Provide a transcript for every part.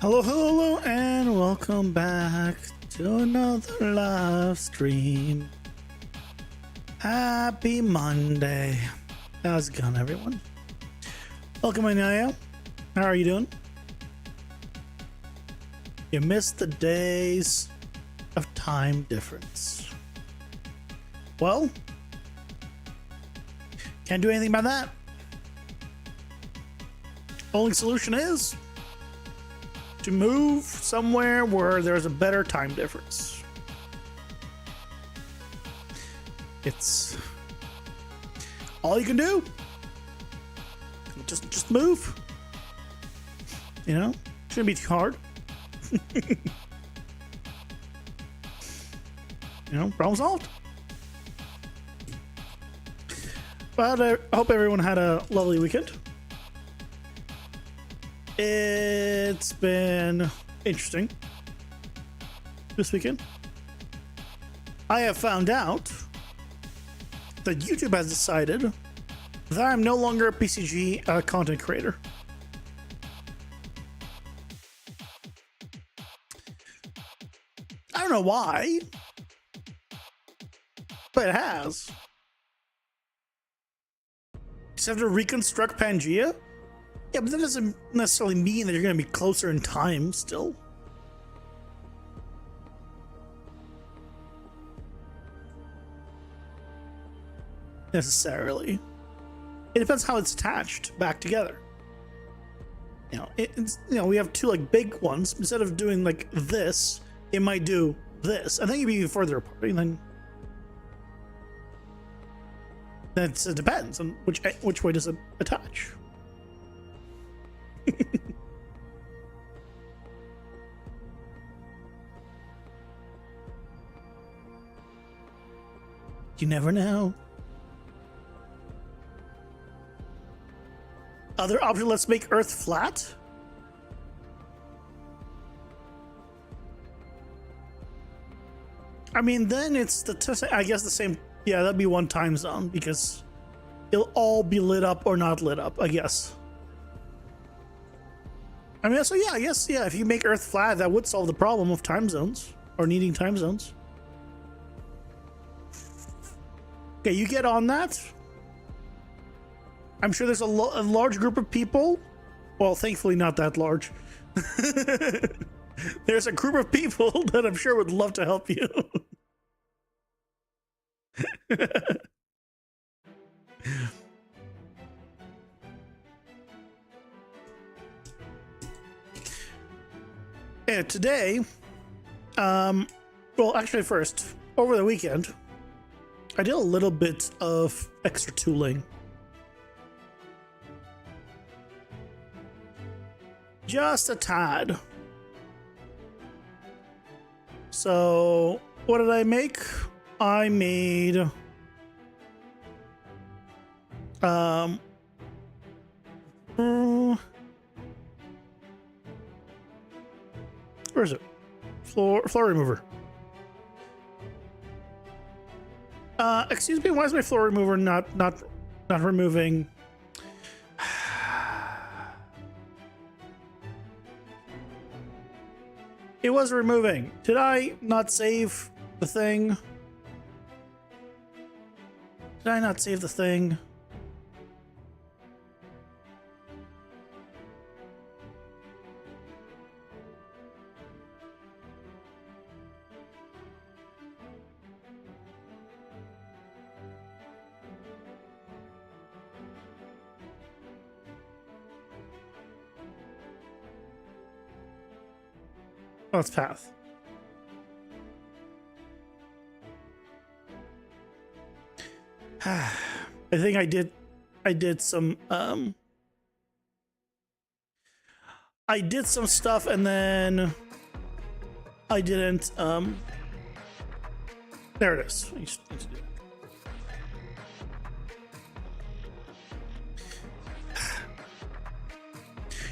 Hello, hello, and welcome back to another live stream. Happy Monday. How's it going, everyone? Welcome, Anaya. How are you doing? You missed the days of time difference. Well, can't do anything about that. Only solution is to move somewhere where there's a better time difference. It's all you can do. Just move. You know, shouldn't be too hard. You know, problem solved. But I hope everyone had a lovely weekend. It's been interesting this weekend. I have found out that YouTube has decided that I'm no longer a PCG content creator. I don't know why, but it has. Just have to reconstruct Pangea? Yeah, but that doesn't necessarily mean that you're going to be closer in time still. Necessarily. It depends how it's attached back together. You know, it's, you know, we have two like big ones. Instead of doing like this, it might do this. I think it'd be even further apart. And then it depends on which way does it attach. You never know. Other option, let's make Earth flat. I mean, then it's I guess the same. Yeah, that'd be one time zone because it'll all be lit up or not lit up, I guess. I mean, so yeah, I guess, yeah, if you make Earth flat, that would solve the problem of time zones or needing time zones. Okay, you get on that. I'm sure there's a large group of people. Well, thankfully not that large. There's a group of people that I'm sure would love to help you. And today, well, actually first, over the weekend, I did a little bit of extra tooling. Just a tad. So, what did I make? I made, where is it? Floor remover. Excuse me, why is my floor remover not removing? It was removing. Did I not save the thing? Did I not save the thing? Oh, it's path. I think I did some I did some stuff and then I didn't there it is. I used to do it.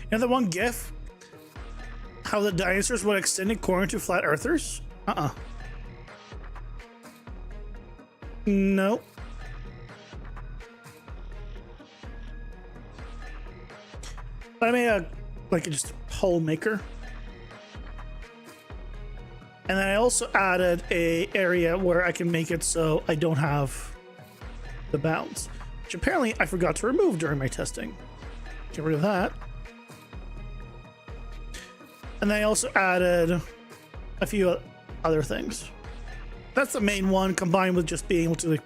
You know the one GIF? How the dinosaurs would extend a corner to flat earthers? No. But I made a just a hole maker. And then I also added a area where I can make it so I don't have the bounds, which apparently I forgot to remove during my testing. Get rid of that. And then I also added a few other things. That's the main one, combined with just being able to like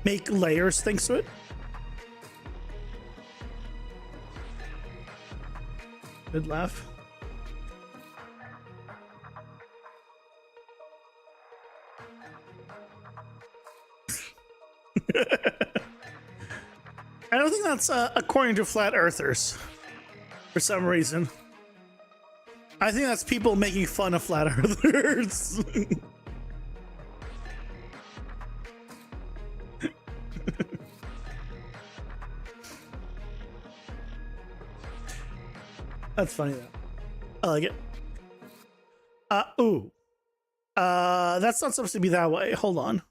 make layers thanks to it. Good laugh. I don't think that's according to flat earthers for some reason. I think that's people making fun of flat earthers. That's funny though. I like it. Ooh. That's not supposed to be that way. Hold on.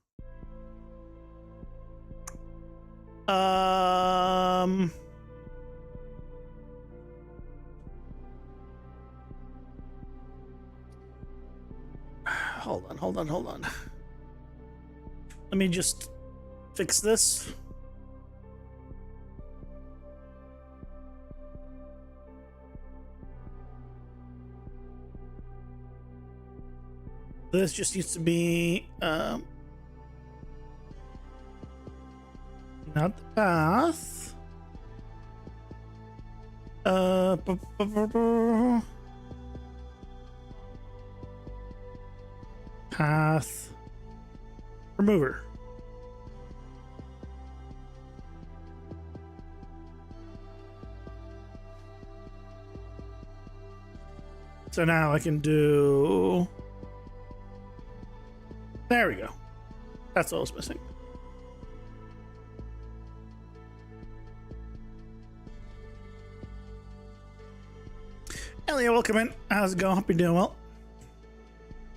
Hold on. Let me just fix this. This just needs to be not the path. Path remover. So now I can do. There we go. That's what I was missing. Elliot, welcome in. How's it going? Hope you're doing well.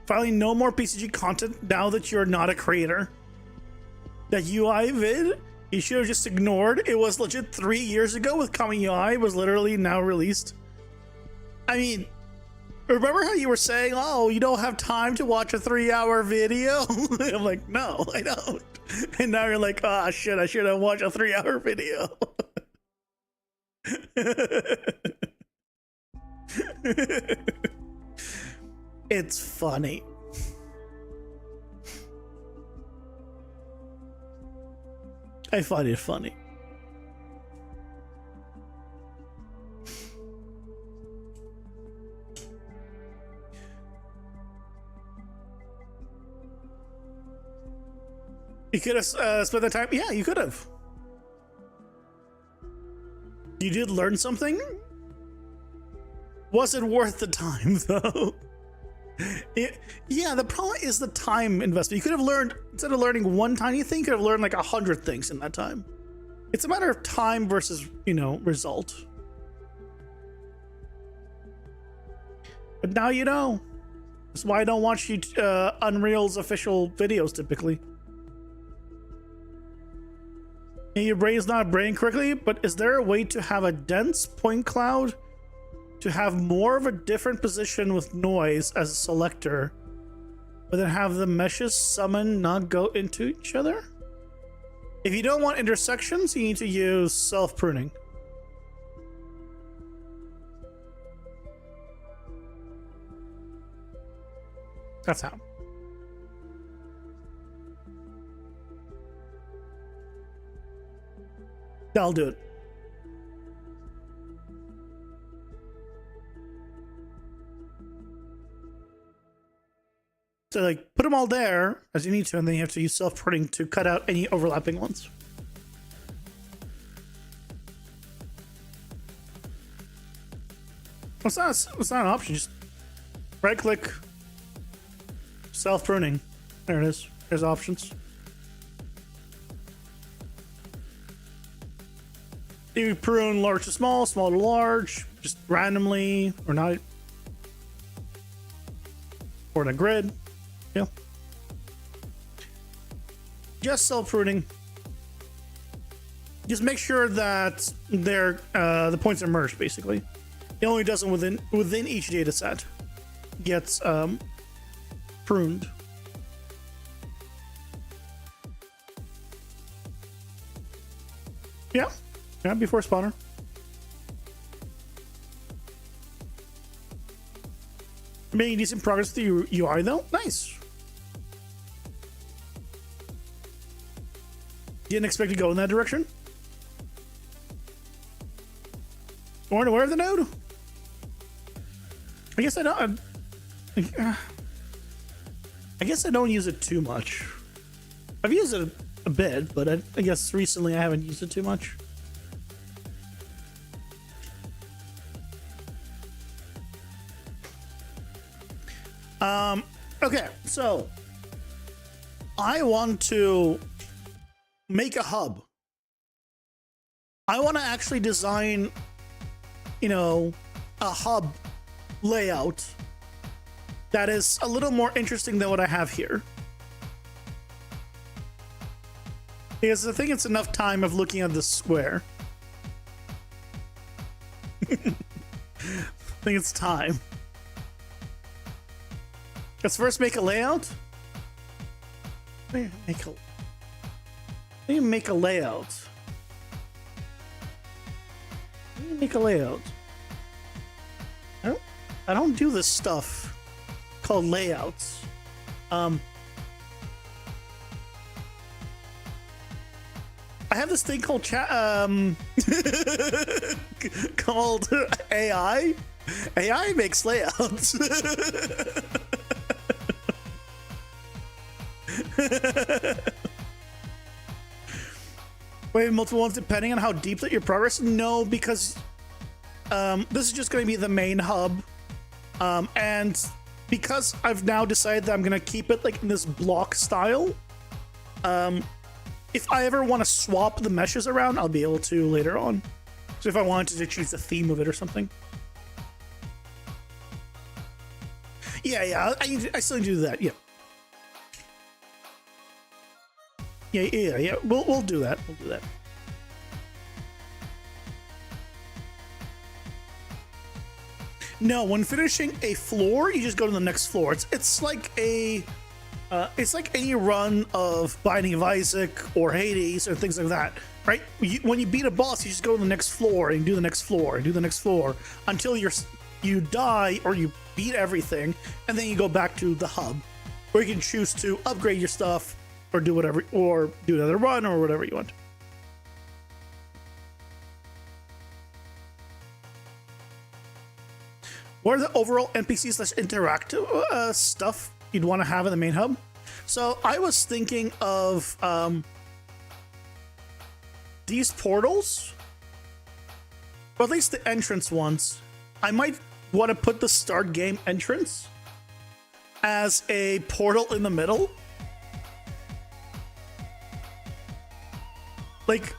Finally, no more PCG content now that you're not a creator. That UI vid, you should have just ignored. It was legit 3 years ago with coming UI. It was literally now released. I mean, remember how you were saying, oh, you don't have time to watch a 3-hour video? I'm like, no, I don't. And now you're like, oh, shit, I should have watched a 3-hour video. It's funny. I find it funny. You could have spent the time. Yeah, you could have. You did learn something. Was it worth the time, though? Yeah, the problem is the time investment. You could have learned, instead of learning one tiny thing, you could have learned like 100 things in that time. It's a matter of time versus, result. But now you know. That's why I don't watch Unreal's official videos typically. Your brain is not brain correctly, but is there a way to have a dense point cloud to have more of a different position with noise as a selector, but then have the meshes summon not go into each other? If you don't want intersections, you need to use self-pruning. That's how. That'll do it. So like put them all there as you need to, and then you have to use self-pruning to cut out any overlapping ones. It's not an option. Just right click, self-pruning. There it is. There's options. You prune large to small, small to large, just randomly or not, or in a grid. Yeah. Just self-pruning. Just make sure that they're the points are merged. Basically, it only does them within each data set. Gets pruned. Yeah, yeah, before spawner. Making decent progress with the UI though. Nice. Didn't expect to go in that direction. Weren't aware of the node. I guess I don't. I guess I don't use it too much. I've used it a bit, but I guess recently I haven't used it too much. Okay, so I want to make a hub. I want to actually design, you know, a hub layout that is a little more interesting than what I have here. Because I think it's enough time of looking at the square. I think it's time. Let's first make a layout. Make a layout. Make a layout. I don't do this stuff called layouts. I have this thing called called AI. AI makes layouts. Wait, multiple ones depending on how deep that your progress? No, because this is just going to be the main hub, and because I've now decided that I'm going to keep it like in this block style. If I ever want to swap the meshes around, I'll be able to later on. So if I wanted to choose the theme of it or something. Yeah, I still do that. Yeah. Yeah. We'll do that. We'll do that. No, when finishing a floor, you just go to the next floor. It's like any run of Binding of Isaac or Hades or things like that, right? When you beat a boss, you just go to the next floor and do the next floor and do the next floor until you die or you beat everything, and then you go back to the hub, where you can choose to upgrade your stuff or do whatever, or do another run or whatever you want. What are the overall NPC/interactive stuff you'd want to have in the main hub? So I was thinking of these portals, or at least the entrance ones. I might want to put the start game entrance as a portal in the middle. Like,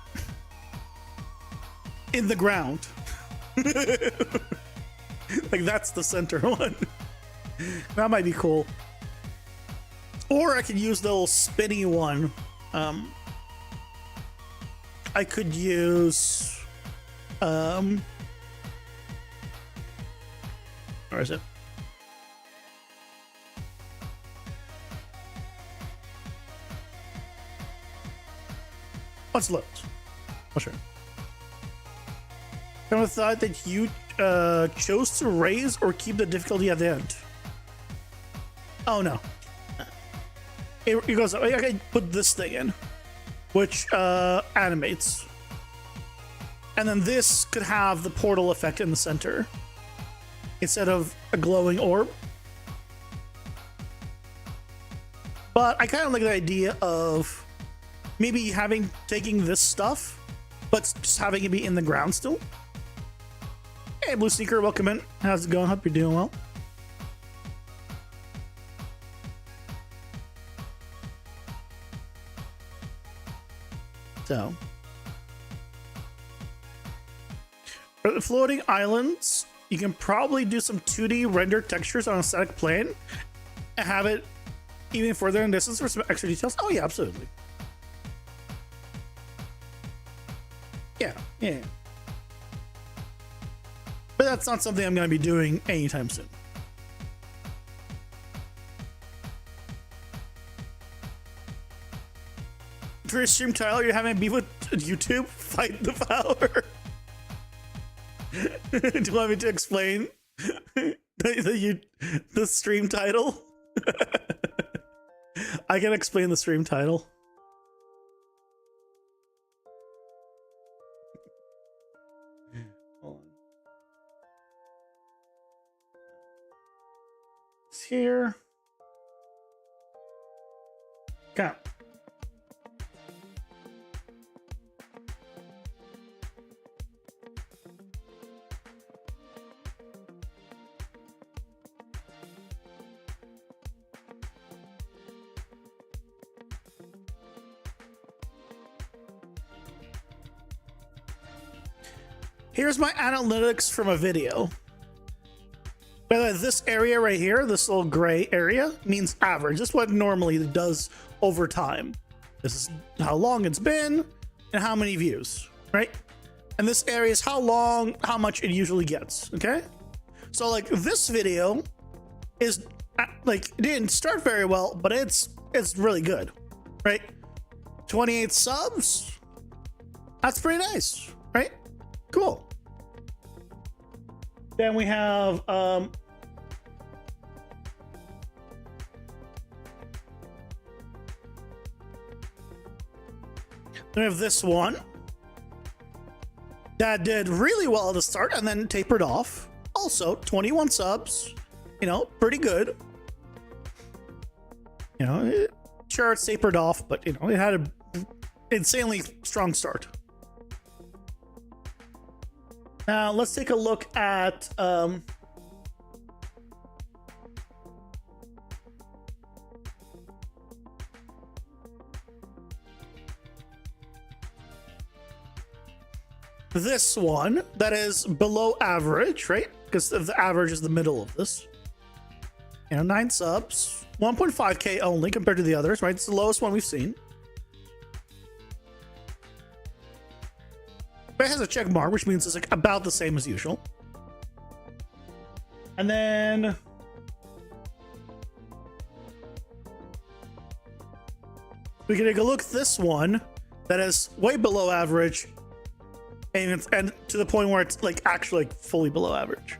in the ground. Like, that's the center one. That might be cool. Or I could use the little spinny one. I could use... where is it? What's left? Oh, sure. I would thought that you chose to raise or keep the difficulty at the end. Oh no. It goes, I can put this thing in, which animates. And then this could have the portal effect in the center instead of a glowing orb. But I kind of like the idea of maybe taking this stuff, but just having it be in the ground still. Hey, Blue Sneaker, welcome in. How's it going? Hope you're doing well. So, for the floating islands, you can probably do some 2D render textures on a static plane and have it even further in distance for some extra details. Oh yeah, absolutely. Yeah. But that's not something I'm going to be doing anytime soon. For your stream title, you're having beef with YouTube? Fight the power. Do you want me to explain the stream title? I can explain the stream title. Hold on. It's here. Okay. Here's my analytics from a video. By the way, this area right here, this little gray area, means average. This is what normally it does over time. This is how long it's been and how many views, right? And this area is how long, how much it usually gets, okay? So like this video is like, it didn't start very well, but it's really good, right? 28 subs, that's pretty nice, right? Cool. Then we have this one that did really well at the start and then tapered off. Also 21 subs, you know, pretty good. You know, sure it's tapered off, but you know, it had an insanely strong start. Now let's take a look at this one that is below average, right? Because the average is the middle of this. You know, 9 subs, 1.5K only compared to the others, right? It's the lowest one we've seen. But it has a check mark, which means it's like about the same as usual. And then we can take a look at this one that is way below average, and to the point where it's like actually like fully below average.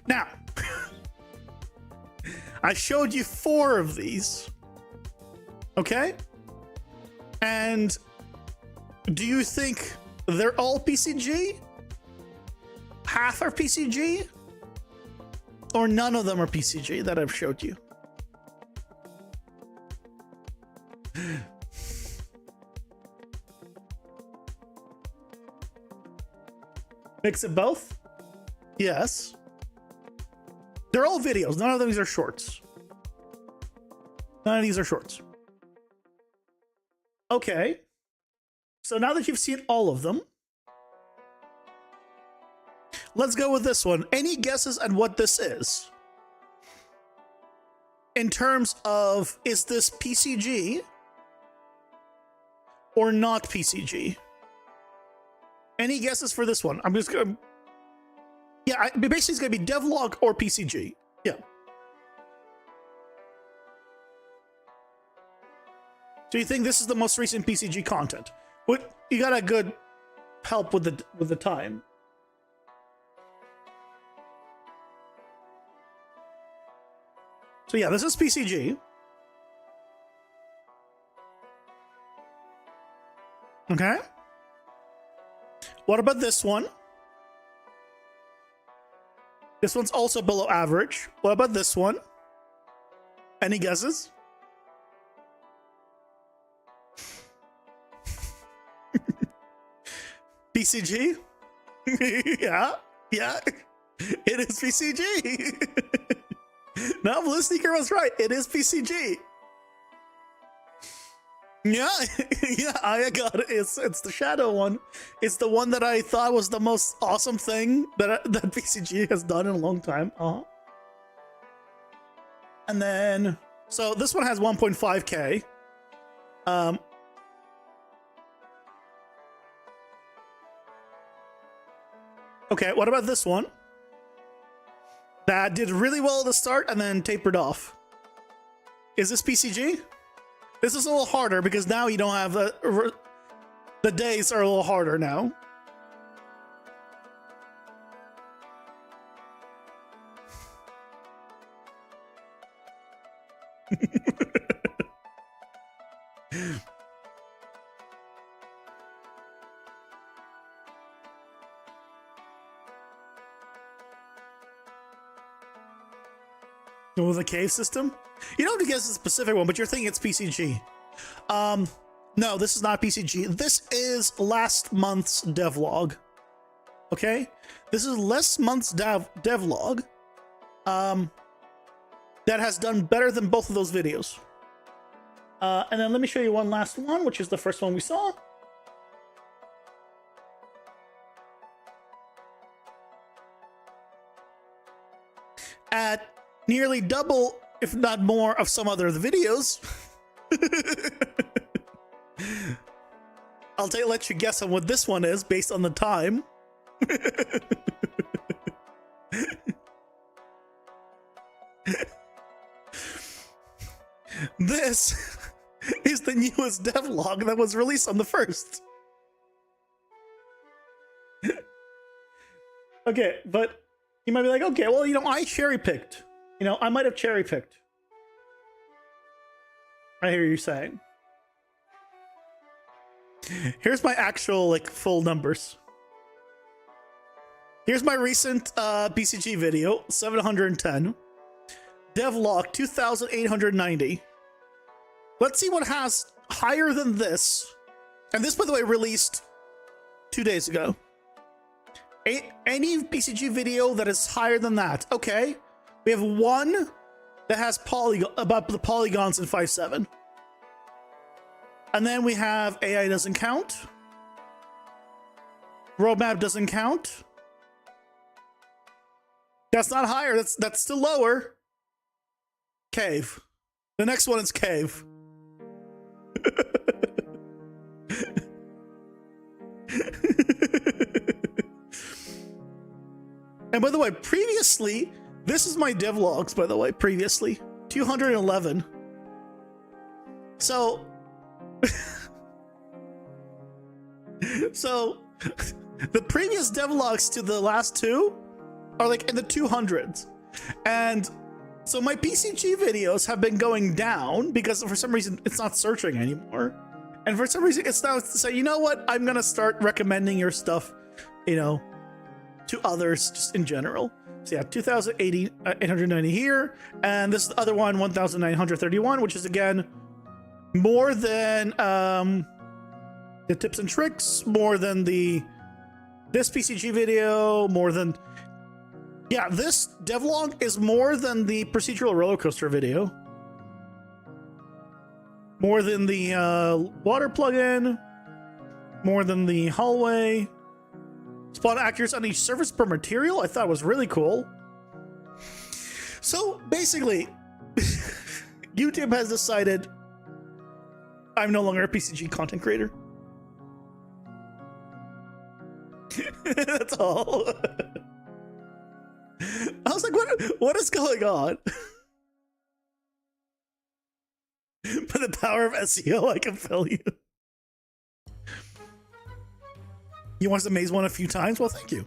Now, I showed you 4 of these, okay? And do you think they're all PCG? Half are PCG? Or none of them are PCG that I've showed you? Mix it both? Yes. They're all videos. None of these are shorts. None of these are shorts. Okay. So now that you've seen all of them, let's go with this one. Any guesses on what this is? In terms of, is this PCG or not PCG? Any guesses for this one? I'm just gonna... Yeah, basically it's gonna be devlog or PCG. Yeah. So you think this is the most recent PCG content? What, you got a good help with the time. So yeah, this is PCG. Okay. What about this one? This one's also below average. What about this one? Any guesses? PCG? Yeah, it is PCG. No, Blue Sneaker was right. It is PCG. Yeah, yeah, I got it. It's the shadow one. It's the one that I thought was the most awesome thing that PCG has done in a long time. And then, so this one has 1.5K. Okay, what about this one? That did really well at the start and then tapered off. Is this PCG? This is a little harder because now you don't have the days are a little harder now. With a cave system? You don't have to guess a specific one, but you're thinking it's PCG. No, this is not PCG. This is last month's devlog. Okay? This is last month's devlog. That has done better than both of those videos. And then let me show you one last one, which is the first one we saw. At nearly double, if not more, of some other videos. Let you guess on what this one is based on the time. This is the newest devlog that was released on the 1st. Okay, but you might be like, okay, well, you know, I cherry picked. You know, I might have cherry picked. I hear you saying. Here's my actual, like, full numbers. Here's my recent PCG video, 710. Devlog, 2,890. Let's see what has higher than this. And this, by the way, released 2 days ago. Any PCG video that is higher than that. Okay. We have one that has about the polygons in 5.7. And then we have AI doesn't count. Roadmap doesn't count. That's not higher. That's still lower. Cave. The next one is Cave. And by the way, previously, this is my devlogs, by the way, previously. 211. So... so, the previous devlogs to the last two are like in the 200s. And so my PCG videos have been going down because for some reason it's not searching anymore. And for some reason it's now to say, you know what? I'm going to start recommending your stuff, you know, to others just in general. So yeah, 2,890 here. And this is the other one, 1,931, which is again more than the tips and tricks, more than this PCG video, more than... Yeah, this devlog is more than the procedural roller coaster video. More than the water plugin. More than the hallway. Spawn accuracy on each surface per material. I thought was really cool. So basically, YouTube has decided I'm no longer a PCG content creator. That's all. I was like, what is going on? By the power of SEO, I can fill you. You watched the Maze one a few times? Well, thank you.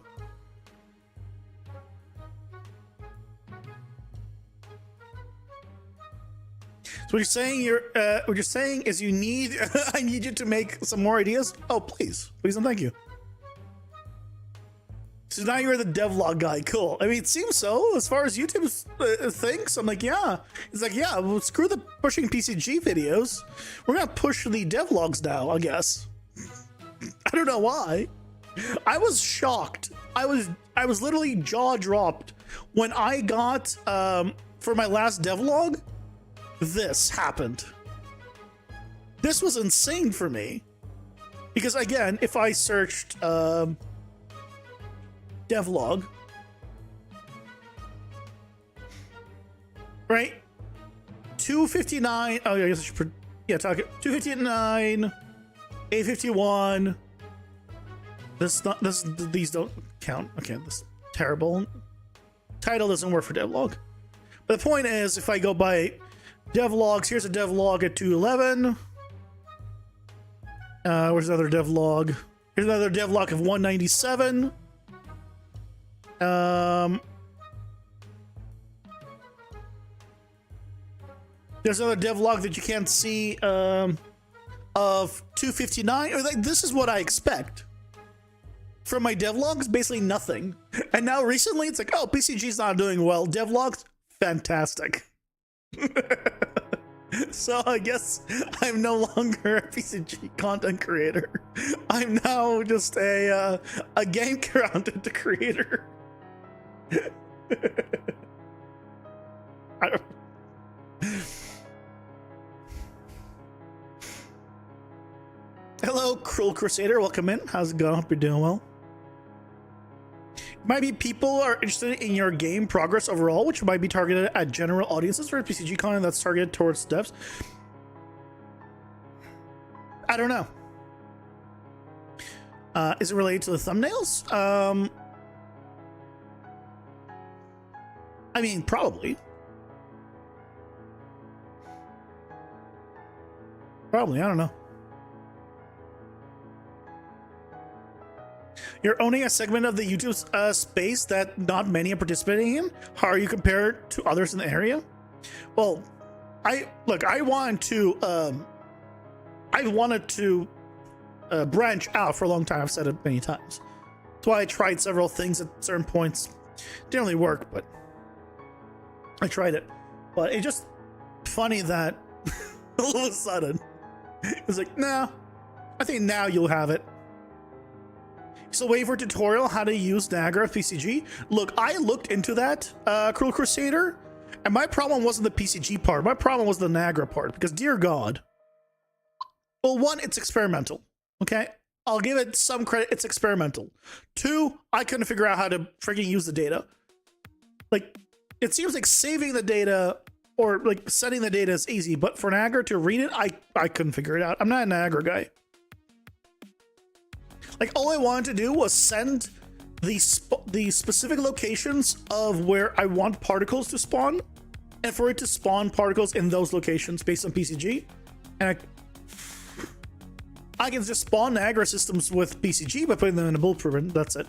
So what you're saying is you need I need you to make some more ideas? Oh, please and thank you. So now you're the devlog guy. Cool. I mean, it seems so as far as YouTube thinks. I'm like, yeah. It's like, yeah, well, screw the pushing PCG videos. We're gonna push the devlogs now, I guess. I don't know why. I was shocked. I was literally jaw dropped when I got for my last devlog. This happened. This was insane for me because again, if I searched devlog, right? 259. Oh yeah, I guess I should. Yeah, talk it. 259, 851. These don't count. Okay, this terrible title doesn't work for devlog. But the point is, if I go by Devlogs. Here's a devlog at 211. Where's another devlog? Here's another devlog of 197. There's another devlog that you can't see of 259. Or like, this is what I expect from my devlogs. Basically nothing. And now recently it's like, oh, PCG's not doing well. Devlogs, fantastic. So I guess I'm no longer a PCG content creator. I'm now just a game content creator. I don't... Hello, Cruel Crusader. Welcome in. How's it going? Hope you're doing well. Might be people are interested in your game progress overall, which might be targeted at general audiences, or PCG content that's targeted towards devs. I don't know. Is it related to the thumbnails? I mean, probably. Probably, I don't know. You're owning a segment of the YouTube space that not many are participating in. How are you compared to others in the area? Well, I wanted to branch out for a long time. I've said it many times. That's why I tried several things at certain points. Didn't really work, but I tried it. But it's just funny that all of a sudden it's like, nah, I think now you'll have it. So wait for a tutorial how to use Niagara PCG. Look, I looked into that, Cruel Crusader, and my problem wasn't the PCG part. My problem was the Niagara part, because dear God. Well, one, it's experimental, okay? I'll give it some credit, it's experimental. Two, I couldn't figure out how to freaking use the data. Like, it seems like saving the data or like setting the data is easy, but for Niagara to read it, I couldn't figure it out. I'm not a Niagara guy. Like, all I wanted to do was send the specific locations of where I want particles to spawn, and for it to spawn particles in those locations based on PCG. And I can just spawn Niagara systems with PCG by putting them in a bulletproof, and that's it.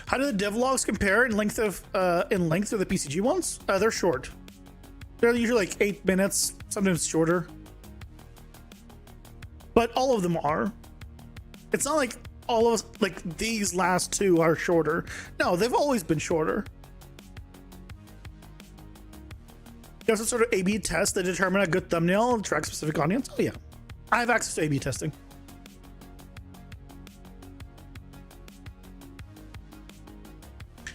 How do the devlogs compare in length of the PCG ones? They're short. They're usually like 8 minutes, sometimes shorter. But all of them are. It's not like all of us, like these last two are shorter. No, they've always been shorter. There's a sort of A/B test that determine a good thumbnail and track specific audience. Oh yeah, I have access to A/B testing.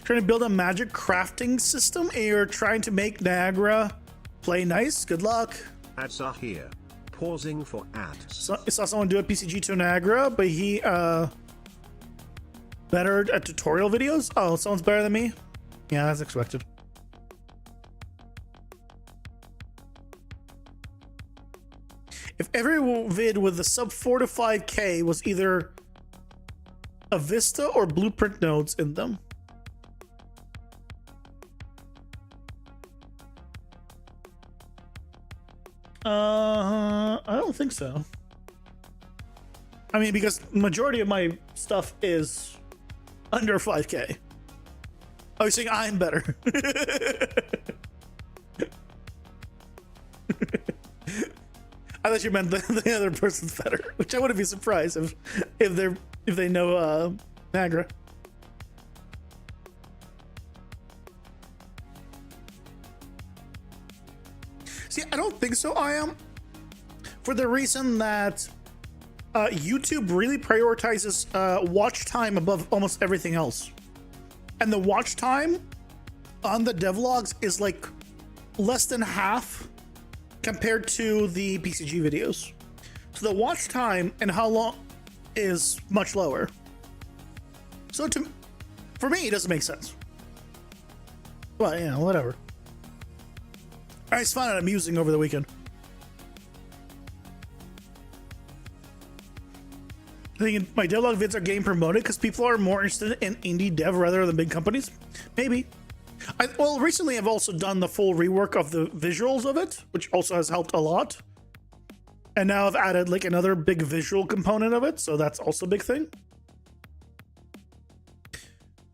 Trying to build a magic crafting system, and you're trying to make Niagara play nice. Good luck. Ads are here. Pausing for ads. So I saw someone do a PCG to Niagara, but he better at tutorial videos. Oh, someone's better than me. Yeah, that's expected. If every vid with the sub 4 to 5K was either a Vista or Blueprint nodes in them. I don't think so. I mean, because majority of my stuff is under 5K. Oh, you're saying I'm better. I thought you meant the other person's better, which I wouldn't be surprised if they know Niagara. See, I don't think so, I am. For the reason that YouTube really prioritizes watch time above almost everything else. And the watch time on the devlogs is like less than half compared to the PCG videos. So the watch time and how long is much lower. So for me, it doesn't make sense. But, you know, whatever. I just found it amusing over the weekend. I think my devlog vids are getting promoted because people are more interested in indie dev rather than big companies. Maybe. Well, recently I've also done the full rework of the visuals of it, which also has helped a lot. And now I've added like another big visual component of it, so that's also a big thing.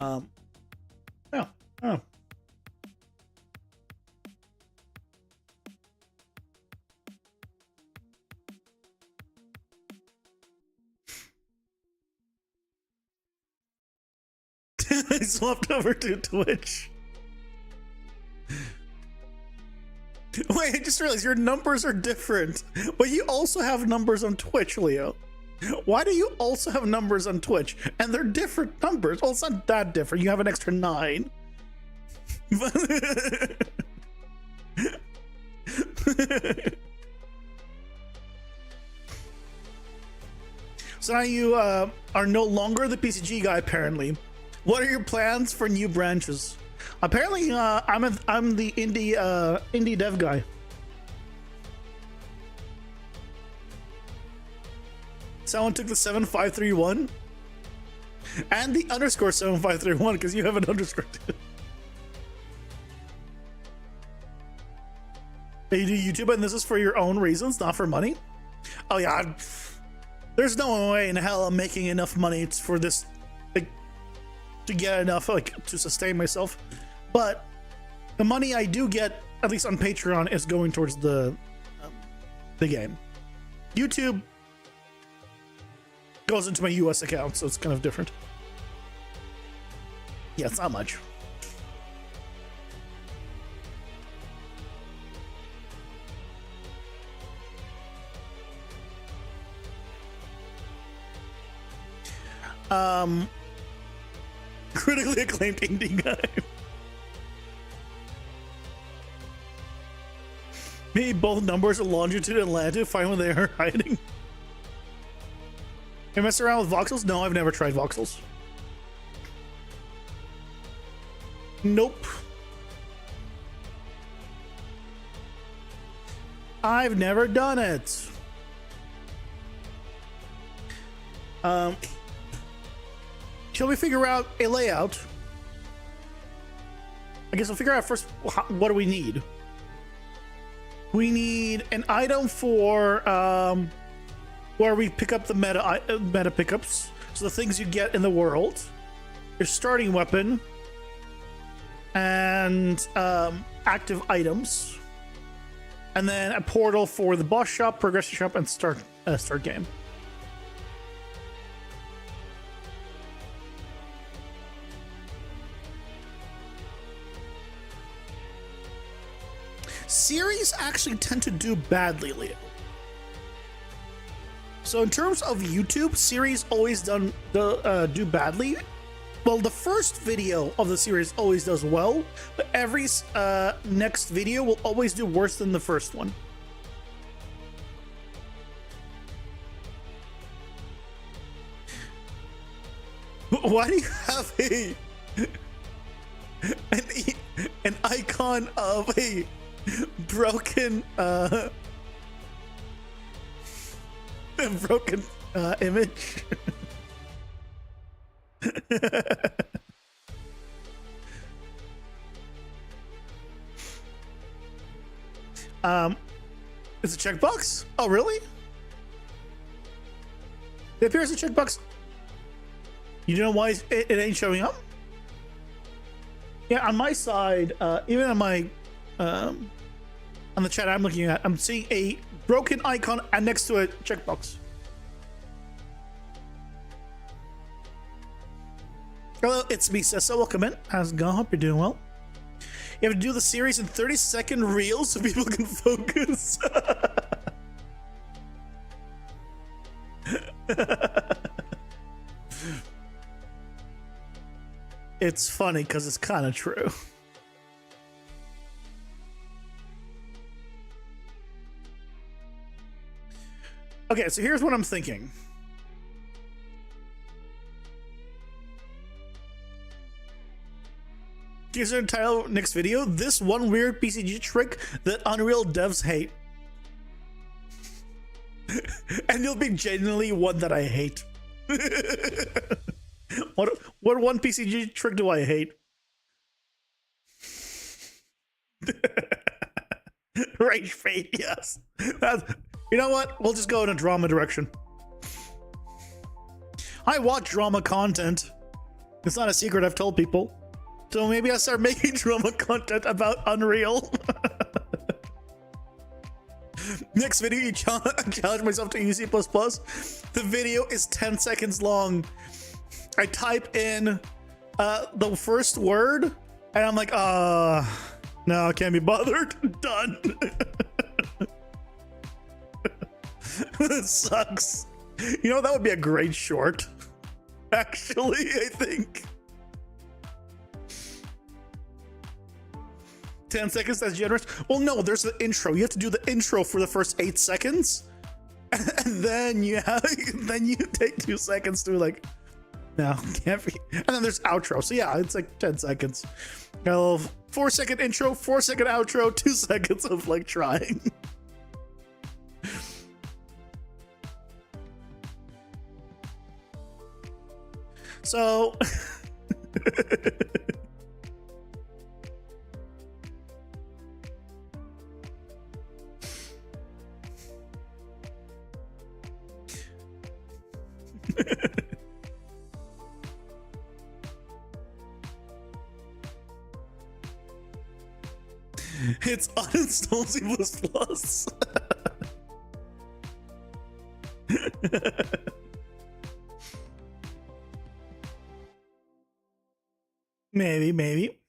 Yeah. Oh. I swapped over to Twitch. Wait, I just realized your numbers are different, but you also have numbers on Twitch, Leo. Why do you also have numbers on Twitch? And they're different numbers. Well, it's not that different. You have an extra 9. So now you are no longer the PCG guy, apparently. What are your plans for new branches? Apparently, I'm the indie dev guy. Someone took the 7531 and the underscore 7531 because you have an underscore too. You do YouTube and this is for your own reasons, not for money? Oh yeah, there's no way in hell I'm making enough money for this, like, to get enough like to sustain myself. But the money I do get, at least on Patreon, is going towards the game. YouTube goes into my US account, so it's kind of different. Yeah, it's not much. Critically acclaimed indie guy. Maybe both numbers are longitude and latitude. Find when they are hiding. You mess around with voxels? No, I've never tried voxels. Nope. I've never done it. Shall we figure out a layout? I guess we'll figure out first, what do we need? We need an item for where we pick up the meta pickups, so the things you get in the world, your starting weapon, and active items, and then a portal for the boss shop, progression shop, and start game. Series actually tend to do badly, Leo. So in terms of YouTube, series always do badly. Well, the first video of the series always does well, but every next video will always do worse than the first one. Why do you have an icon of a broken image? It's a checkbox? Oh, really? It appears a checkbox. You know why it ain't showing up? Yeah, on my side, even on my on the chat I'm looking at, I'm seeing a broken icon and next to a checkbox. Hello, it's me, Cessa. Welcome in. How's it going? Hope you're doing well. You have to do the series in 30-second reels so people can focus. It's funny because it's kind of true. Okay, so here's what I'm thinking. Here's the title of next video. This one weird PCG trick that Unreal devs hate. And it'll be genuinely one that I hate. What one PCG trick do I hate? Rage fate, yes. You know what? We'll just go in a drama direction. I watch drama content. It's not a secret, I've told people. So maybe I start making drama content about Unreal. Next video, you challenge myself to use C++. The video is 10 seconds long. I type in the first word, and I'm like, no, I can't be bothered. Done. This sucks. You know, that would be a great short. Actually, I think. 10 seconds, that's generous. Well, no, there's the intro. You have to do the intro for the first 8 seconds. And then you take 2 seconds to like, no, can't be. And then there's outro. So yeah, it's like 10 seconds. Got a little 4-second intro, 4-second outro, 2 seconds of like trying. So it's uninstall C++. Maybe.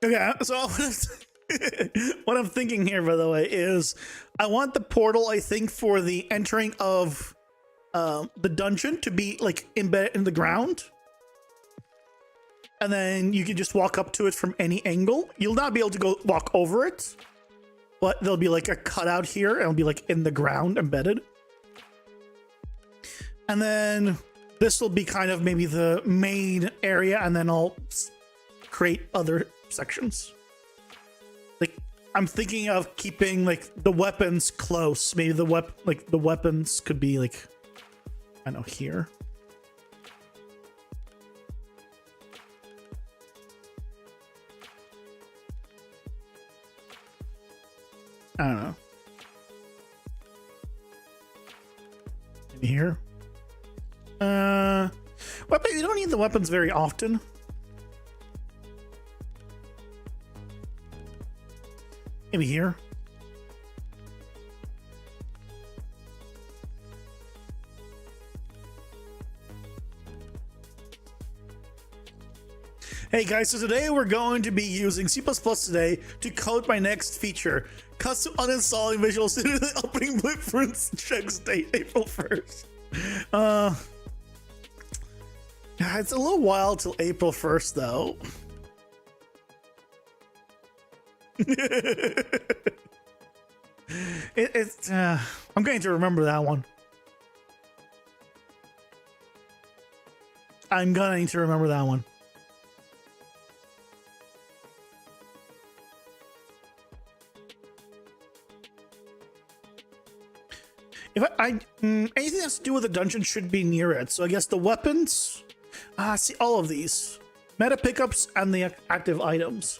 Okay, so what I'm thinking here, by the way, is I want the portal, I think, for the entering of the dungeon to be like embedded in the ground. And then you can just walk up to it from any angle. You'll not be able to go walk over it, but there'll be like a cutout here and it'll be like in the ground embedded. And then this will be kind of maybe the main area, and then I'll create other sections. Like I'm thinking of keeping like the weapons close. Maybe the weapons could be like, I don't know, here. I don't know. Maybe here. Weapon, you don't need the weapons very often. Maybe here. Hey guys, so today we're going to be using C++ today to code my next feature. Custom uninstalling Visual Studio the opening blueprints checks date April 1st. It's a little while till April 1st though. I'm going to remember that one. I'm going to remember that one. If anything that has to do with the dungeon should be near it. So I guess the weapons, see all of these meta pickups and the active items.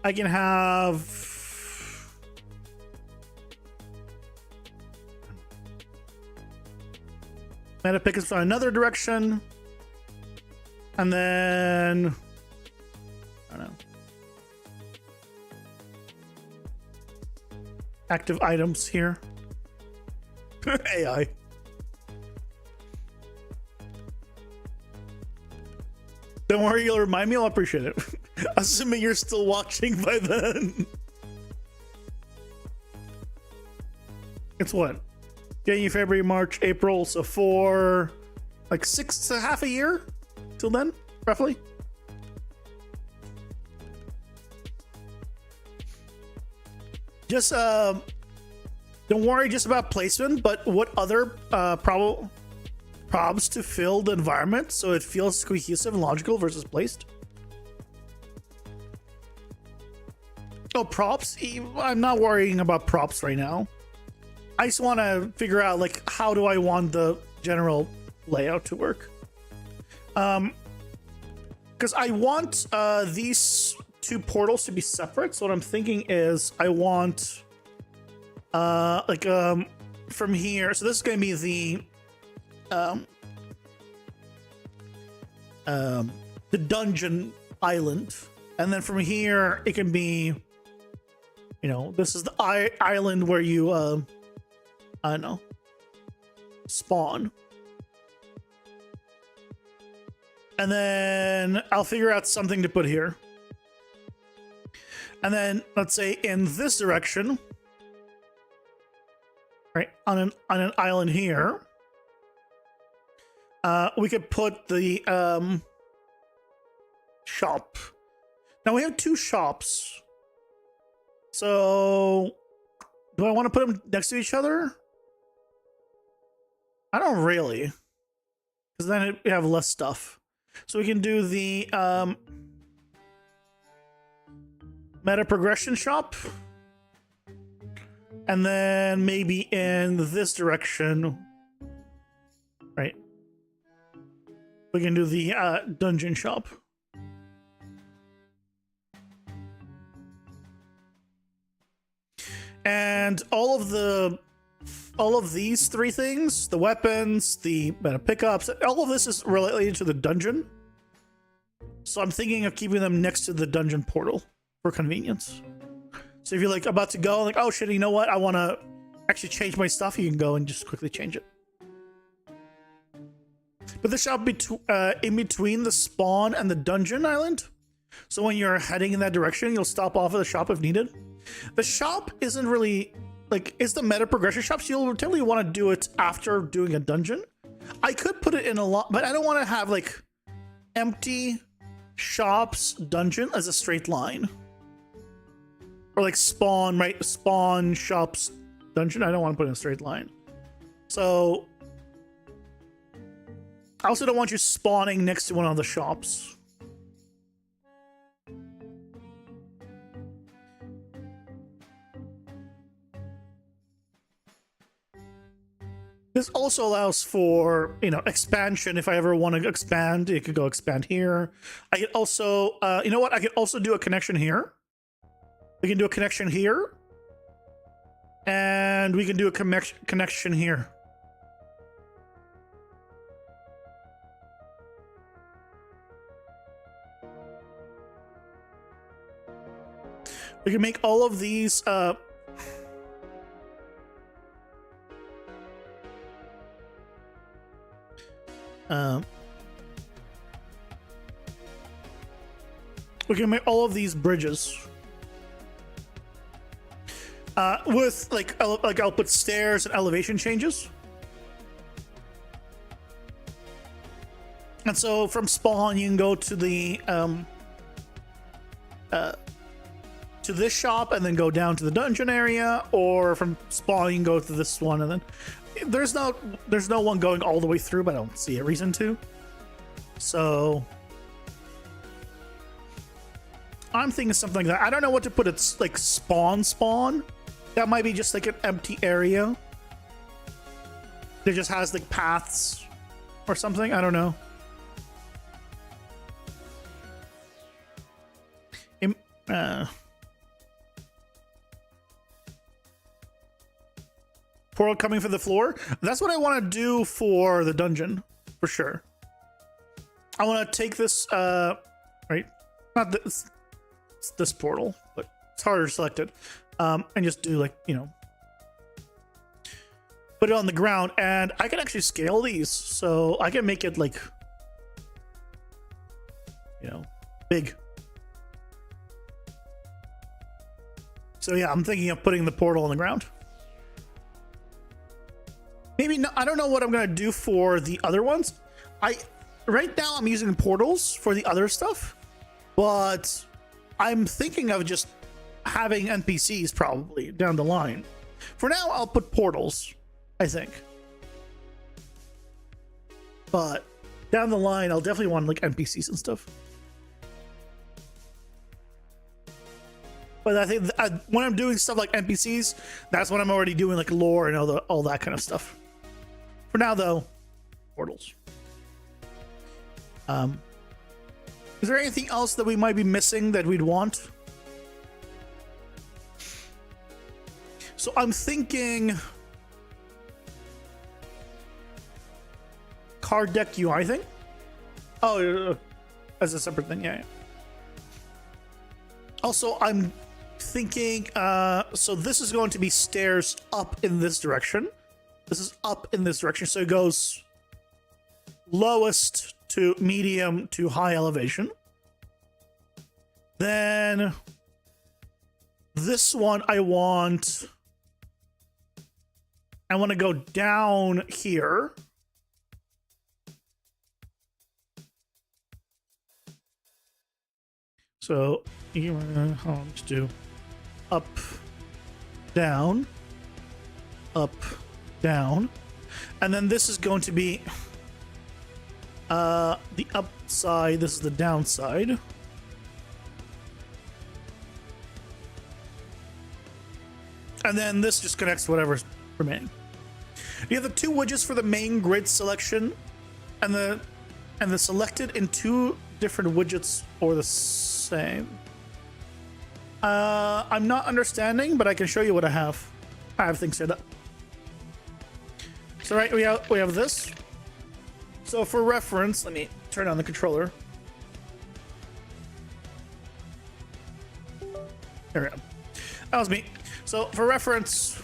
I can have meta pickups on another direction, and then I don't know. Active items here. AI. Don't worry, you'll remind me. I'll appreciate it. Assuming you're still watching by then. It's what? January, February, March, April. So for like half a year till then, roughly. Just don't worry just about placement, but what other probs to fill the environment so it feels cohesive and logical versus placed. Oh, props? I'm not worrying about props right now. I just want to figure out like how do I want the general layout to work. Because I want these two portals to be separate. So what I'm thinking is I want from here. So this is going to be the dungeon island, and then from here it can be, you know, this is the island where you I don't know, spawn. And then I'll figure out something to put here. And then let's say in this direction, right, on an island here, we could put the shop. Now we have two shops. So do I want to put them next to each other? I don't really, because then we have less stuff. So we can do the meta progression shop, and then maybe in this direction, right, we can do the dungeon shop. And all of these three things, the weapons, the meta pickups, all of this is related to the dungeon. So I'm thinking of keeping them next to the dungeon portal for convenience. So if you're like about to go, like, oh shit, you know what? I want to actually change my stuff. You can go and just quickly change it. But this shop in between the spawn and the dungeon island. So when you're heading in that direction, you'll stop off at the shop if needed. The shop isn't really like, it's the meta progression shop, so you'll typically want to do it after doing a dungeon. I could put it in a lot, but I don't want to have like empty shops dungeon as a straight line. Or like spawn, right? Spawn shops dungeon. I don't want to put it in a straight line. So I also don't want you spawning next to one of the shops. This also allows for, you know, expansion. If I ever want to expand, it could go expand here. I could also, you know what? I could also do a connection here. We can do a connection here. And we can do a connection here. We can make all of these, we can make all of these bridges with like I'll put stairs and elevation changes. And so from spawn you can go to the to this shop and then go down to the dungeon area, or from spawn you can go to this one, and then there's no one going all the way through, but I don't see a reason to. So I'm thinking something like that. I don't know what to put. It's like spawn. That might be just like an empty area that just has like paths or something. I don't know. Portal coming for the floor. That's what I want to do for the dungeon, for sure. I want to take this, right? Not this portal, but it's harder to select it. And just do like, you know, put it on the ground, and I can actually scale these, so I can make it like, you know, big. So yeah, I'm thinking of putting the portal on the ground. Maybe no, I don't know what I'm gonna do for the other ones. Right now I'm using portals for the other stuff, but I'm thinking of just having NPCs probably down the line. For now, I'll put portals, I think. But down the line, I'll definitely want like NPCs and stuff. But I think when I'm doing stuff like NPCs, that's when I'm already doing like lore and all that kind of stuff. For now, though, portals. Is there anything else that we might be missing that we'd want? So I'm thinking card deck UI thing. Oh, as a separate thing, yeah. Also, I'm thinking, so this is going to be stairs up in this direction. This is up in this direction, so it goes lowest to medium to high elevation. Then this one I want to go down here. So let's do up, down, up, down, and then this is going to be the upside. This is the downside. And then this just connects to whatever's remaining. You have the two widgets for the main grid selection, and the selected in two different widgets or the same. I'm not understanding, but I can show you what I have. I have things set up. So right, we have this. So for reference, let me turn on the controller. There we go. That was me. So for reference,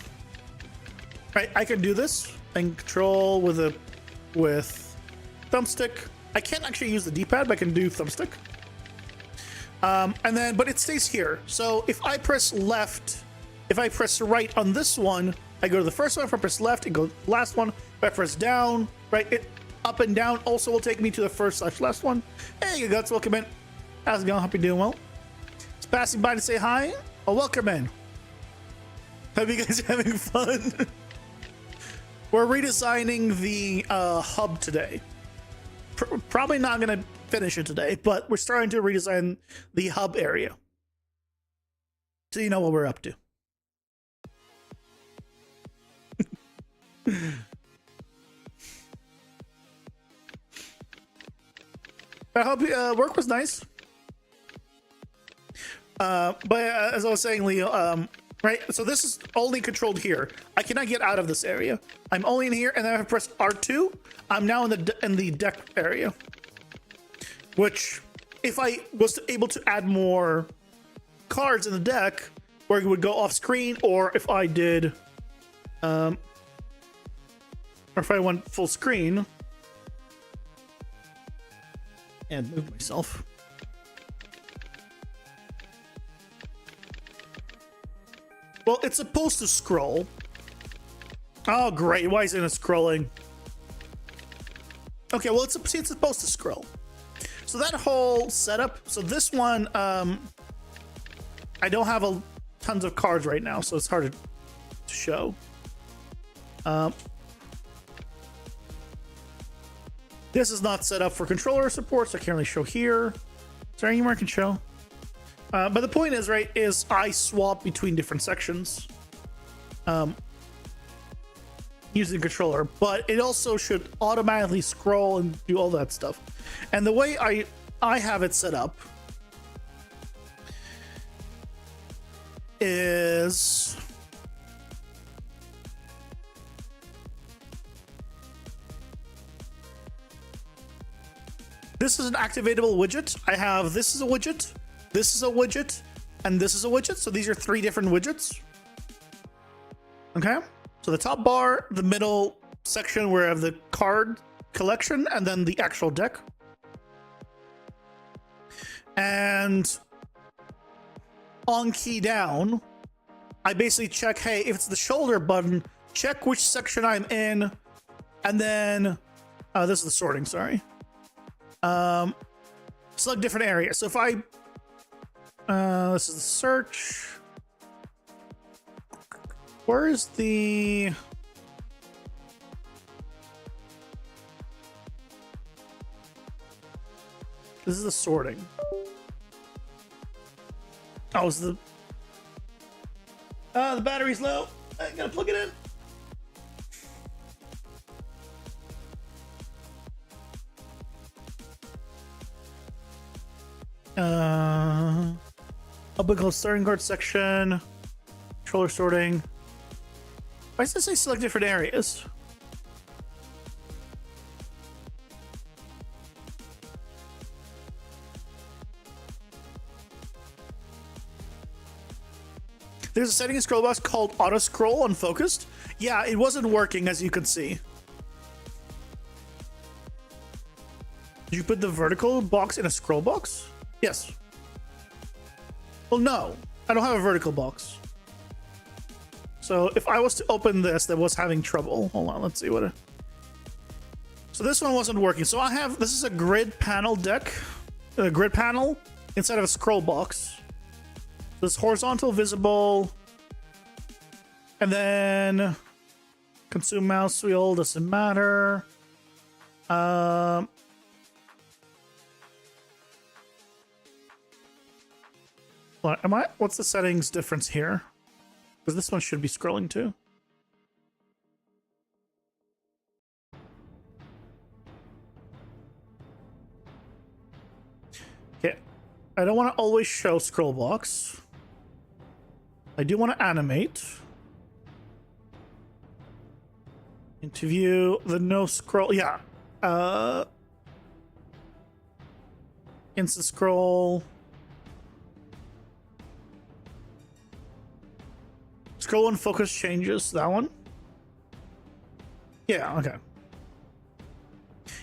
right, I can do this and control with thumbstick. I can't actually use the D-pad, but I can do thumbstick. And then, but it stays here. So if I press left, if I press right on this one, I go to the first one. If I press left, it goes last one. If I press down, right, it up and down also will take me to the first/last one. Hey, you guys, welcome in. How's it going? Hope you're doing well. Just passing by to say hi. Oh, welcome in. Hope you guys are having fun. We're redesigning the hub today. Probably not going to finish it today, but we're starting to redesign the hub area. So you know what we're up to. I hope work was nice. But as I was saying, Leo, right? So this is only controlled here. I cannot get out of this area. I'm only in here, and then if I press R2, I'm now in the deck area. Which, if I was able to add more cards in the deck, where it would go off screen, or if I did, or if I went full screen, and move myself. Well, it's supposed to scroll. Oh, great. Why isn't it scrolling? Okay, well, it's supposed to scroll. So that whole setup. So this one, I don't have tons of cards right now, so it's hard to show. This is not set up for controller support, so I can't really show here. Is there anywhere I can show? But the point is, right, is I swap between different sections using the controller, but it also should automatically scroll and do all that stuff. And the way I have it set up is this is an activatable widget. I have this is a widget. This is a widget, and this is a widget. So these are three different widgets. Okay. So the top bar, the middle section where I have the card collection, and then the actual deck. And on key down, I basically check, hey, if it's the shoulder button, check which section I'm in, and then this is the sorting, sorry. Select different areas. So if I this is the search. Where is the... This is the sorting. Oh, is the... The battery's low. I gotta plug it in. Oblique starting card section. Controller sorting. Why does it say select different areas? There's a setting in scroll box called auto scroll unfocused. Yeah, it wasn't working, as you could see. Did you put the vertical box in a scroll box? Yes. Well, no, I don't have a vertical box. So if I was to open this, that was having trouble. Hold on, let's see what. So this one wasn't working. So I have, this is a grid panel deck, a grid panel inside of a scroll box. This horizontal, visible, and then consume mouse wheel, doesn't matter. What am I? What's the settings difference here? Because this one should be scrolling too. Okay, I don't want to always show scroll box. I do want to animate. Into view the no scroll. Yeah. Instant scroll. Scroll and focus changes. That one. Yeah. Okay.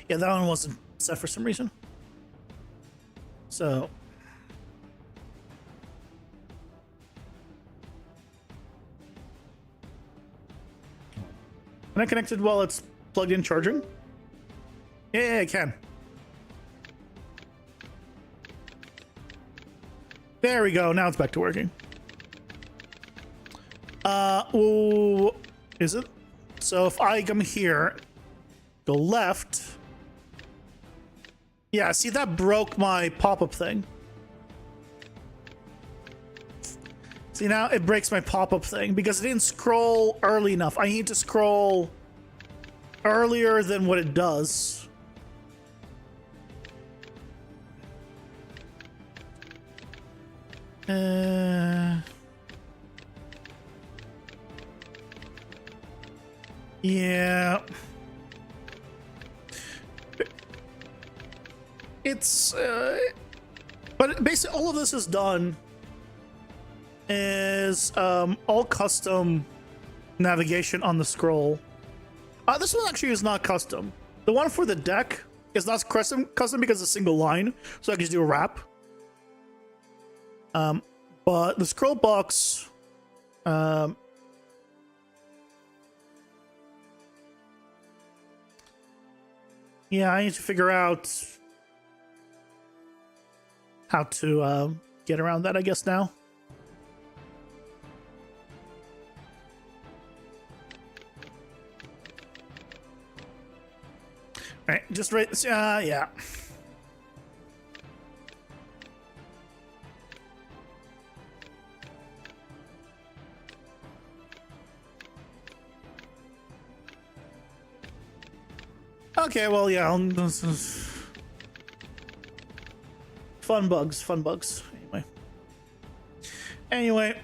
Yeah, that one wasn't set for some reason. So. Can I connect it while it's plugged in charging? Yeah, I can. There we go. Now it's back to working. Oh, is it? So if I come here, go left. Yeah, see, that broke my pop-up thing. See, now it breaks my pop-up thing because it didn't scroll early enough. I need to scroll earlier than what it does. Yeah. It's, but basically all of this is done is all custom navigation on the scroll. This one actually is not custom. The one for the deck is not custom because it's a single line, so I can just do a wrap. But the scroll box, yeah, I need to figure out how to get around that, I guess, now. All right, just right. Yeah. Okay, well, yeah. Fun bugs, fun bugs. Anyway.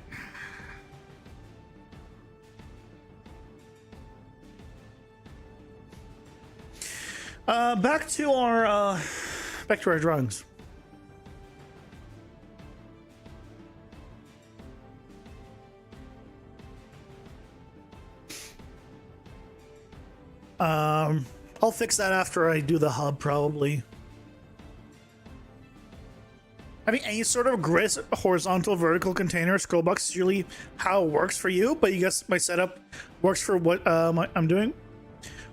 Back to our drawings. I'll fix that after I do the hub, probably. Having any sort of grid, horizontal, vertical container, scroll box is usually how it works for you, but you guess my setup works for what I'm doing.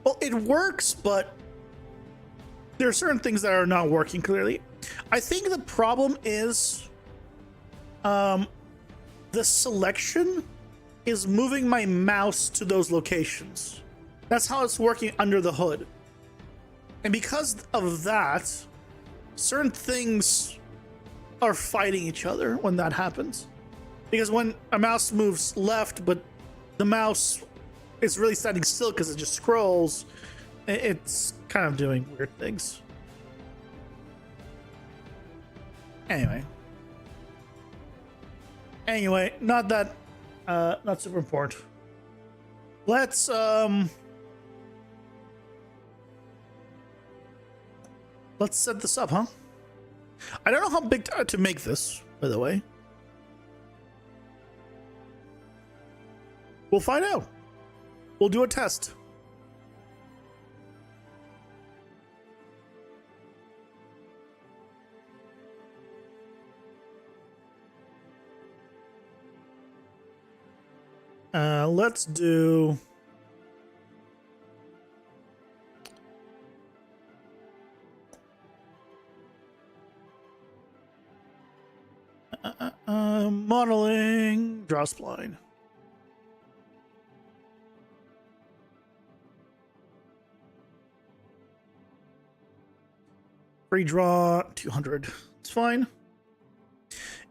Well, it works, but there are certain things that are not working clearly. I think the problem is the selection is moving my mouse to those locations. That's how it's working under the hood. And because of that, certain things are fighting each other when that happens. Because when a mouse moves left, but the mouse is really standing still because it just scrolls, it's kind of doing weird things. Anyway, not super important. Let's set this up, huh? I don't know how big to make this, by the way. We'll find out. We'll do a test. Let's do... modeling, draw spline. Free draw 200. It's fine.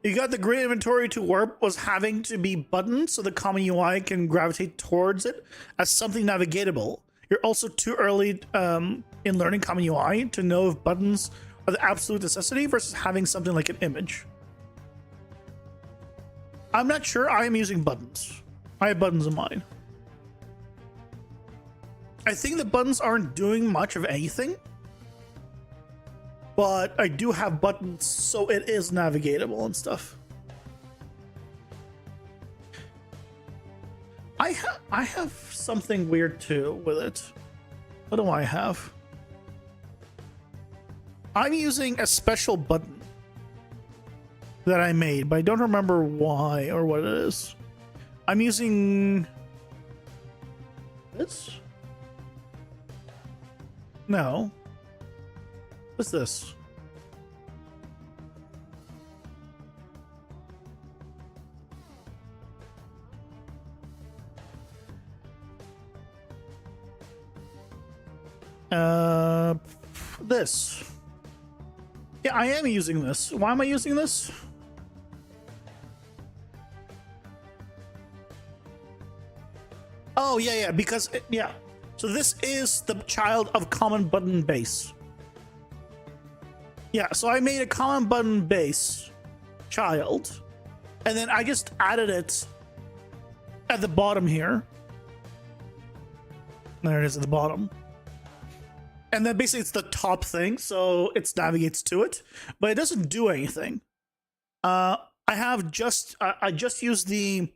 You got the grid inventory to warp was having to be buttoned so the common UI can gravitate towards it as something navigatable. You're also too early in learning common UI to know if buttons are the absolute necessity versus having something like an image. I'm not sure. I am using buttons. I have buttons in mine. I think the buttons aren't doing much of anything, but I do have buttons so it is navigatable and stuff. I have something weird too with it. What do I have? I'm using a special button that I made, but I don't remember why or what it is. I'm using this? No. What's this? This. Yeah, I am using this. Why am I using this? Oh, yeah, because, yeah. So this is the child of common button base. Yeah, so I made a common button base child, and then I just added it at the bottom here. There it is at the bottom. And then basically it's the top thing, so it navigates to it, but it doesn't do anything. I just used the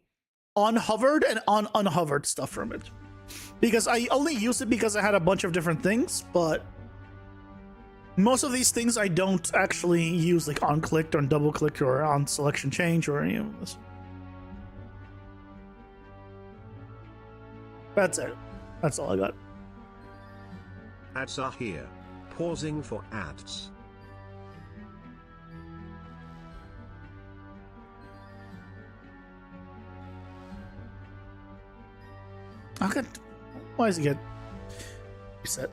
on hovered and on unhovered stuff from it, because I only used it because I had a bunch of different things, but most of these things I don't actually use, like on clicked or double clicked or on selection change or any of this. That's it. That's all I got. Ads are here. Pausing for ads. Okay. Why does it get reset?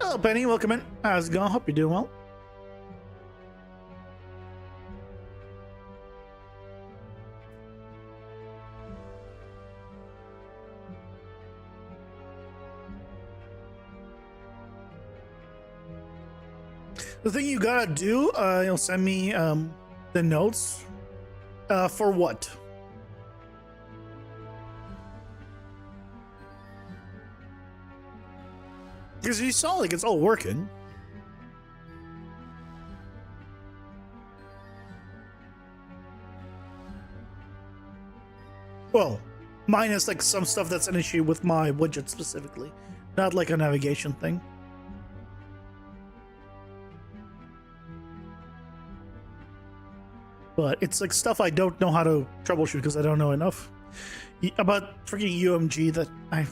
Hello, Penny. Welcome in. How's it going? Hope you're doing well. The thing you gotta do, you'll send me the notes. For what? Because you saw, like, it's all working. Well, minus like some stuff that's an issue with my widget specifically, not like a navigation thing. But it's like stuff I don't know how to troubleshoot because I don't know enough about freaking UMG that it's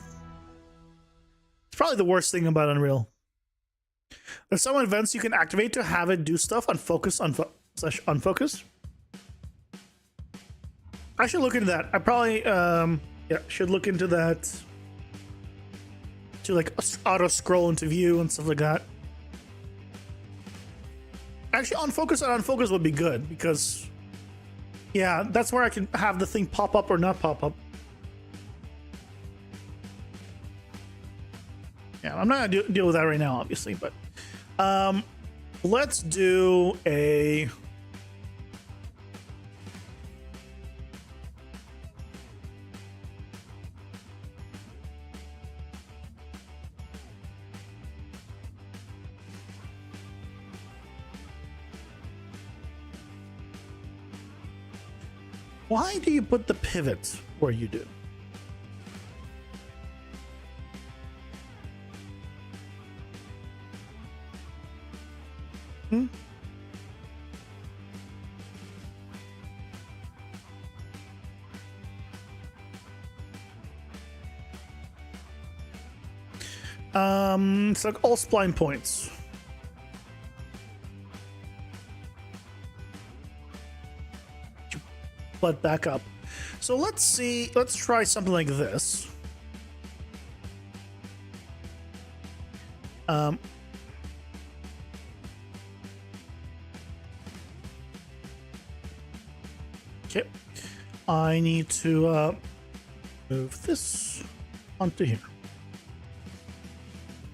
probably the worst thing about Unreal. There's some events you can activate to have it do stuff on focus slash unfocus. I should look into that. I probably should look into that to like auto scroll into view and stuff like that. Actually, unfocus and unfocus would be good because, yeah, that's where I can have the thing pop up or not pop up. Yeah, I'm not gonna deal with that right now, obviously, but let's do a. Why do you put the pivot where you do? Hmm? It's like all spline points. But back up. So let's see. Let's try something like this. Okay. I need to move this onto here.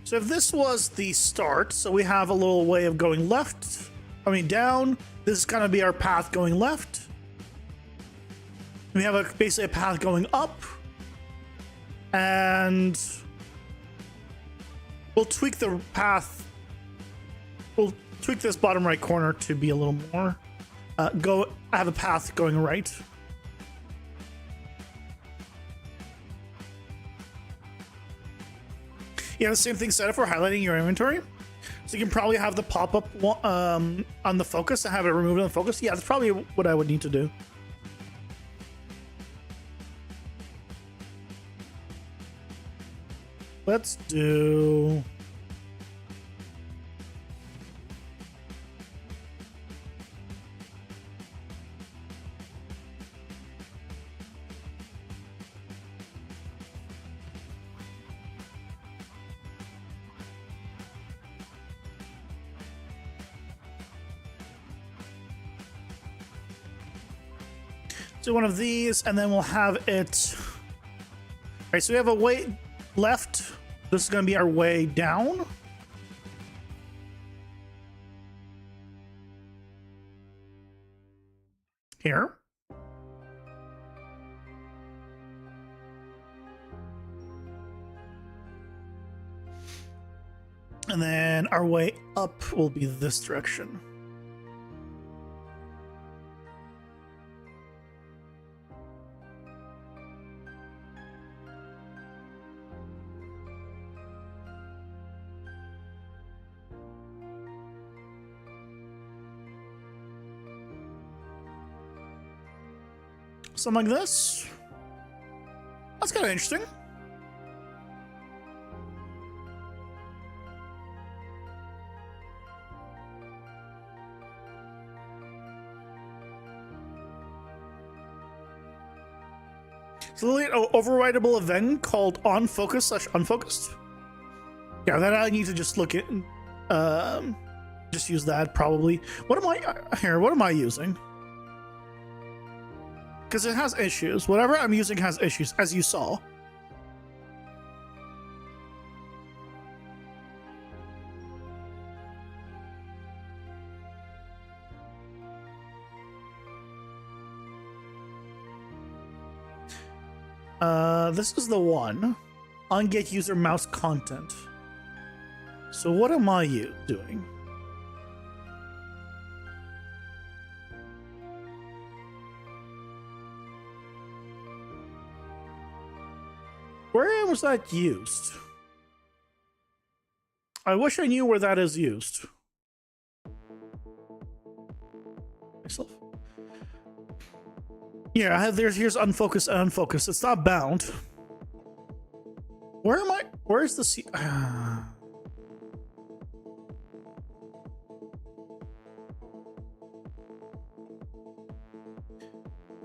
So if this was the start, so we have a little way of going left, I mean down. This is going to be our path going left. We have basically a path going up, and we'll tweak the path. We'll tweak this bottom right corner to be a little more. I have a path going right. Yeah, the same thing set up for highlighting your inventory. So you can probably have the pop-up on the focus and have it removed on the focus. Yeah, that's probably what I would need to do. Let's do... do one of these, and then we'll have it... All right, so we have a way left. This is going to be our way down. Here. And then our way up will be this direction. Something like this. That's kind of interesting. It's literally an overridable event called onFocus/unfocused. Yeah, that I need to just look at. Just use that probably. What am I here? What am I using? Because it has issues. Whatever I'm using has issues, as you saw. This is the one. Unget user mouse content. So what am I doing? Where was that used? I wish I knew where that is used. Myself. Yeah, I have here's unfocused and unfocused. It's not bound. Where am I? Where's the C?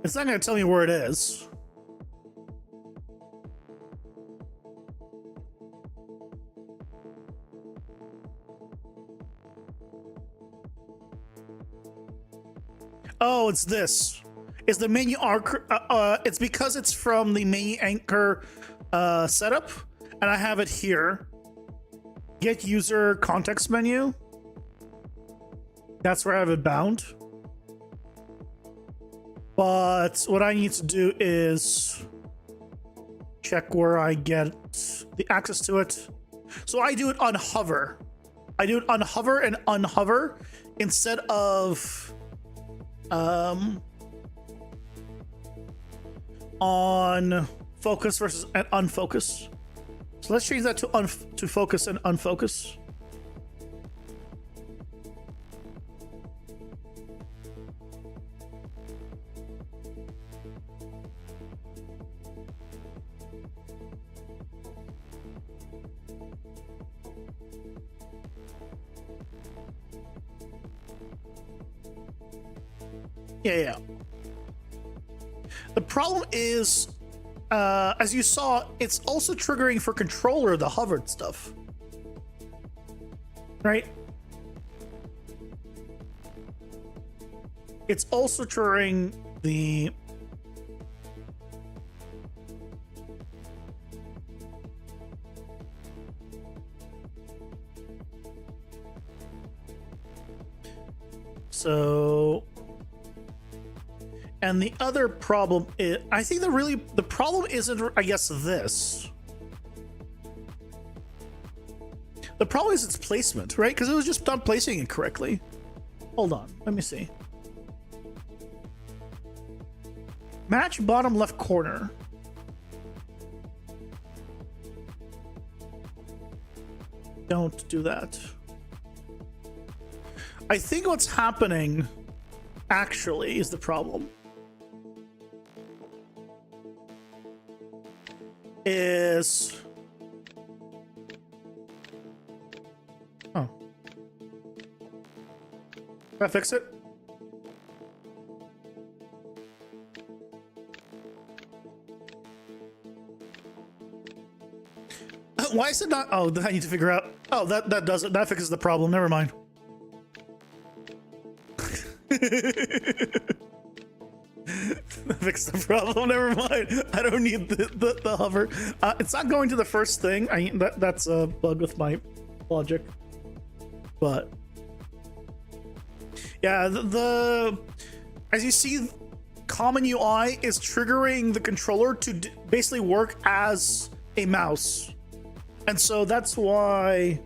It's not going to tell me where it is. Oh, it's this. It's the menu anchor. It's because it's from the menu anchor setup, and I have it here. Get user context menu. That's where I have it bound. But what I need to do is check where I get the access to it. So I do it on hover. I do it on hover and unhover instead of on focus versus unfocus. So let's change that to focus and unfocus. Yeah. The problem is, as you saw, it's also triggering for controller the hovered stuff, right? It's also triggering the so. And the other problem is, I think the problem isn't, I guess, this. The problem is its placement, right? Because it was just not placing it correctly. Hold on, let me see. Match bottom left corner. Don't do that. I think what's happening actually is the problem. Is oh, did I fix it? Why is it not? Oh, I need to figure out. Oh, that does it. That fixes the problem. Never mind. Fix the problem. Never mind. I don't need the hover. It's not going to the first thing. That's a bug with my logic. But yeah, the as you see, common UI is triggering the controller to basically work as a mouse, and so that's why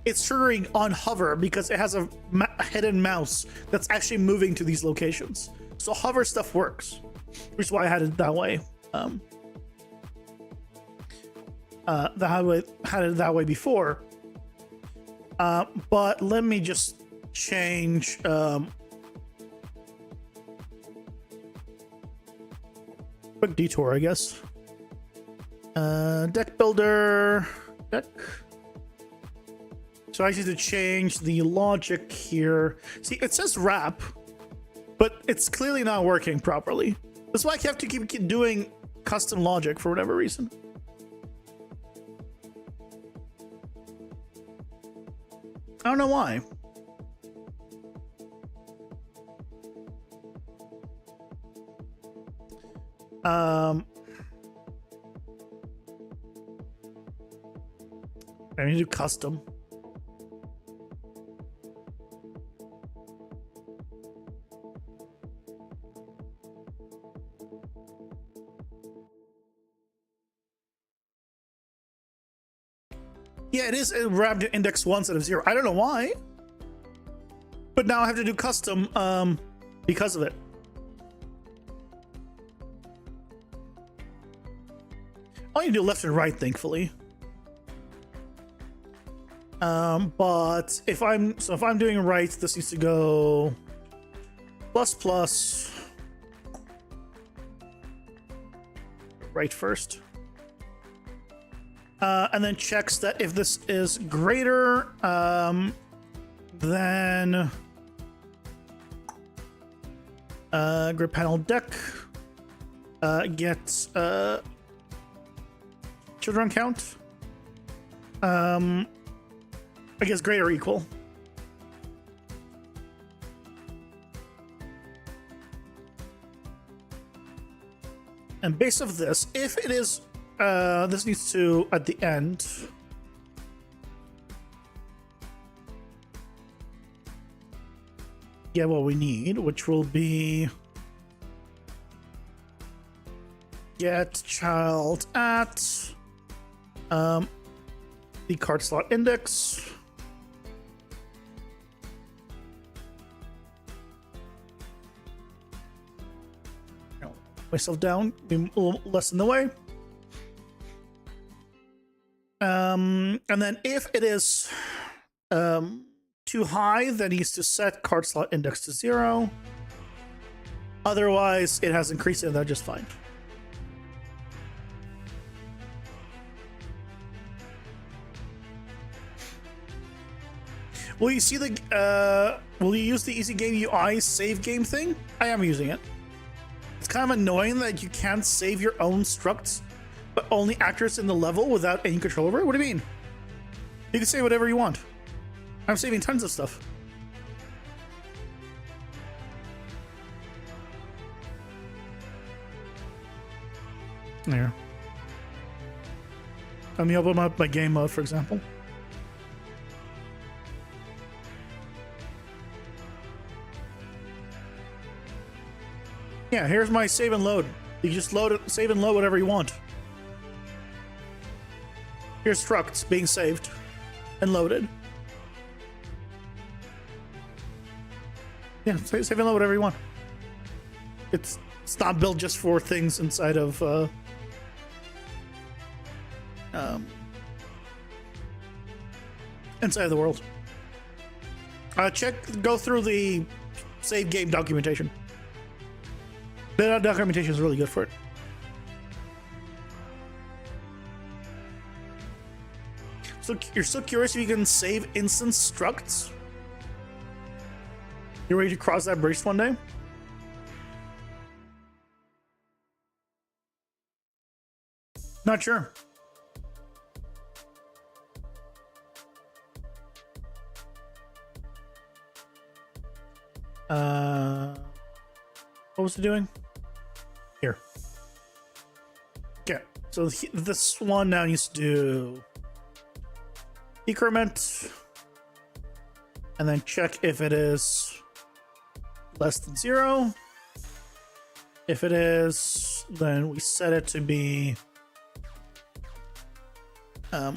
it's triggering on hover, because it has a hidden mouse that's actually moving to these locations. So hover stuff works, which is why I had it that way. Had it that way before. But let me just change. Quick detour, I guess. Deck builder. Deck. So I need to change the logic here. See, it says wrap, but it's clearly not working properly. That's why I have to keep doing custom logic for whatever reason. I don't know why. I need to do custom. Yeah, it is wrapped to index 1 instead of 0. I don't know why, but now I have to do custom because of it. I need to do left and right, thankfully. But if I'm doing right, this needs to go plus right first. And then checks that if this is greater than grid panel deck, get children count. I guess greater or equal. And based off this, if it is, this needs to, at the end, get what we need, which will be get child at the card slot index. Myself down, be a little less in the way. And then if it is too high, then he needs to set card slot index to 0. Otherwise, it has increased, and that's just fine. Will you see the? Will you use the easy game UI save game thing? I am using it. It's kind of annoying that you can't save your own structs, but only actors in the level without any control over it. What do you mean? You can say whatever you want. I'm saving tons of stuff. There. Let me open up my game mode, for example. Yeah, here's my save and load. You can just load it, save and load whatever you want. Here's structs being saved and loaded. Yeah, save and load whatever you want. It's not built just for things inside of inside the world. Go through the save game documentation. The documentation is really good for it. So you're so curious if you can save instance structs? You ready to cross that bridge one day? Not sure. What was it doing? Here. Okay, so this one now needs to do decrement, and then check if it is less than 0. If it is, then we set it to be the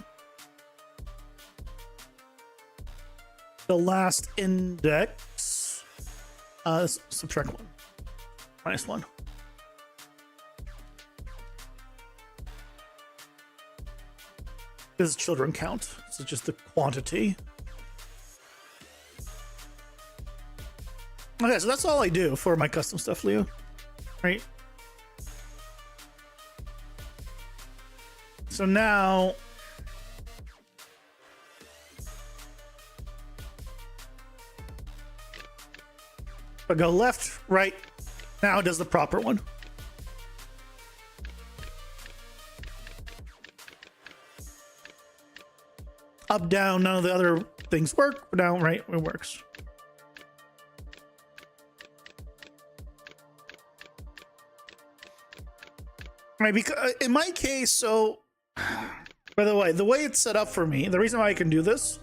last index. Let's subtract 1. -1. This is children count. This is just the quantity. Okay, so that's all I do for my custom stuff, Leo. Right? So now if I go left, right, now it does the proper one. Up, down, none of the other things work. Down, right, it works. Right, because in my case, so by the way it's set up for me, the reason why I can do this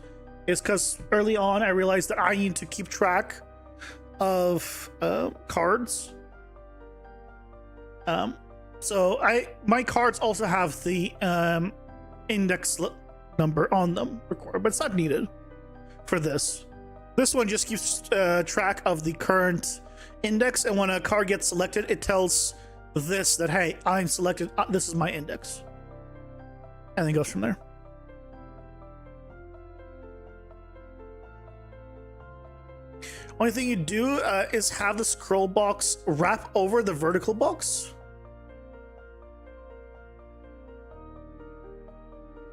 is because early on I realized that I need to keep track of cards. So my cards also have the index number on them recorded, but it's not needed for this. This one just keeps track of the current index, and when a card gets selected, it tells this that, hey, I'm selected, this is my index, and then goes from there. Only thing you do is have the scroll box wrap over the vertical box.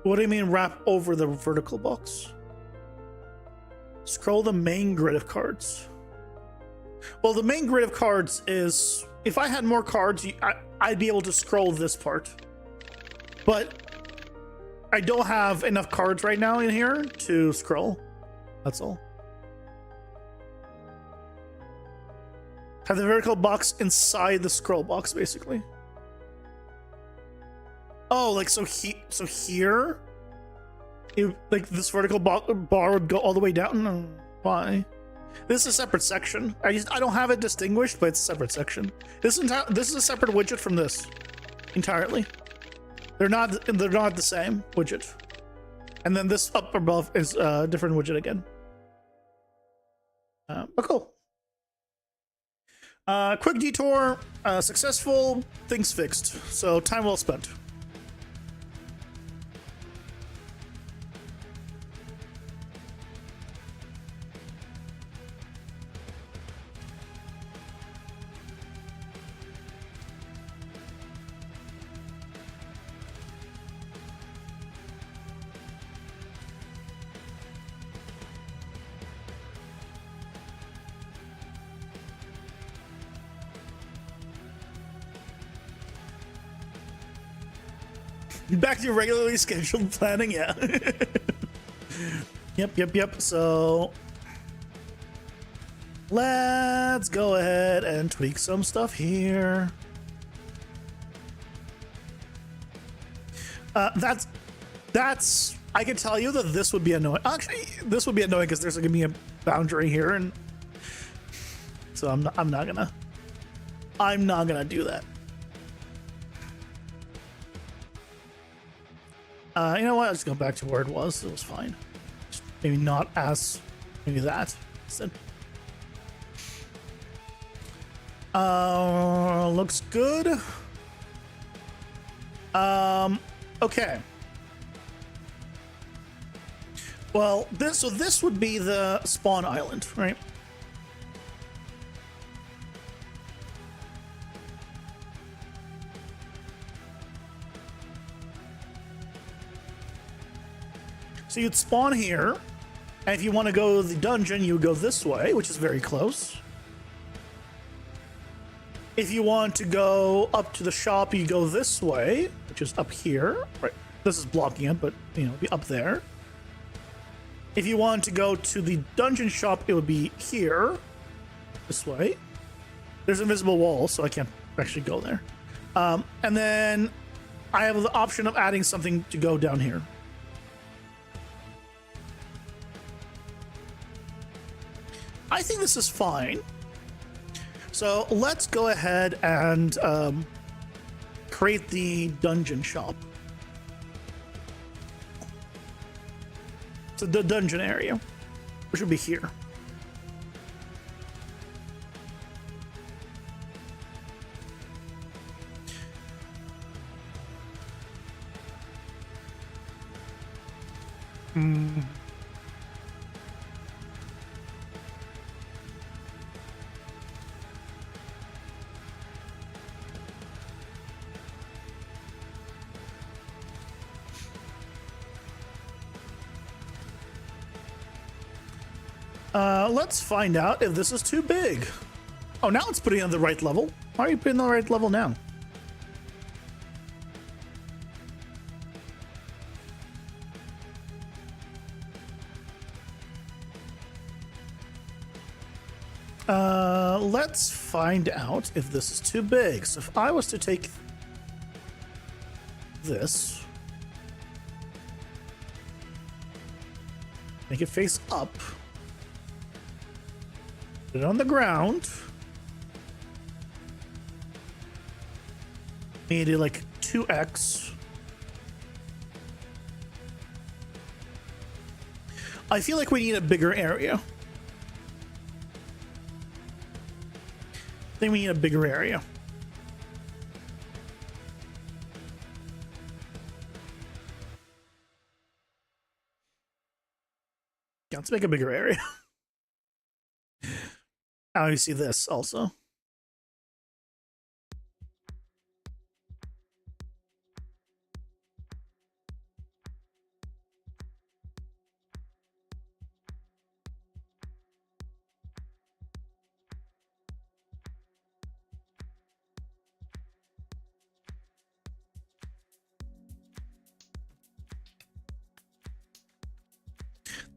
What do you mean wrap over the vertical box? Scroll the main grid of cards. Well, the main grid of cards is, if I had more cards, I'd be able to scroll this part. But I don't have enough cards right now in here to scroll. That's all. Have the vertical box inside the scroll box, basically. Oh, like so here, like this vertical bar would go all the way down. No, why? This is a separate section. I don't have it distinguished, but it's a separate section. This is a separate widget from this entirely. They're not the same widget. And then this up above is a different widget again. But cool. Quick detour, successful, things fixed. So time well spent. Back to your regularly scheduled planning, yeah. Yep. So let's go ahead and tweak some stuff here. That's I can tell you that this would be annoying. Actually, this would be annoying because there's gonna be a boundary here, and so I'm not gonna do that. You know what? I'll just go back to where it was. It was fine. Just maybe not as maybe that instead. Looks good. Okay. Well, this would be the spawn island, right? So you'd spawn here, and if you want to go to the dungeon, you would go this way, which is very close. If you want to go up to the shop, you go this way, which is up here. Right, this is blocking it, but you know, be up there. If you want to go to the dungeon shop, it would be here, this way. There's an invisible wall, so I can't actually go there. And then I have the option of adding something to go down here. I think this is fine. So let's go ahead and create the dungeon shop. So the dungeon area, which would be here. Let's find out if this is too big. Oh, now it's putting it on the right level. Why are you putting it on the right level now? Let's find out if this is too big. So if I was to take this, make it face up, put it on the ground, made it like 2x. I feel like we need a bigger area. I think we need a bigger area. Yeah, let's make a bigger area. Now you see this also.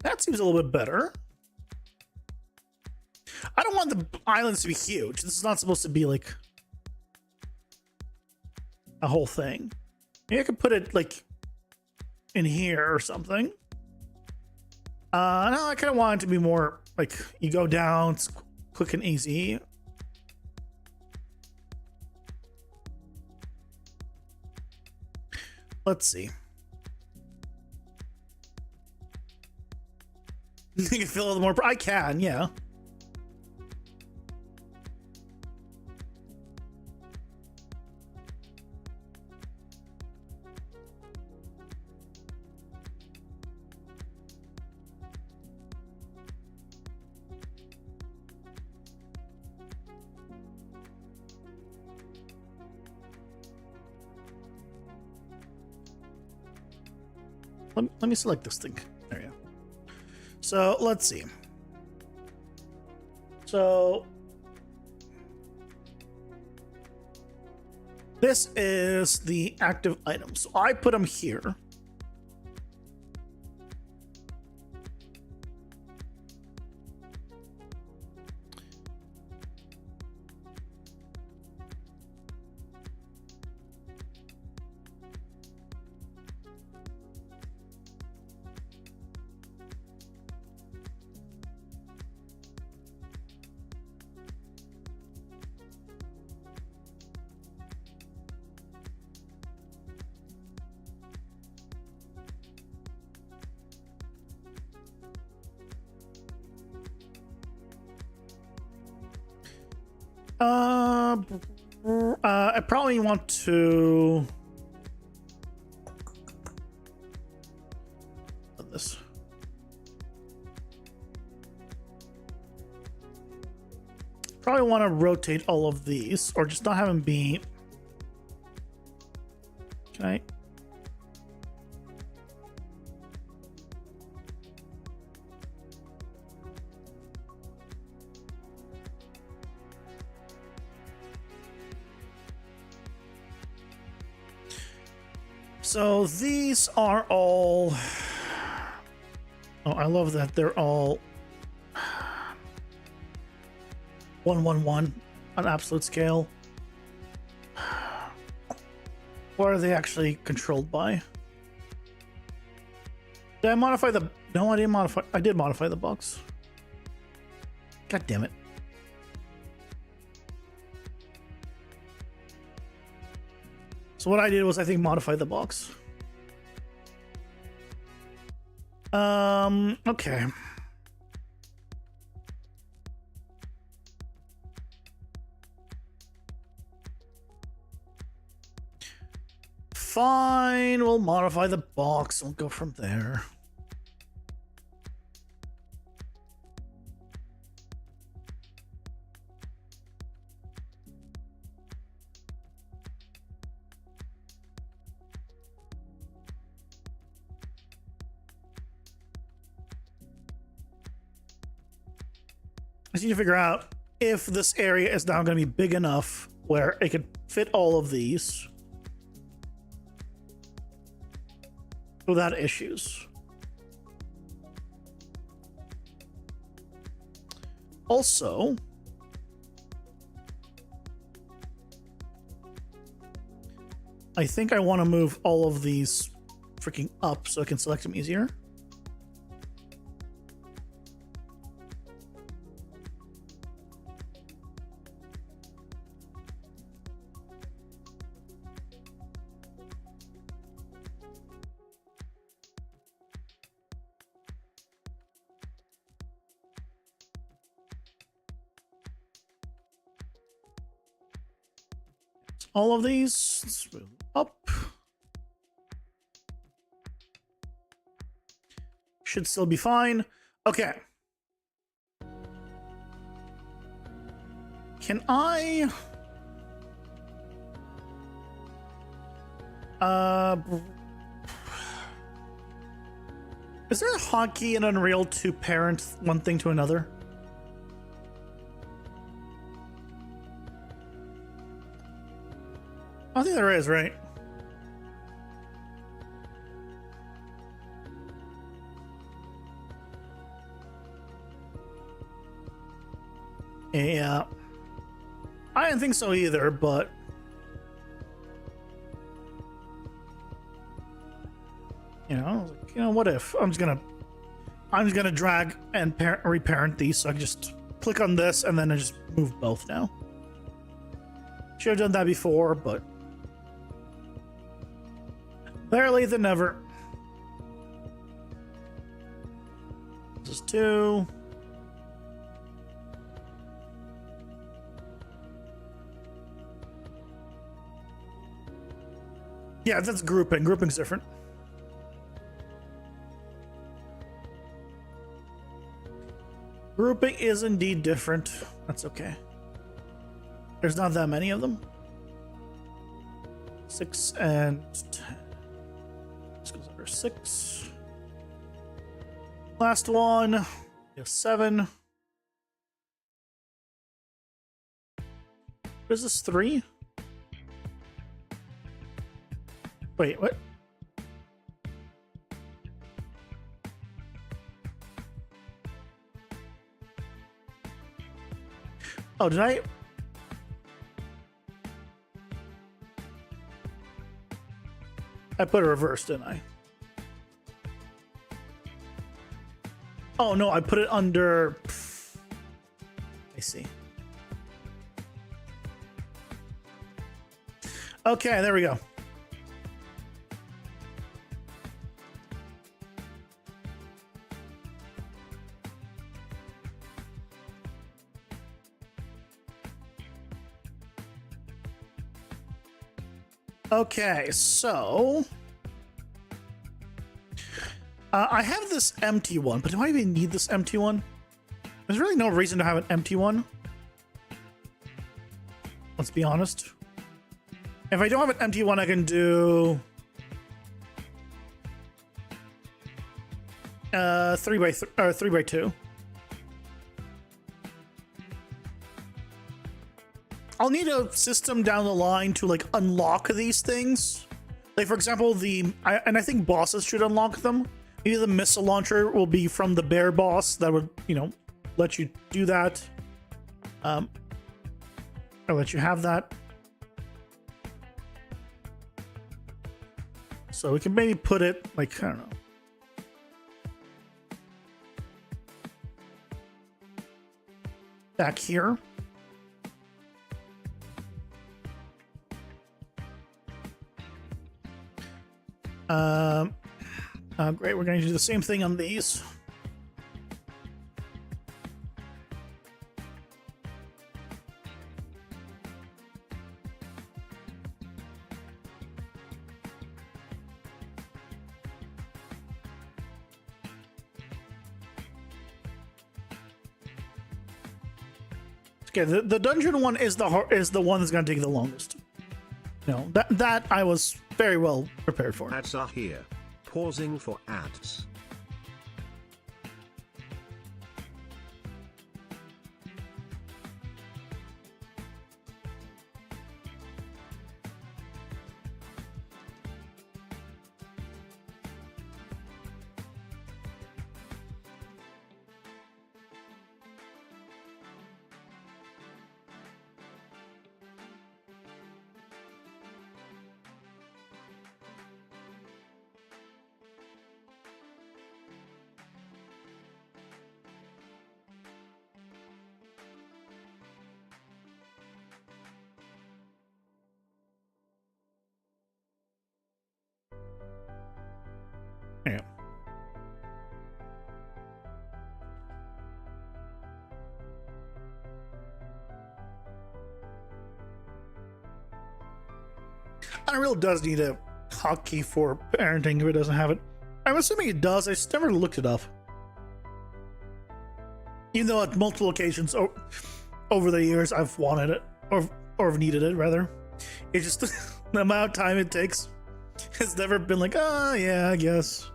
That seems a little bit better. I don't want the islands to be huge. This is not supposed to be like a whole thing. Maybe I could put it like in here or something. No, I kind of want it to be more like you go down, it's quick and easy. Let's see. You can fill it more. I can, yeah. Let me select this thing. There you go. So let's see. So this is the active item. So I put them here. I probably want to put this. Probably want to rotate all of these, or just not have them be. Can I? So these are all. Oh, I love that they're all 111 on absolute scale. What are they actually controlled by? Did I modify the? No, I didn't modify. I did modify the box. God damn it. So what I did was I think modify the box. Okay. Fine, we'll modify the box. We'll go from there. I just need to figure out if this area is now going to be big enough where it could fit all of these without issues. Also, I think I want to move all of these freaking up so I can select them easier. All of these, let's move up. Should still be fine. Okay. Can I... Is there a hotkey in Unreal to parent one thing to another? I think there is, right? Yeah. I didn't think so either, but... You know, I was like, you know, what if I'm just gonna drag and reparent these, so I can just click on this and then I just move both now. Should have done that before, but better late than never. This is 2. Yeah, that's grouping. Grouping's different. Grouping is indeed different. That's okay. There's not that many of them. 6 and 10. This goes under 6. Last one. Yes, 7. What is this? 3? Wait, what? Oh, did I? I put it reversed, didn't I? Oh, no, I put it under... I see. Okay, there we go. Okay, so I have this empty one, but do I even need this empty one? There's really no reason to have an empty one. Let's be honest. If I don't have an empty one, I can do 3x2. I'll need a system down the line to like unlock these things. Like for example, I think bosses should unlock them. Maybe the missile launcher will be from the bear boss. That would, you know, let you do that. Or let you have that. So we can maybe put it like, I don't know. Back here. Great, we're going to do the same thing on these. Okay, the dungeon one is the one that's going to take the longest. No, that I was very well prepared for. Ads are here. Pausing for ads. Yeah. Unreal does need a hotkey for parenting if it doesn't have it. I'm assuming it does. I just never looked it up. Even though at multiple occasions over the years I've wanted it or needed it rather. It's just the amount of time it takes. It's never been like, oh yeah, I guess.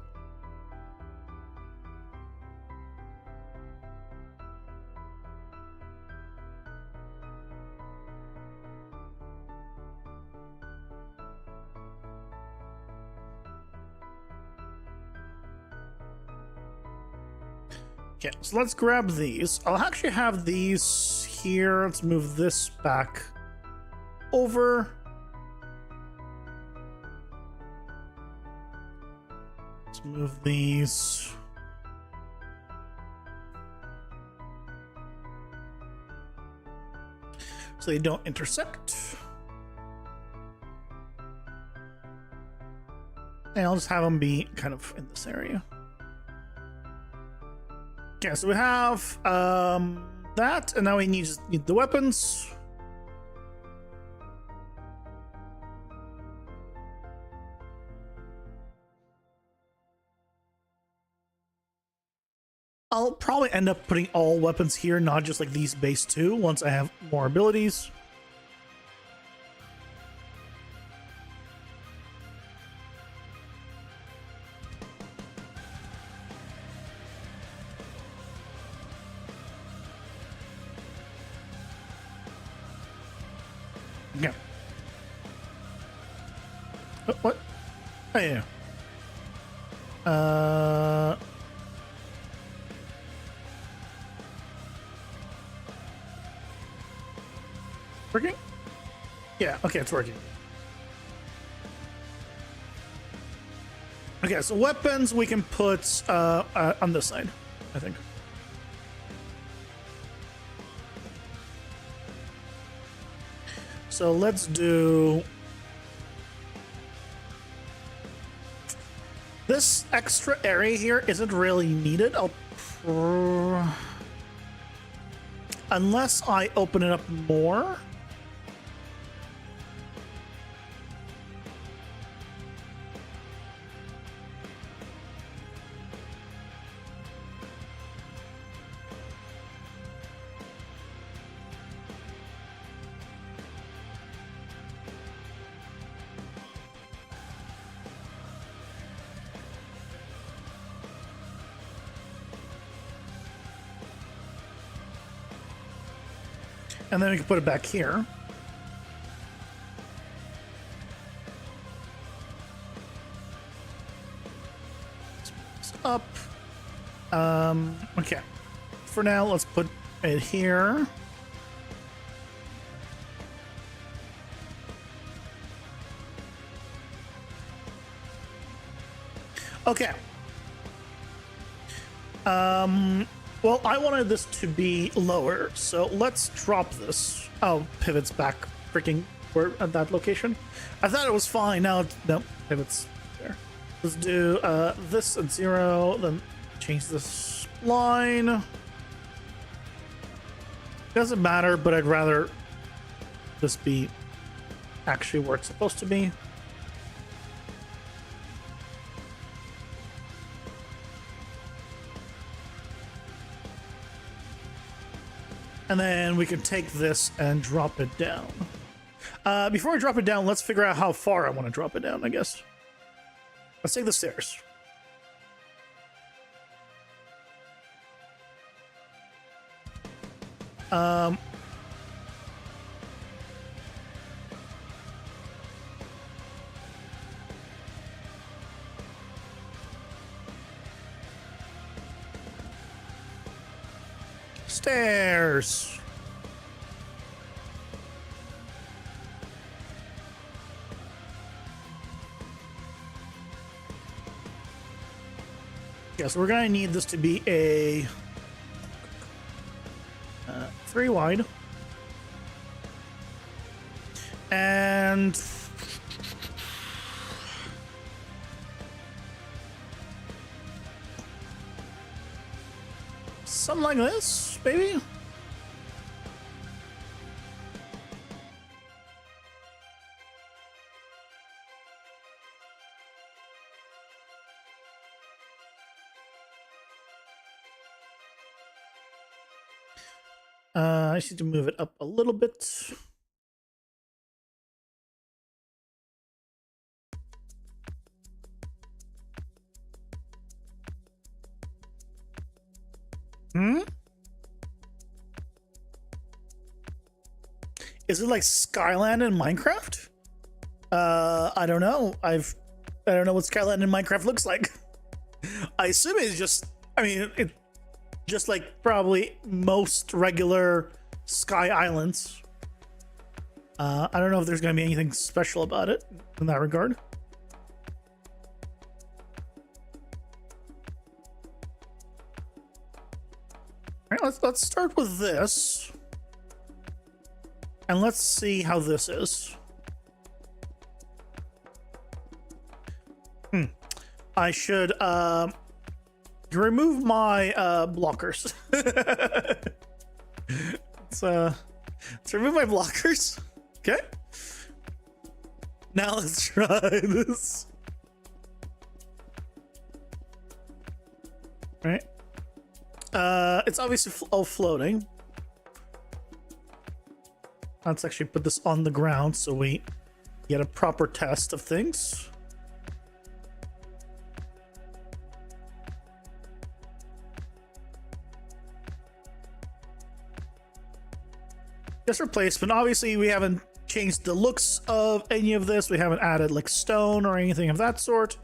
Okay, so let's grab these. I'll actually have these here. Let's move this back over. Let's move these. So they don't intersect. And I'll just have them be kind of in this area. Okay, so we have that, and now we need the weapons. I'll probably end up putting all weapons here, not just like these base 2, once I have more abilities. Okay. What? Oh, yeah. Working? Yeah, okay, it's working. Okay, so weapons we can put on this side, I think. So let's do this extra area here isn't really needed. Unless I open it up more. And then we can put it back here. Let's move this up. Okay. For now, let's put it here. Okay. Well, I wanted this to be lower, so let's drop this. Oh, pivots back freaking where at that location. I thought it was fine. Now, no, pivots there. Let's do this at 0, then change this line. Doesn't matter, but I'd rather this be actually where it's supposed to be. And then we can take this and drop it down. Before I drop it down, let's figure out how far I want to drop it down, I guess. Let's take the stairs. Stairs. Yes, we're gonna need this to be a 3 wide and something like this, maybe. I just need to move it up a little bit. Is it like Skyland in Minecraft? I don't know. I don't know what Skyland in Minecraft looks like. I assume it's just, I mean, it just like probably most regular Sky Islands. I don't know if there's going to be anything special about it in that regard. All right, let's start with this. And let's see how this is. I should remove my blockers. Let's remove my blockers. Okay. Now let's try this. All right. It's obviously all floating. Let's actually put this on the ground so we get a proper test of things. Just replacement. Obviously, we haven't changed the looks of any of this. We haven't added like stone or anything of that sort.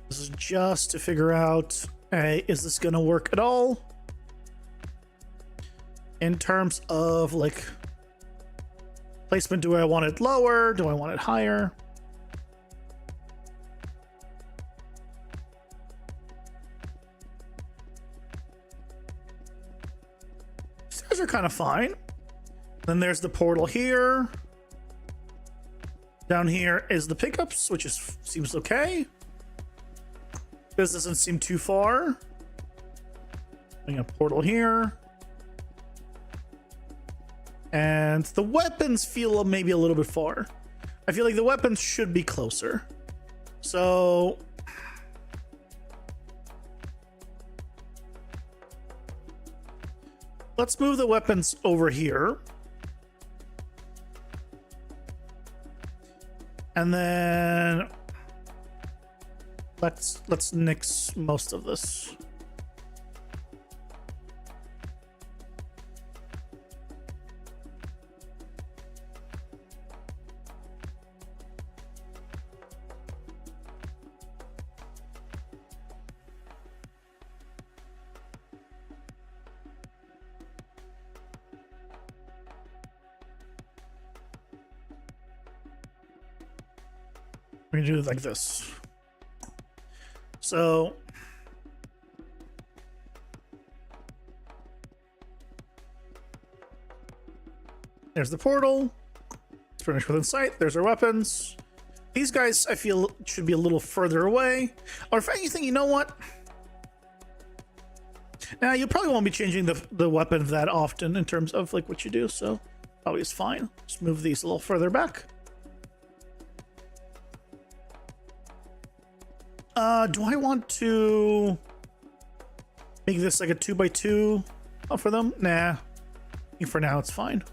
This is just to figure out, hey, is this going to work at all? In terms of like placement, do I want it lower? Do I want it higher? These guys are kind of fine. Then there's the portal here. Down here is the pickups, which seems okay. This doesn't seem too far. Putting a portal here. And the weapons feel maybe a little bit far. I feel like the weapons should be closer. So let's move the weapons over here. And then let's nix most of this. We're gonna do it like this. So there's the portal. It's pretty much within sight. There's our weapons. These guys, I feel, should be a little further away. Or if anything, you know what? Now, you probably won't be changing the weapon that often in terms of like what you do, so probably is fine. Just move these a little further back. Do I want to make this like a 2x2 for them? Nah. I think for now it's fine.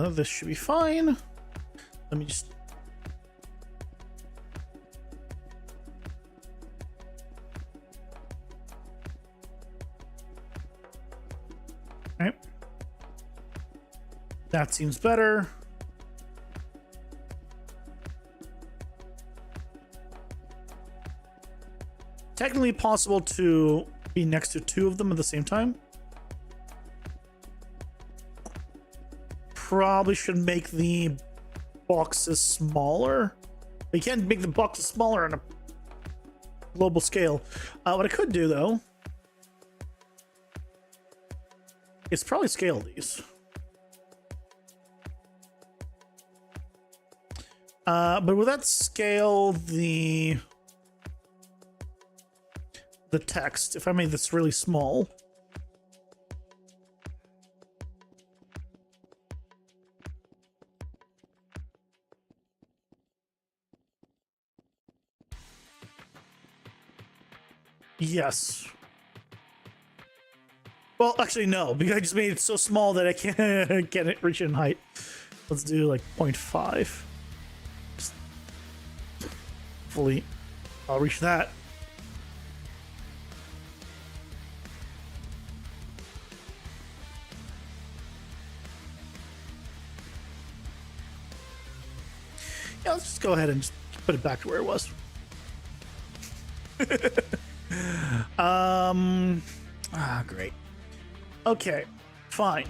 This should be fine. Let me just... All right. That seems better. Technically possible to be next to two of them at the same time. Probably should make the boxes smaller. You can't make the boxes smaller on a global scale. What I could do though is probably scale these. But would that scale the text if I made this really small? Yes. Well, actually, no, because I just made it so small that I can't reach it in height. Let's do like 0.5. Just hopefully, I'll reach that. Yeah, let's just go ahead and just put it back to where it was. Great. Okay, fine.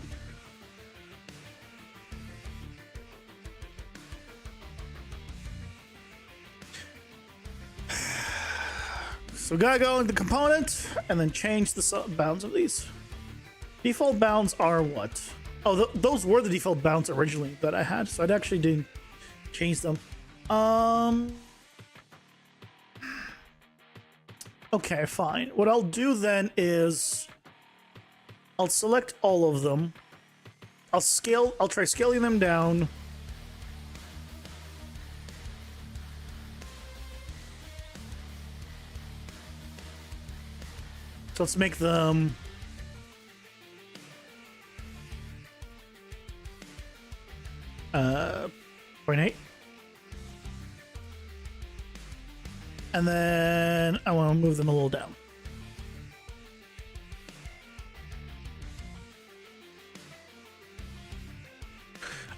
So we gotta go into component and then change the bounds of these. Default bounds are what? Oh, those were the default bounds originally that I had, so I actually didn't change them. Okay, fine. What I'll do then is I'll select all of them. I'll try scaling them down. So let's make them 0.8. And then I want to move them a little down.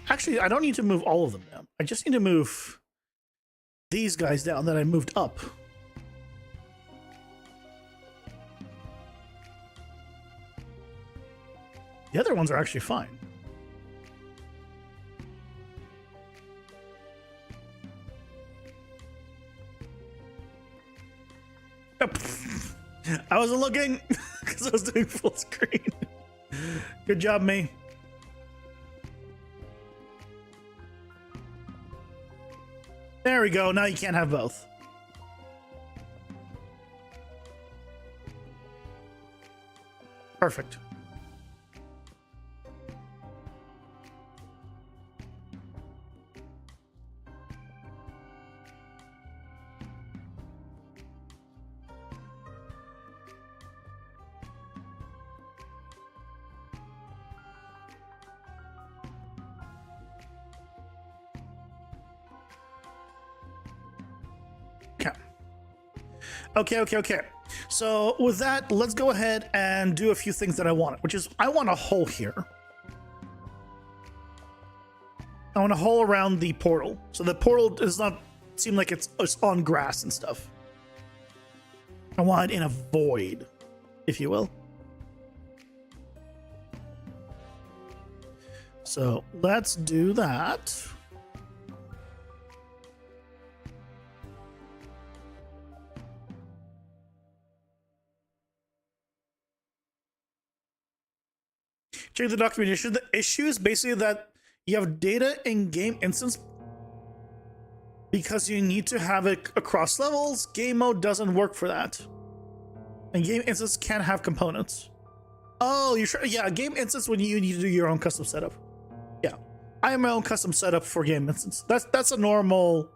Actually, I don't need to move all of them down. I just need to move these guys down that I moved up. The other ones are actually fine. I wasn't looking because I was doing full screen. Good job, me. There we go. Now you can't have both. Perfect. Okay. So with that, let's go ahead and do a few things that I want, which is I want a hole here. I want a hole around the portal. So the portal does not seem like it's on grass and stuff. I want it in a void, if you will. So let's do that. Check the documentation. The issue is basically that you have data in game instance because you need to have it across levels. Game mode doesn't work for that. And game instance can't have components. Oh, you're sure? Yeah, game instance when you need to do your own custom setup. Yeah, I have my own custom setup for game instance. That's a normal.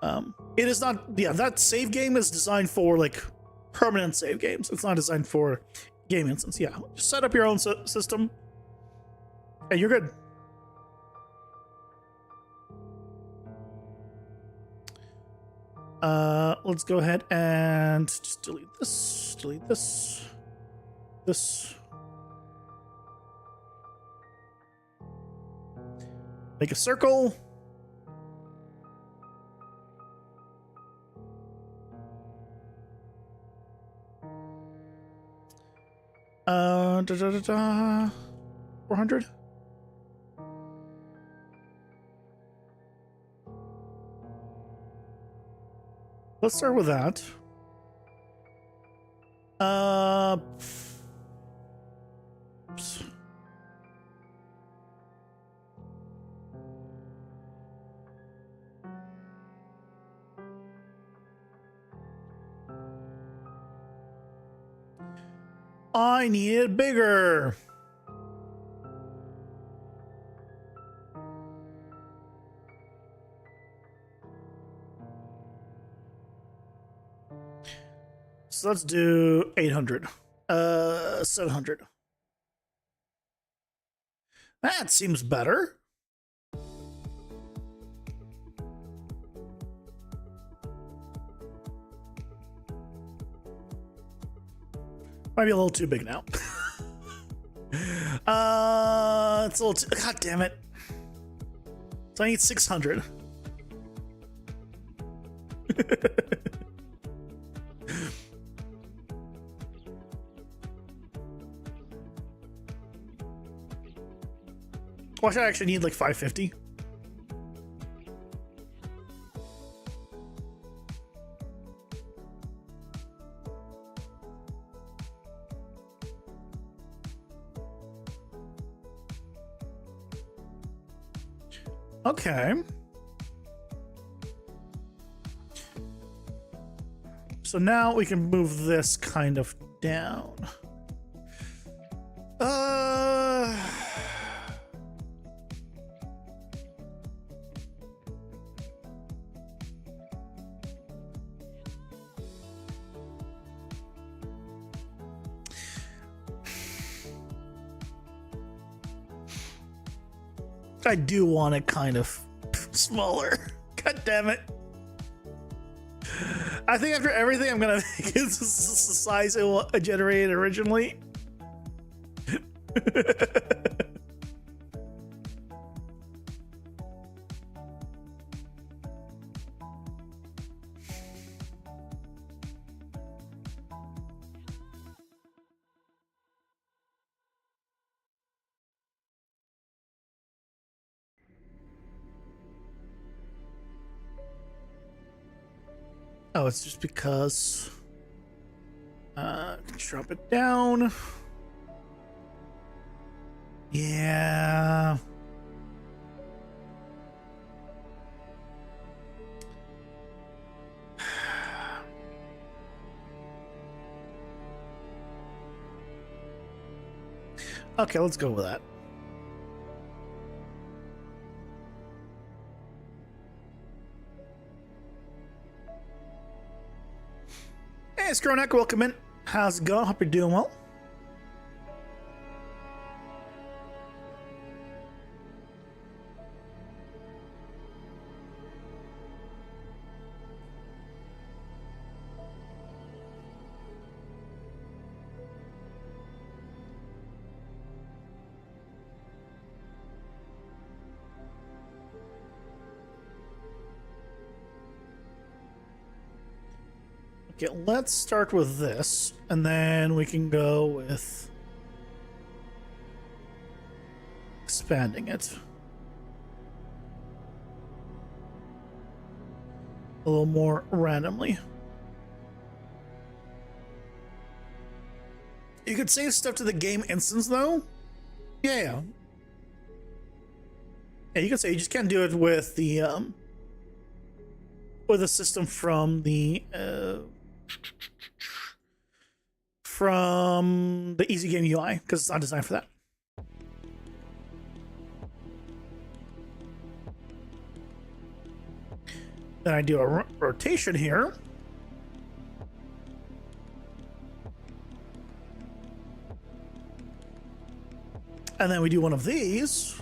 It is not. Yeah, that save game is designed for like permanent save games. It's not designed for game instance. Yeah, just set up your own system and you're good. Let's go ahead and just delete this, this. Make a circle. Da, da, da, da. 400. Let's start with that. Oops. I need it bigger. So let's do 800. 700. That seems better. Might be a little too big now. It's a little too, god damn it. So I need 600. Watch, I actually need like 550. Okay. So now we can move this kind of down. I do want it kind of smaller. God damn it. I think after everything, I'm gonna make it the size I generated originally. Oh, it's just because. Drop it down. Yeah. Okay, let's go with that. Hey, Skronek, welcome in. How's it going? Hope you're doing well. Okay, let's start with this, and then we can go with expanding it a little more randomly. You could save stuff to the game instance, though. Yeah. Yeah, you can say you just can't do it with the system from the easy game UI, because it's not designed for that. Then I do a rotation here. And then we do one of these.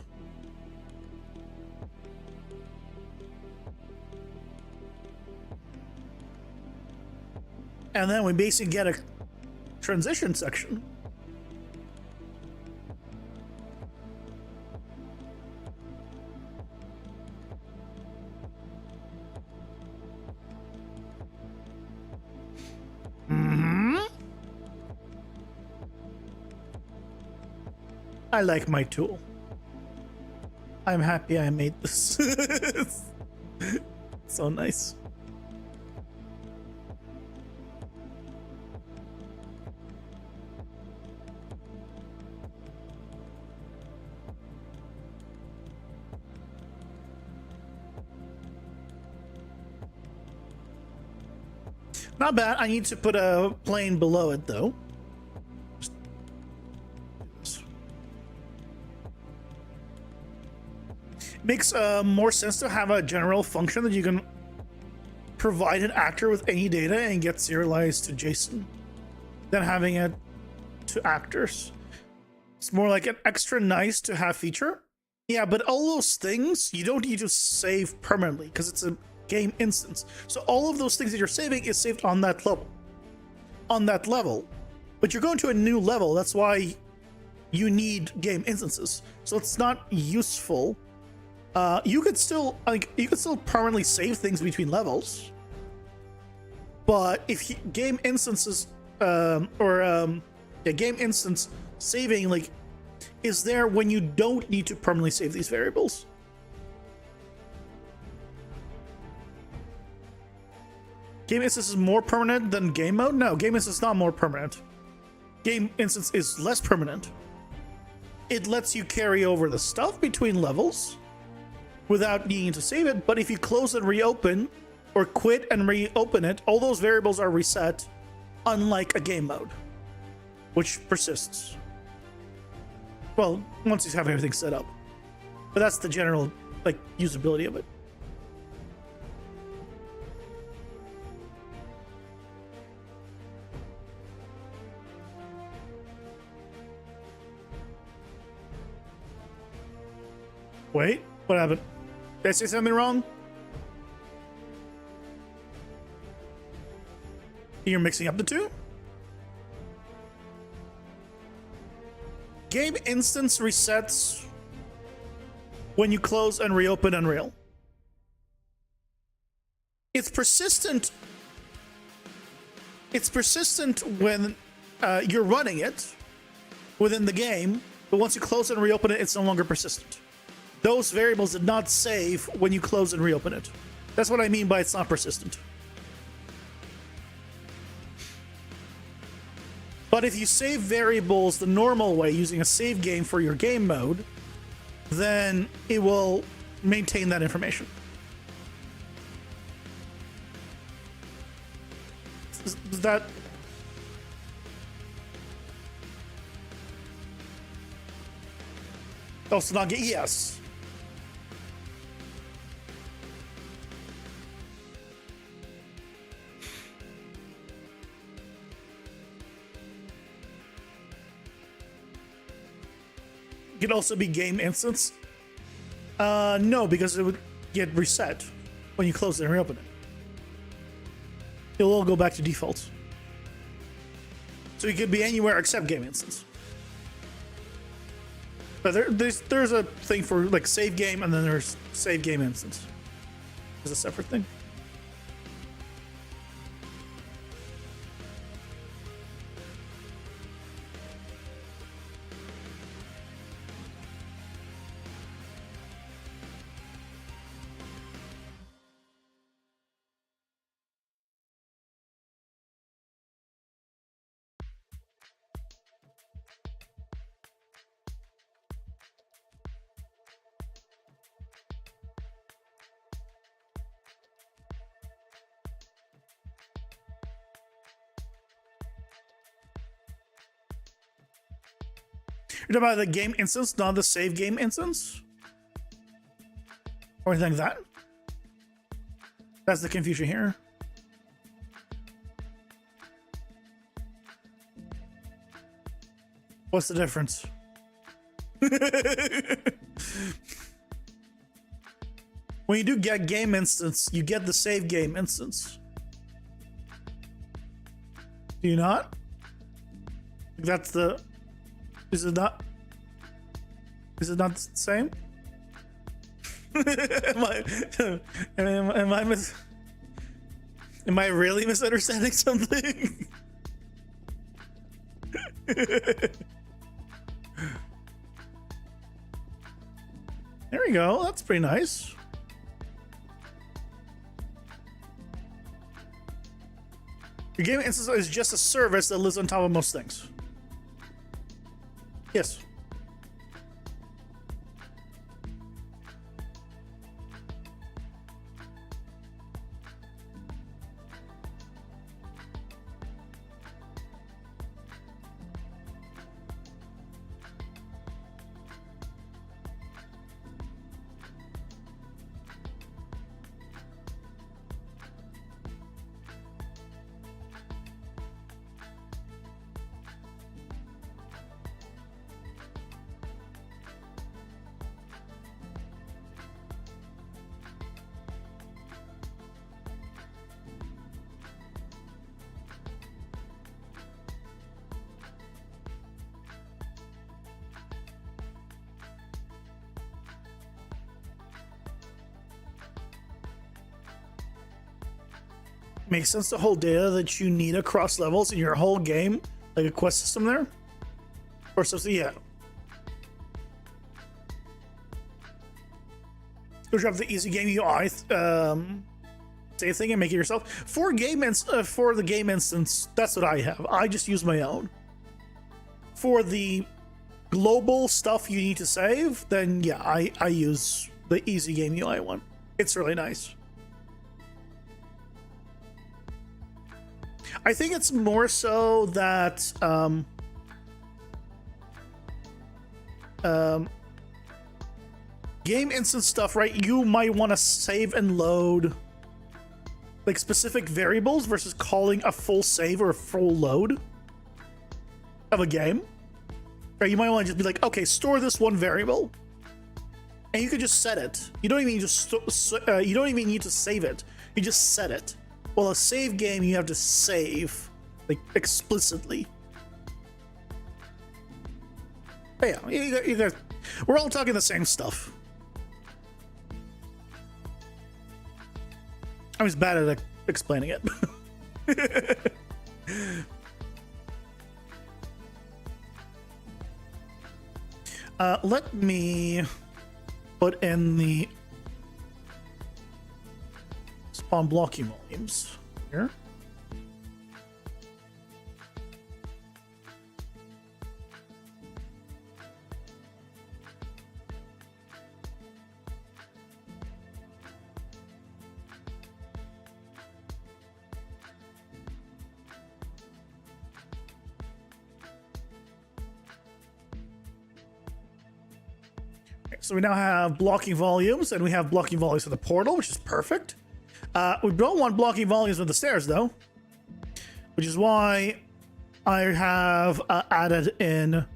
And then we basically get a transition section. I like my tool. I'm happy I made this. So nice. Not bad. I need to put a plane below it, though. Makes more sense to have a general function that you can provide an actor with any data and get serialized to JSON than having it to actors. It's more like an extra nice to have feature. Yeah, but all those things you don't need to save permanently because it's a game instance. So all of those things that you're saving is saved on that level. On that level. But you're going to a new level. That's why you need game instances. So it's not useful. You could still permanently save things between levels. But if game instances game instance saving like is there when you don't need to permanently save these variables. Game instance is more permanent than game mode? No, game instance is not more permanent. Game instance is less permanent. It lets you carry over the stuff between levels, without needing to save it. But if you close and reopen, or quit and reopen it, all those variables are reset, unlike a game mode, which persists. Well, once you have everything set up. But that's the general, like, usability of it. Wait, what happened? Did I say something wrong? You're mixing up the two? Game instance resets when you close and reopen Unreal. It's persistent. It's persistent when you're running it within the game, but once you close and reopen it, it's no longer persistent. Those variables did not save when you close and reopen it. That's what I mean by it's not persistent. But if you save variables the normal way using a save game for your game mode, then it will maintain that information. Is that... Oh, so not get... Yes. It could also be game instance. No, because it would get reset when you close it and reopen it. It'll all go back to default. So it could be anywhere except game instance. But there's a thing for like save game, and then there's save game instance. It's a separate thing. You're talking about the game instance, not the save game instance? Or anything like that? That's the confusion here. What's the difference? When you do get game instance, you get the save game instance. Do you not? That's the... Is it not? Is it not the same? Am I really misunderstanding something? There we go. That's pretty nice. Your game instance is just a service that lives on top of most things. Yes. Makes sense to hold data that you need across levels in your whole game, like a quest system there, or something. Yeah. Go drop the easy game UI same thing and make it yourself for for the game instance. That's what I have. I just use my own. For the global stuff you need to save, then yeah, I use the easy game UI one. It's really nice. I think it's more so that game instance stuff, right? You might want to save and load like specific variables versus calling a full save or a full load of a game. Right? You might want to just be like, okay, store this one variable, and you can just set it. You don't even just you don't even need to save it. You just set it. Well, a save game, you have to save like explicitly. But yeah, you guys, we're all talking the same stuff. I was bad at explaining it. Let me put in the spawn blocking volumes here. So we now have blocking volumes, and we have blocking volumes for the portal, which is perfect. We don't want blocking volumes with the stairs, though, which is why I have added in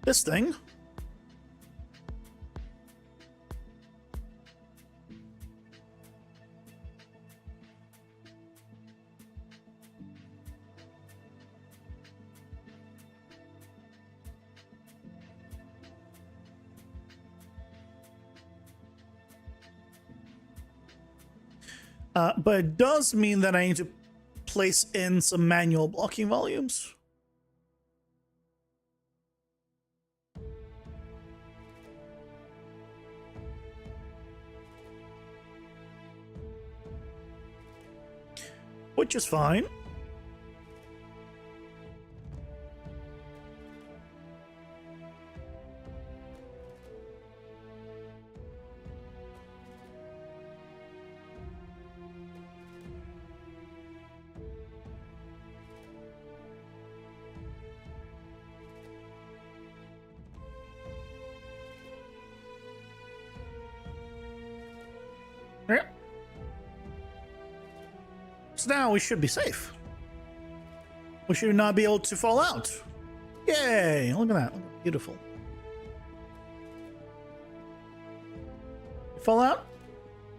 this thing. But it does mean that I need to place in some manual blocking volumes. Which is fine. Yeah. So now we should be safe. We should not be able to fall out. Yay! Look at that. Beautiful. Fall out?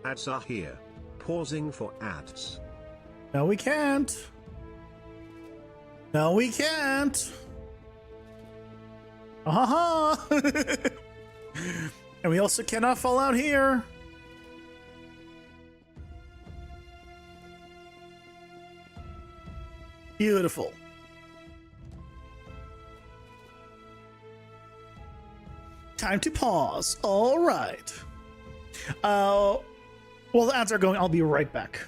Ads are here. Pausing for ads. No, we can't. No, we can't. Ha And we also cannot fall out here. Beautiful. Time to pause. All right. Well, the ads are going. I'll be right back.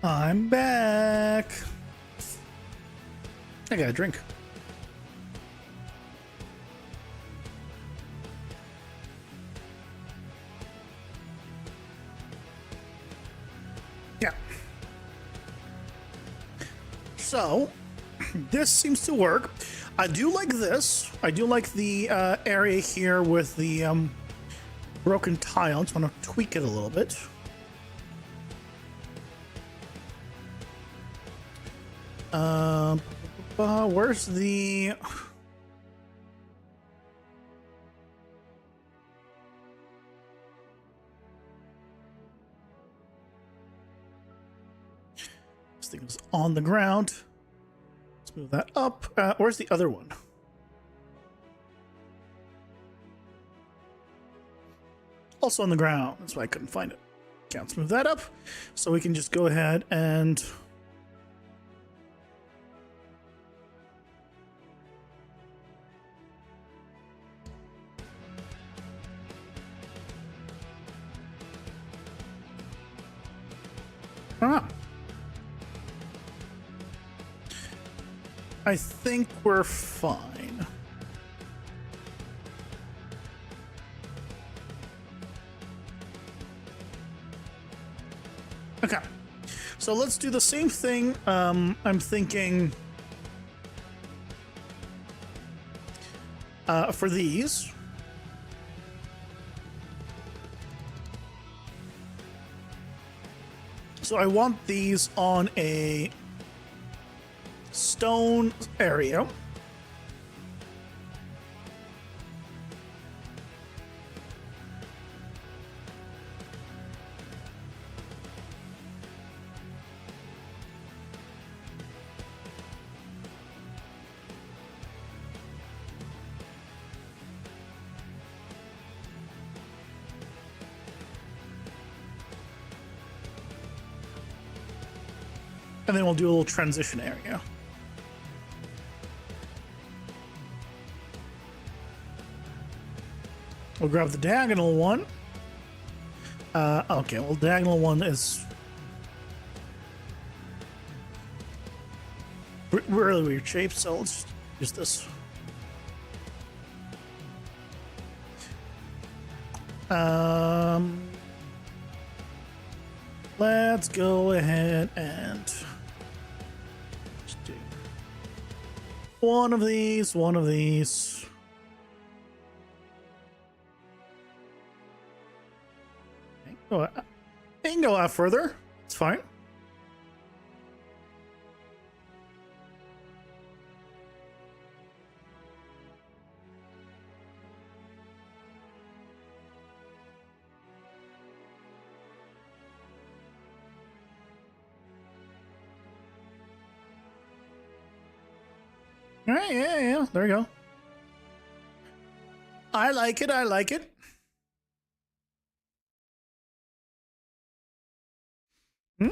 I'm back. I got a drink. So, this seems to work. I do like this. I do like the area here with the broken tile. I just want to tweak it a little bit. Where's the... This thing is on the ground. Let's move that up. Where's the other one? Also on the ground. That's why I couldn't find it. Okay, let's move that up. So we can just go ahead and... I think we're fine. Okay, so let's do the same thing. I'm thinking for these. So I want these on a stone area. And then we'll do a little transition area. We'll grab the diagonal one. Okay, well, diagonal one is really weird shape, so let's use this. Let's go ahead and just do one of these, one of these. Oh, I can go out further. It's fine. All right, yeah, there we go. I like it, I like it. Hmm?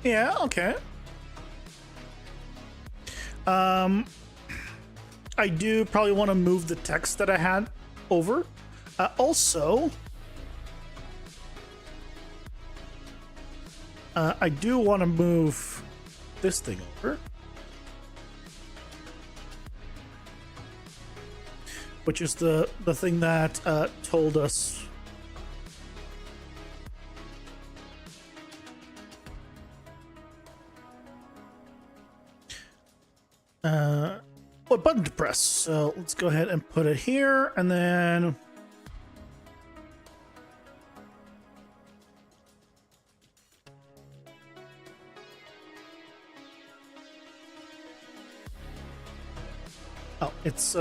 Yeah, okay. I do probably want to move the text that I had over. Also, I do want to move this thing over, which is the thing that told us what button to press. So let's go ahead and put it here, and then oh, it's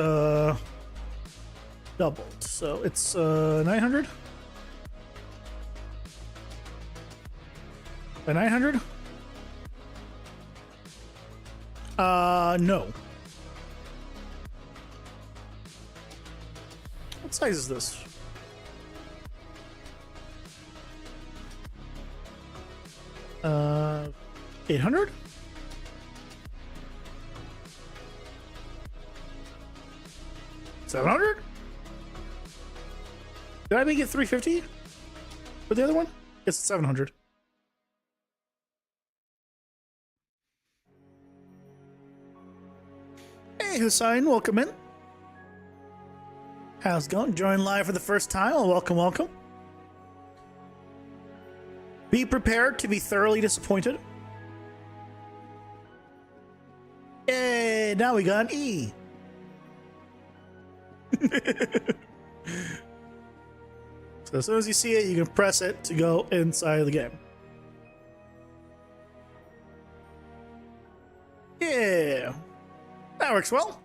doubled, so it's 900 by 900. No. What size is this? Uh, 800? $700? Did I make it 350 for the other one? It's 700. Hey Hussein, welcome in. How's it going? Join live for the first time. Well, welcome, welcome. Be prepared to be thoroughly disappointed. Yay, now we got an E. So as soon as you see it, you can press it to go inside the game. Yeah, that works well.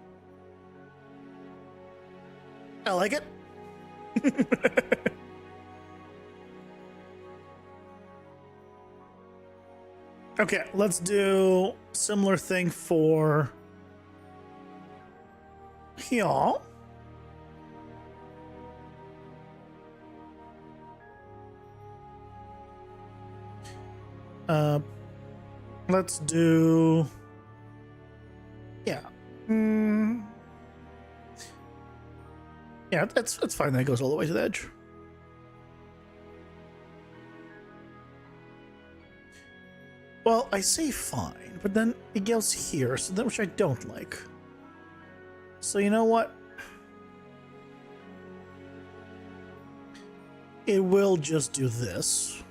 I like it. Okay, let's do similar thing for here. Let's do, yeah. Yeah, it's fine. That goes all the way to the edge. Well, I say fine, but then it goes here, so that which I don't like. So you know what? It will just do this.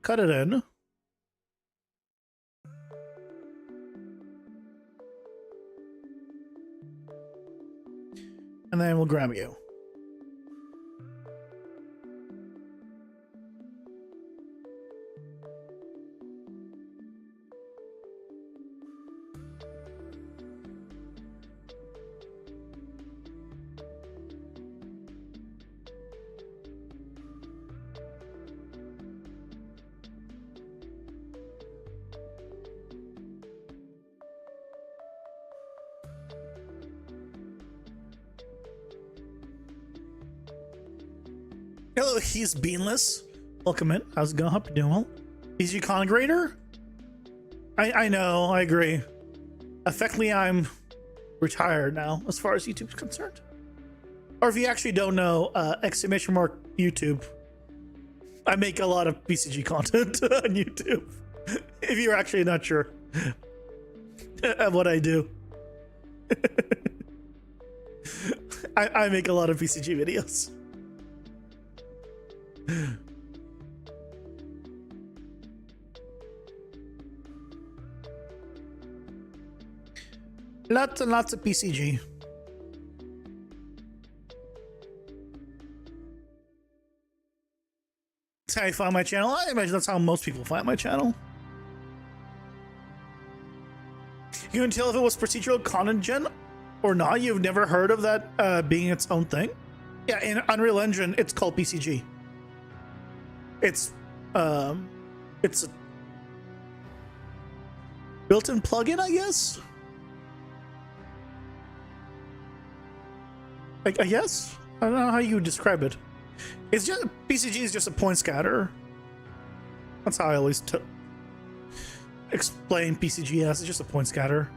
Cut it in. And then we'll grab you. Hello, he's Beanless. Welcome in. How's it going? Hope you're doing well. Is you Congrator? I know, I agree. Effectively, I'm retired now as far as YouTube's concerned. Or if you actually don't know, exclamation mark YouTube. I make a lot of PCG content on YouTube. If you're actually not sure of what I do. I make a lot of PCG videos. Lots and lots of PCG. That's how I find my channel. I imagine that's how most people find my channel. You can tell if it was procedural content gen or not. You've never heard of that being its own thing? Yeah, in Unreal Engine, it's called PCG. It's a built-in plugin, I guess. I guess I don't know how you would describe it. It's just PCG is just a point scatter. That's how I always explain PCG as. It's just a point scatter.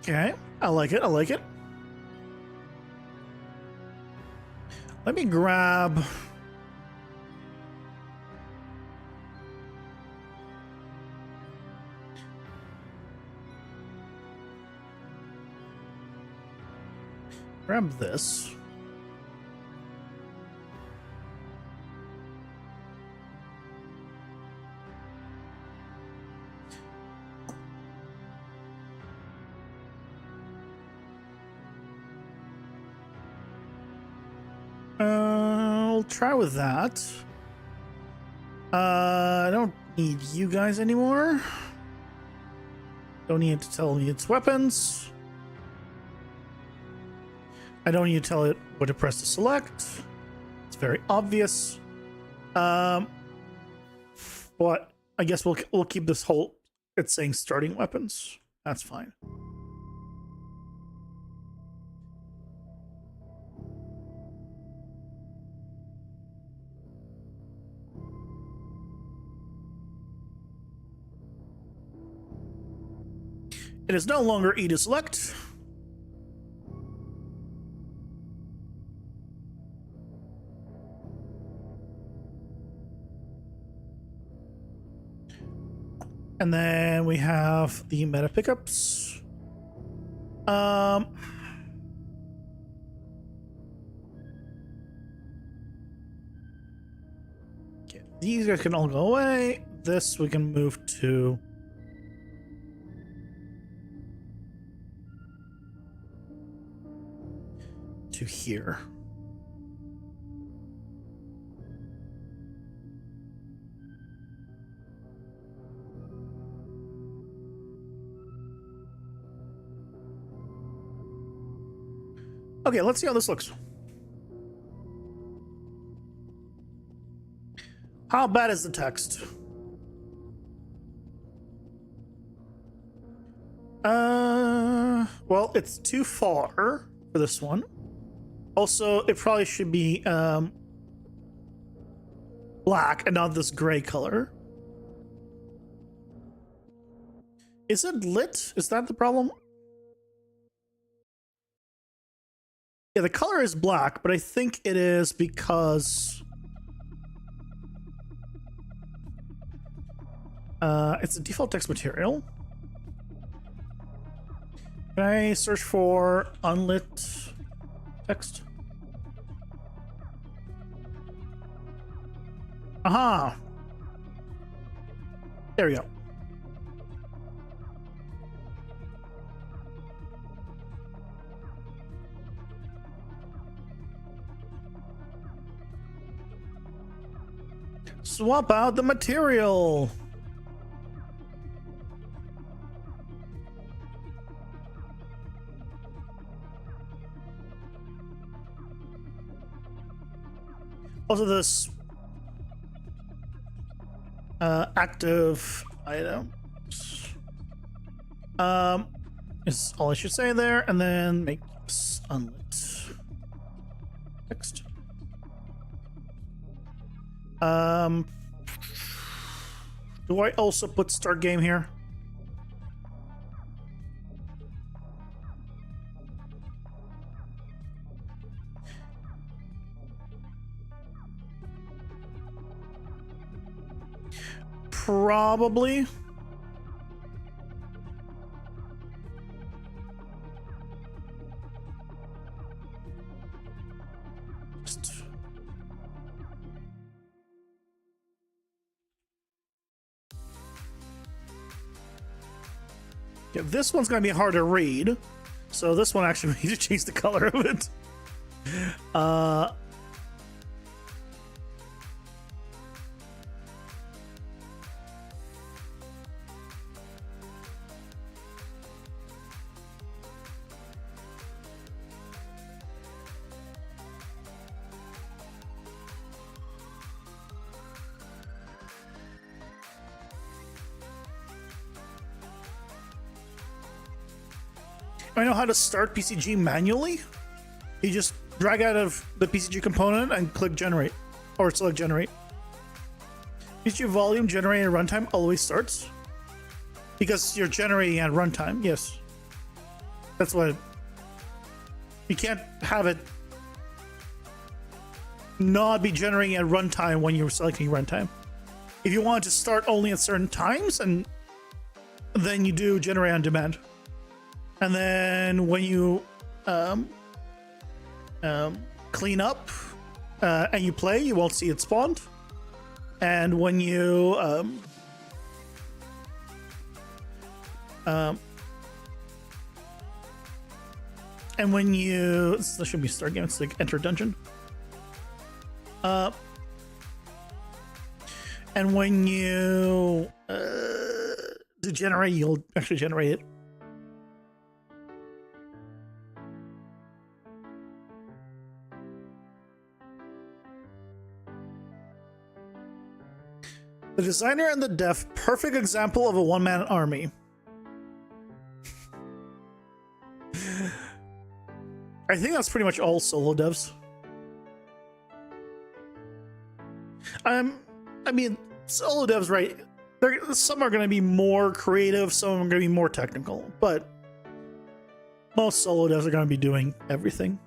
Okay, I like it. I like it. Let me grab. Grab this. I'll try with that. I don't need you guys anymore. Don't need to tell me its weapons. I don't need to tell it what to press to select. It's very obvious. But I guess we'll keep this whole. It's saying starting weapons. That's fine. It is no longer E to select. And then we have the meta pickups. Okay, these guys can all go away. This we can move to here. Okay, let's see how this looks. How bad is the text? Well, it's too far for this one. Also, it probably should be black and not this gray color. Is it lit? Is that the problem? Yeah, the color is black, but I think it is because it's a default text material. Can I search for unlit text? Aha! There we go. Swap out the material. Also, this active item is all I should say there, and then make this unlit text. Do I also put start game here? Probably. Yeah, this one's gonna be hard to read, so this one actually we need to change the color of it. I know how to start PCG manually. You just drag out of the PCG component and click generate, or select generate. PCG volume generated at runtime always starts because you're generating at runtime. Yes, that's what. You can't have it not be generating at runtime when you're selecting runtime. If you want to start only at certain times, and then you do generate on demand. And then when you clean up and you play, you won't see it spawned. And when you this should be start game. It's like enter dungeon. And when you degenerate, you'll actually generate it. The designer and the dev, perfect example of a one-man army. I think that's pretty much all solo devs. I mean, solo devs, right? Some are going to be more creative, some are going to be more technical, but most solo devs are going to be doing everything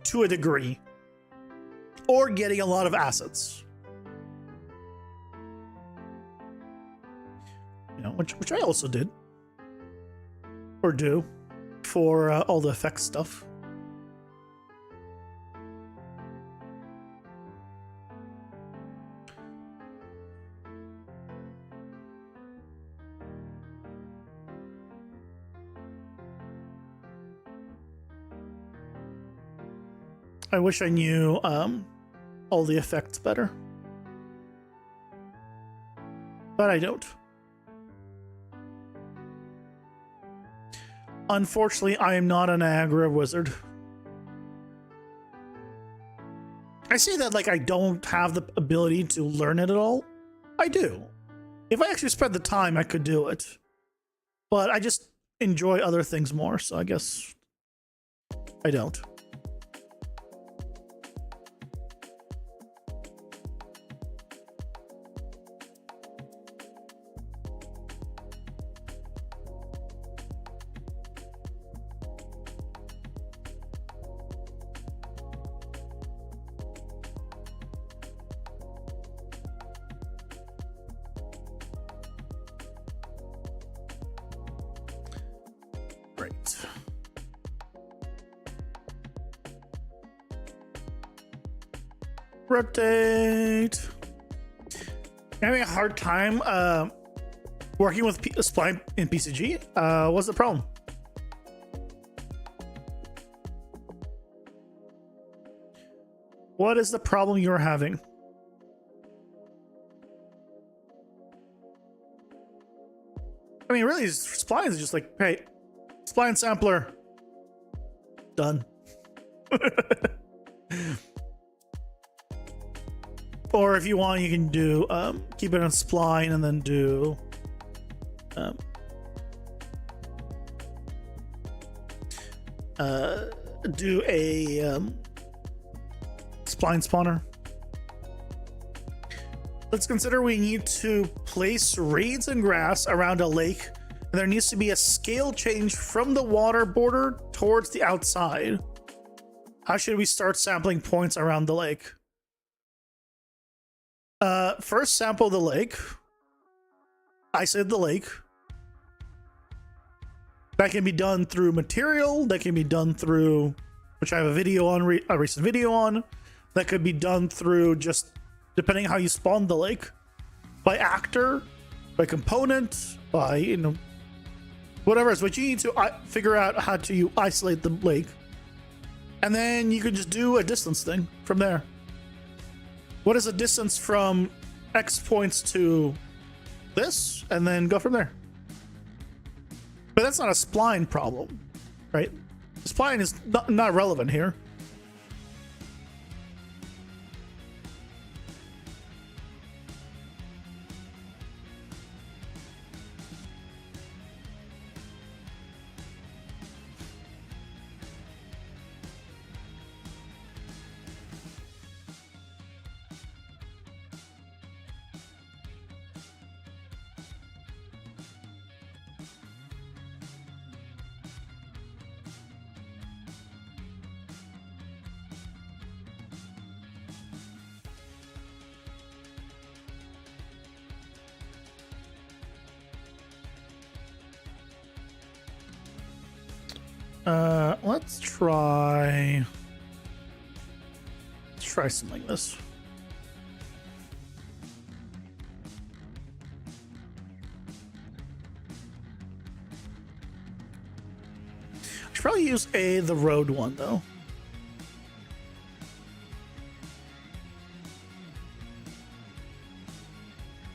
to a degree, or getting a lot of assets. you know, which I also did or do for all the effects stuff. I wish I knew all the effects better, but I don't. Unfortunately, I am not an Niagara wizard. I say that like I don't have the ability to learn it at all. I do. If I actually spent the time, I could do it. But I just enjoy other things more, so I guess I don't. Rotate. I'm having a hard time working with spline in PCG. What's the problem? What is the problem you're having? I mean, really, splines is just like, hey, spline sampler. Done. Or if you want, you can do keep it on spline and then do a spline spawner. Let's consider we need to place reeds and grass around a lake, and there needs to be a scale change from the water border towards the outside. How should we start sampling points around the lake? First sample the lake. I said the lake. That can be done through material. That can be done through, which I have a video on, a recent video on. That could be done through just depending how you spawn the lake, by actor, by component, by, you know, whatever. But you need to figure out how to isolate the lake, and then you can just do a distance thing from there. What is the distance from X points to this, and then go from there. But that's not a spline problem, right? Spline is not relevant here. Let's try something like this. I should probably use the road one though.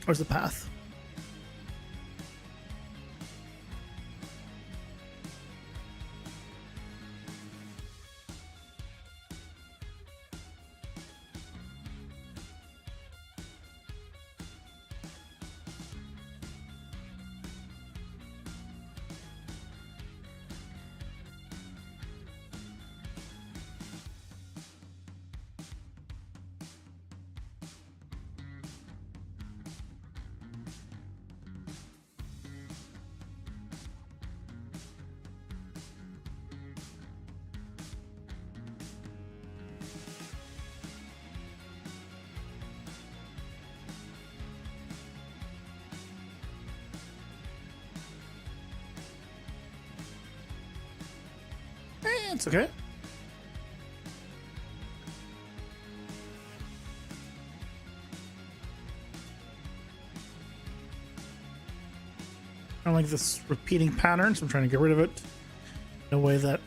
Where's the path? it's okay. I don't like this repeating pattern, so I'm trying to get rid of it in a way that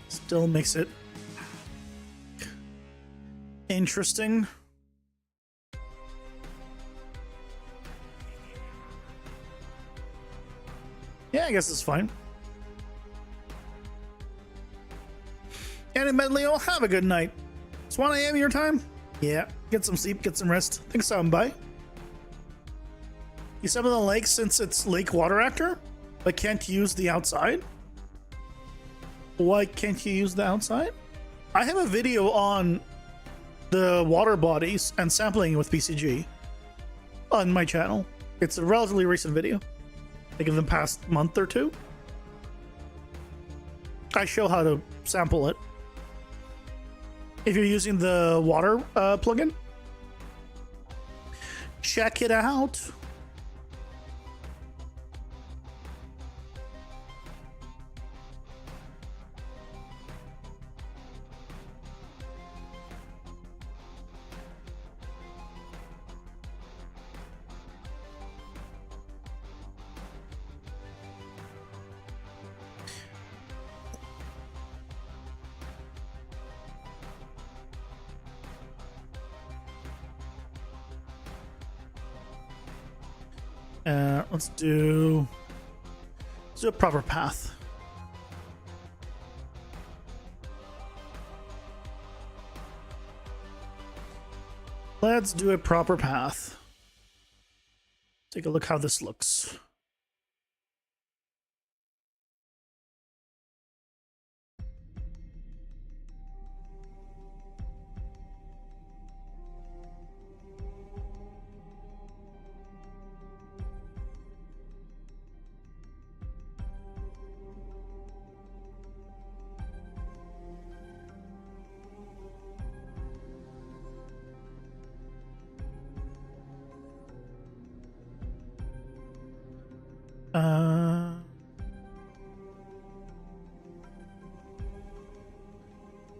still makes it interesting. Yeah, I guess it's fine. And Medley, have a good night. It's 1 a.m. your time? Yeah, get some sleep, get some rest. Thanks, bye. You summon the lake since it's lake water actor, but can't use the outside? Why can't you use the outside? I have a video on the water bodies and sampling with PCG on my channel. It's a relatively recent video, like in the past month or two. I show how to sample it. If you're using the water plugin, check it out. Let's do a proper path. Let's do a proper path. Take a look how this looks.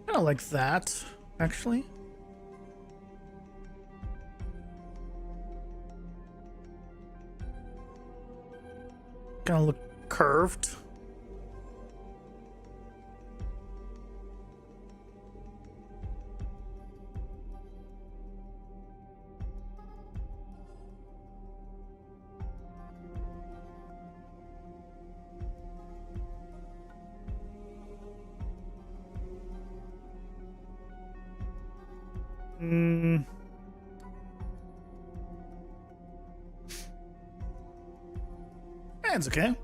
Kind of like that, actually. Kind of look curved. That's okay.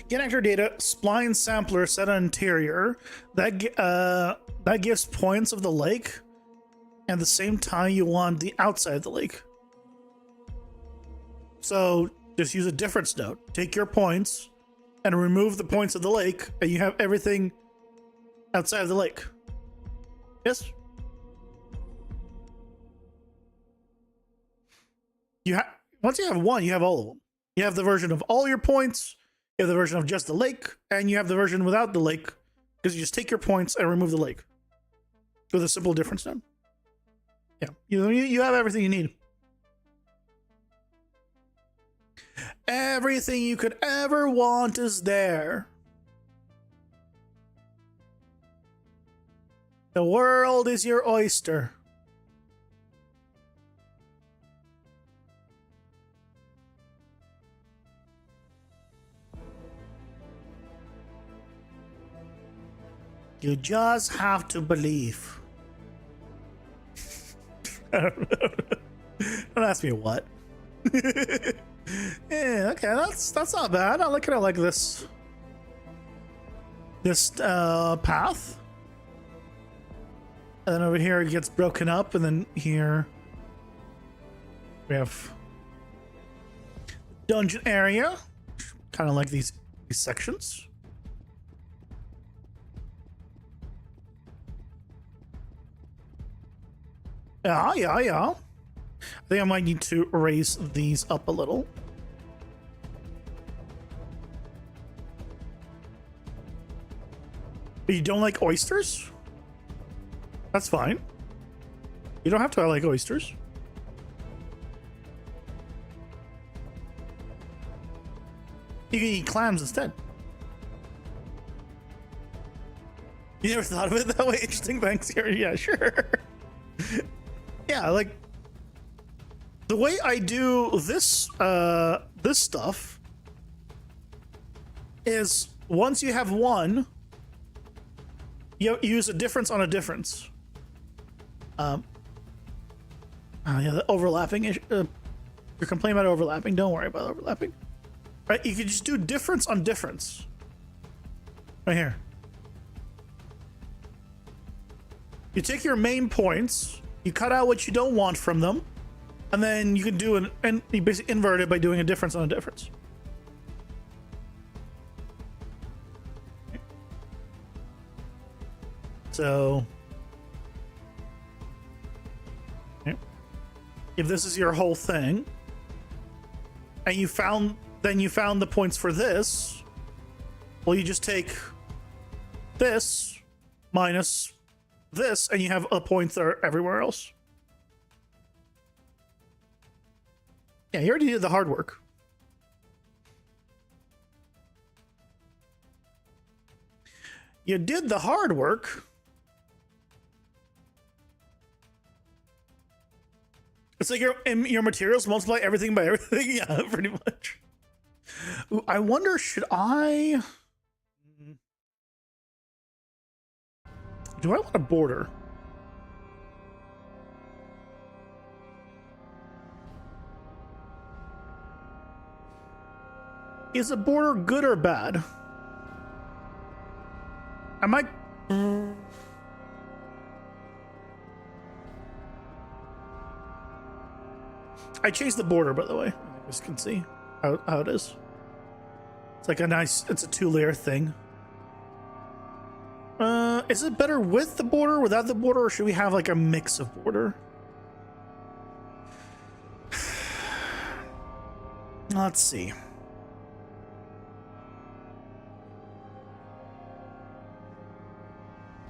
Get actor data, spline sampler set on interior. That gives points of the lake. At the same time, you want the outside of the lake. So just use a difference node. Take your points and remove the points of the lake, and you have everything outside of the lake. Yes? Once you have one, you have all of them. You have the version of all your points, you have the version of just the lake, and you have the version without the lake, because you just take your points and remove the lake with a simple difference node. Yeah, you have everything you need. Everything you could ever want is there. The world is your oyster. You just have to believe. Don't ask me what. Yeah, okay, that's not bad. I look at it like this path, and then over here it gets broken up, and then here we have dungeon area, kind of like these sections. Yeah. I think I might need to raise these up a little. But you don't like oysters? That's fine. You don't have to like oysters. You can eat clams instead. You never thought of it that way? Interesting, thanks. Yeah, sure. Yeah, like the way I do this this stuff is once you have one, you use a difference on a difference. Yeah, the overlapping issue. You're complaining about overlapping. Don't worry about overlapping. Right? You can just do difference on difference. Right here. You take your main points, you cut out what you don't want from them, and then you can do and you basically invert it by doing a difference on a difference. So, if this is your whole thing, and you found the points for this, well, you just take this minus this, and you have a point there everywhere else. Yeah, you already did the hard work. You did the hard work. It's like your materials multiply everything by everything. Yeah, pretty much. Ooh, I wonder, should I... Do I want a border? Is a border good or bad? I might... I changed the border, by the way. You guys can see how it is. It's like a nice... It's a 2-layer thing. Is it better with the border, without the border, or should we have like a mix of border? Let's see.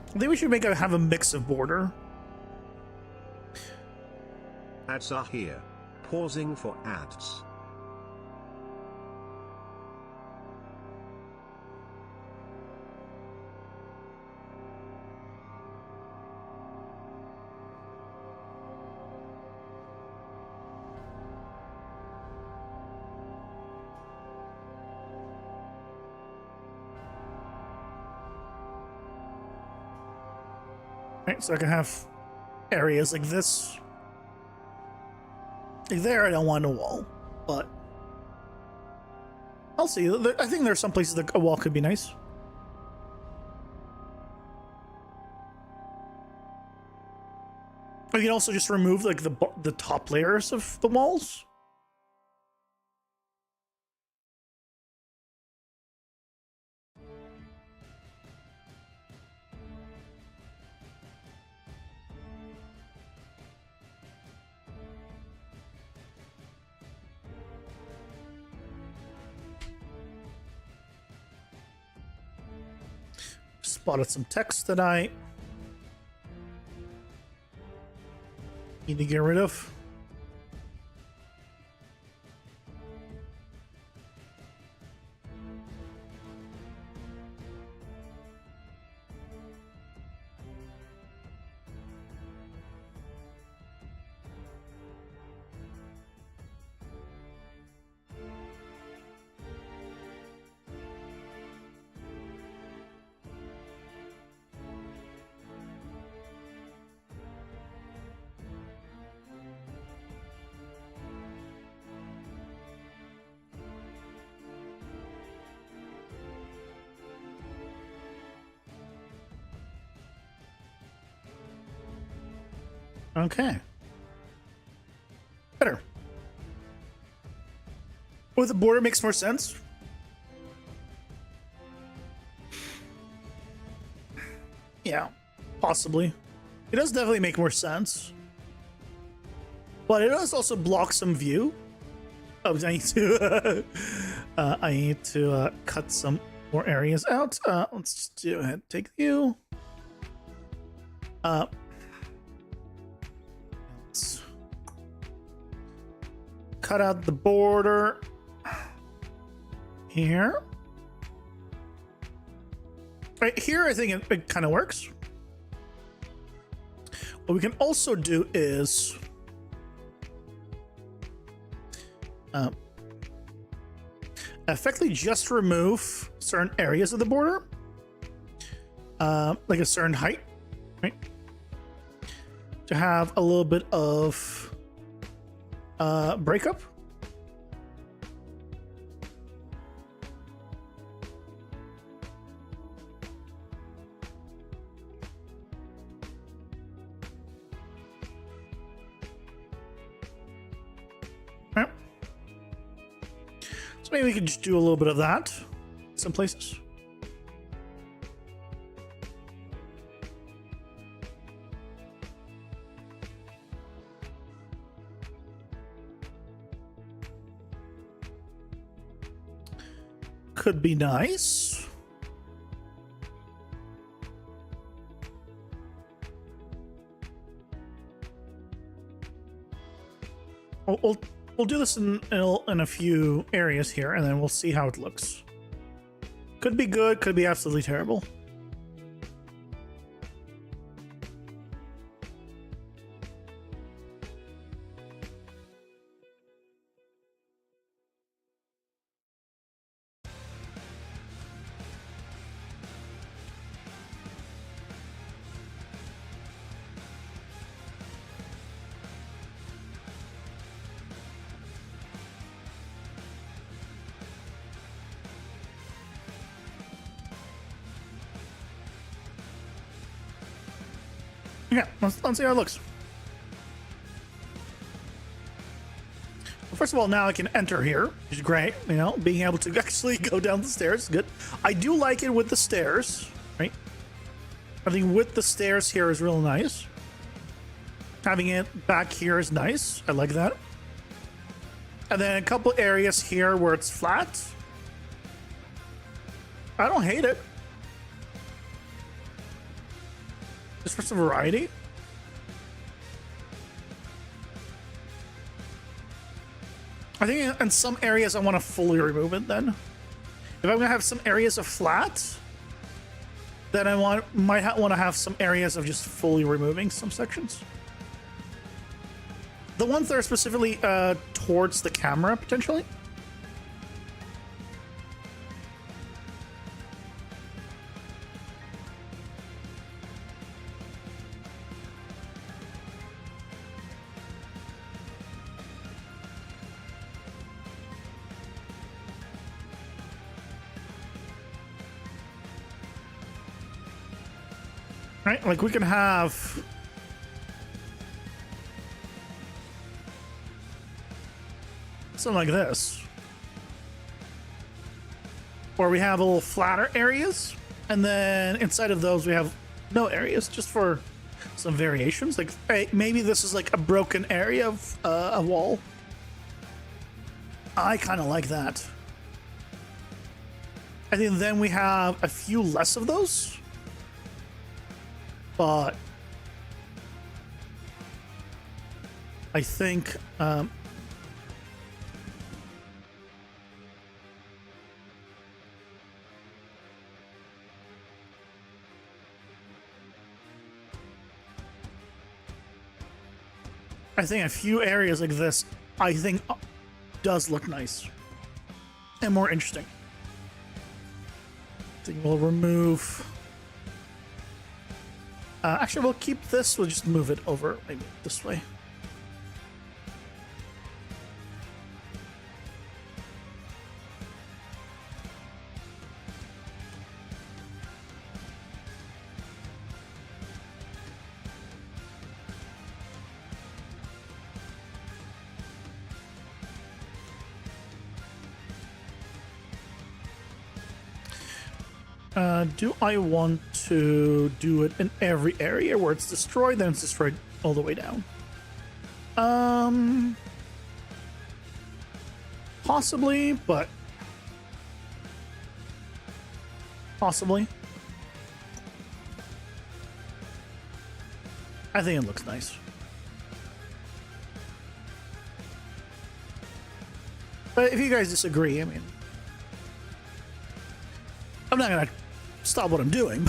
I think we should have a mix of border. Ads are here. Pausing for ads. Right, so I can have areas like this. Like there, I don't want a wall, but I'll see. I think there's some places that a wall could be nice. We can also just remove like the top layers of the walls. Spotted some text that I need to get rid of. Okay. Better. With the border makes more sense. Yeah, possibly. It does definitely make more sense. But it does also block some view. Oh, I need to I need to cut some more areas out. Let's just do ahead. Take you. Let's cut out the border here. Right here, I think it kind of works. What we can also do is effectively just remove certain areas of the border, like a certain height, right? To have a little bit of breakup. Right. So maybe we could just do a little bit of that in some places. Could be nice. We'll do this in a few areas here, and then we'll see how it looks. Could be good, could be absolutely terrible. Yeah, let's see how it looks. Well, first of all, now I can enter here, which is great. You know, being able to actually go down the stairs is good. I do like it with the stairs, right? I think with the stairs here is real nice. Having it back here is nice. I like that. And then a couple areas here where it's flat. I don't hate it. Just for some variety. I think in some areas I want to fully remove it then. If I'm gonna have some areas of flat, then I might want to have some areas of just fully removing some sections. The ones that are specifically towards the camera, potentially. Right, like we can have something like this, where we have a little flatter areas, and then inside of those we have no areas, just for some variations. Like, hey, maybe this is like a broken area of a wall. I kind of like that. I think then we have a few less of those. But I think a few areas like this, I think, does look nice and more interesting. I think we'll remove. Actually, we'll keep this. We'll just move it over maybe this way. Do I want to do it in every area where it's destroyed? Then it's destroyed all the way down. Possibly, but possibly. I think it looks nice. But if you guys disagree, I mean, I'm not gonna stop what I'm doing,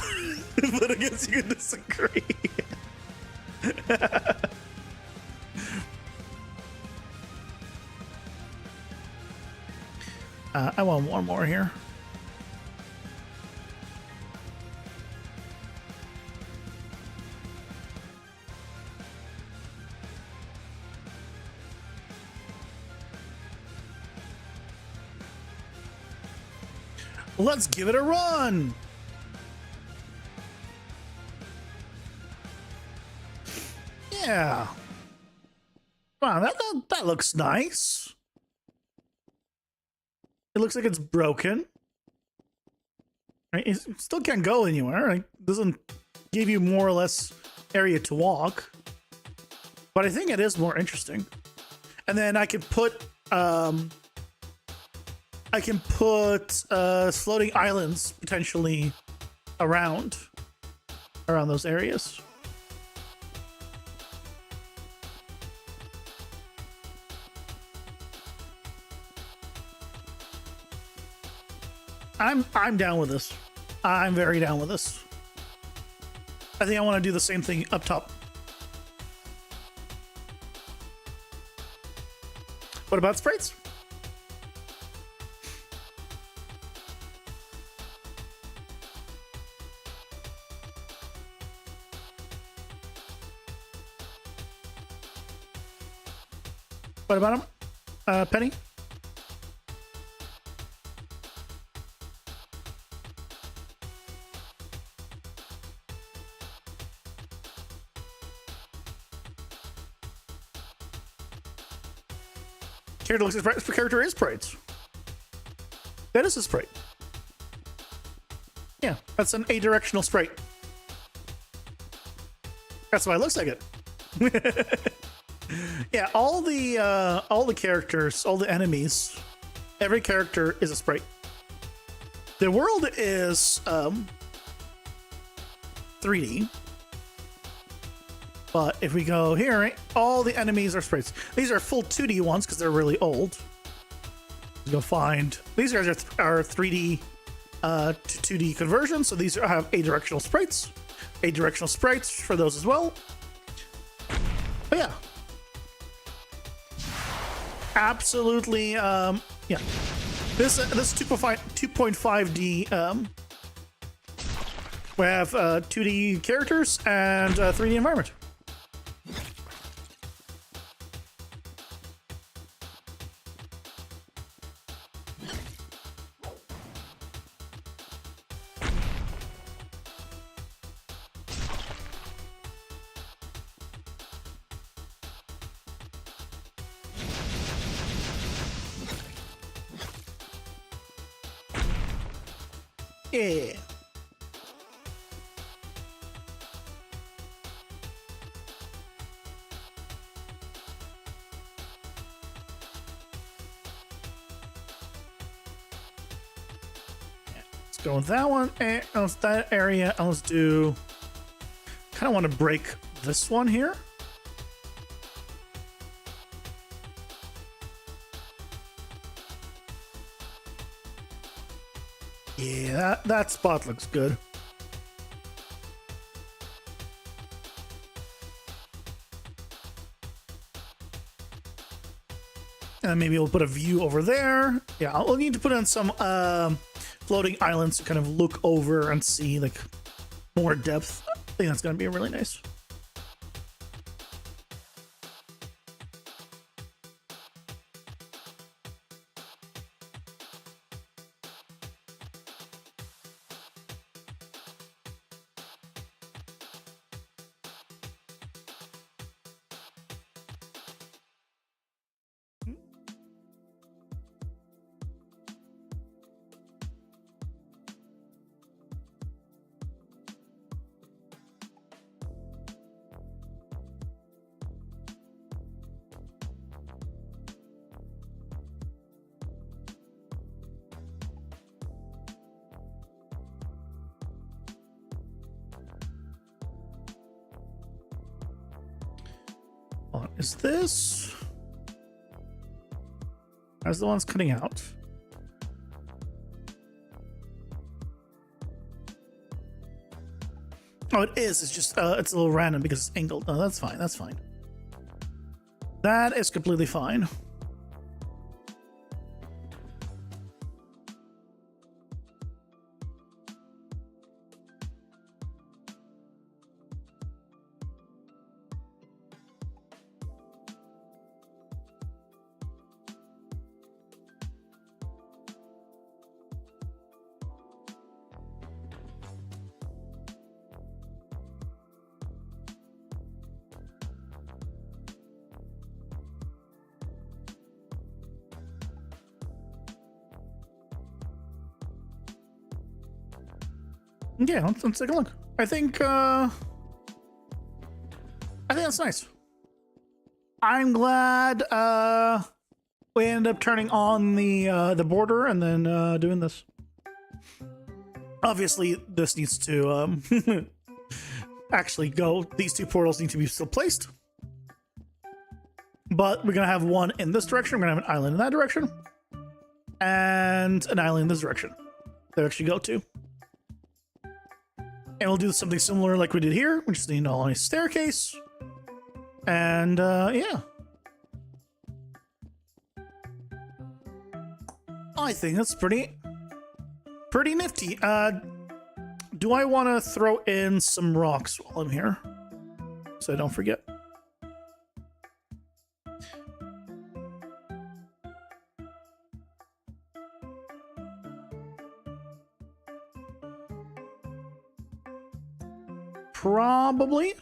but I guess you can disagree. I want one more here. Let's give it a run. Yeah. Wow, that looks nice. It looks like it's broken. Right? It still can't go anywhere. It doesn't give you more or less area to walk. But I think it is more interesting. And then I could put floating islands potentially around those areas. I'm down with this. I'm very down with this. I think I want to do the same thing up top. What about sprites? What about them? Penny? Character looks at sprites. Character is sprites. That is a sprite. Yeah, that's an adirectional sprite. That's why it looks like it. Yeah, all the characters, all the enemies, every character is a sprite. The world is 3D. But if we go here, right, all the enemies are sprites. These are full 2D ones because they're really old. You'll find these guys are 3D to 2D conversions. So these have adirectional sprites. Adirectional sprites for those as well. But yeah. Absolutely, yeah. This 2.5D, we have 2D characters and 3D environment. Yeah. Let's go with that one. And let's that area. And let's do. Kind of want to break this one here. Yeah, that spot looks good. And maybe we'll put a view over there. Yeah, we'll need to put in some floating islands to kind of look over and see like more depth. I think that's going to be really nice. Hold on, is this? As the one's cutting out. Oh, it is. It's just it's a little random because it's angled. No, that's fine. That's fine. That is completely fine. Yeah, let's take a look. I think that's nice. I'm glad we ended up turning on the border and then doing this. Obviously, this needs to actually go. These two portals need to be still placed. But we're gonna have one in this direction. We're gonna have an island in that direction, and an island in this direction. They actually go to. And we'll do something similar like we did here. We just need a nice staircase. And yeah. I think that's pretty nifty. Do I want to throw in some rocks while I'm here? So I don't forget. Probably.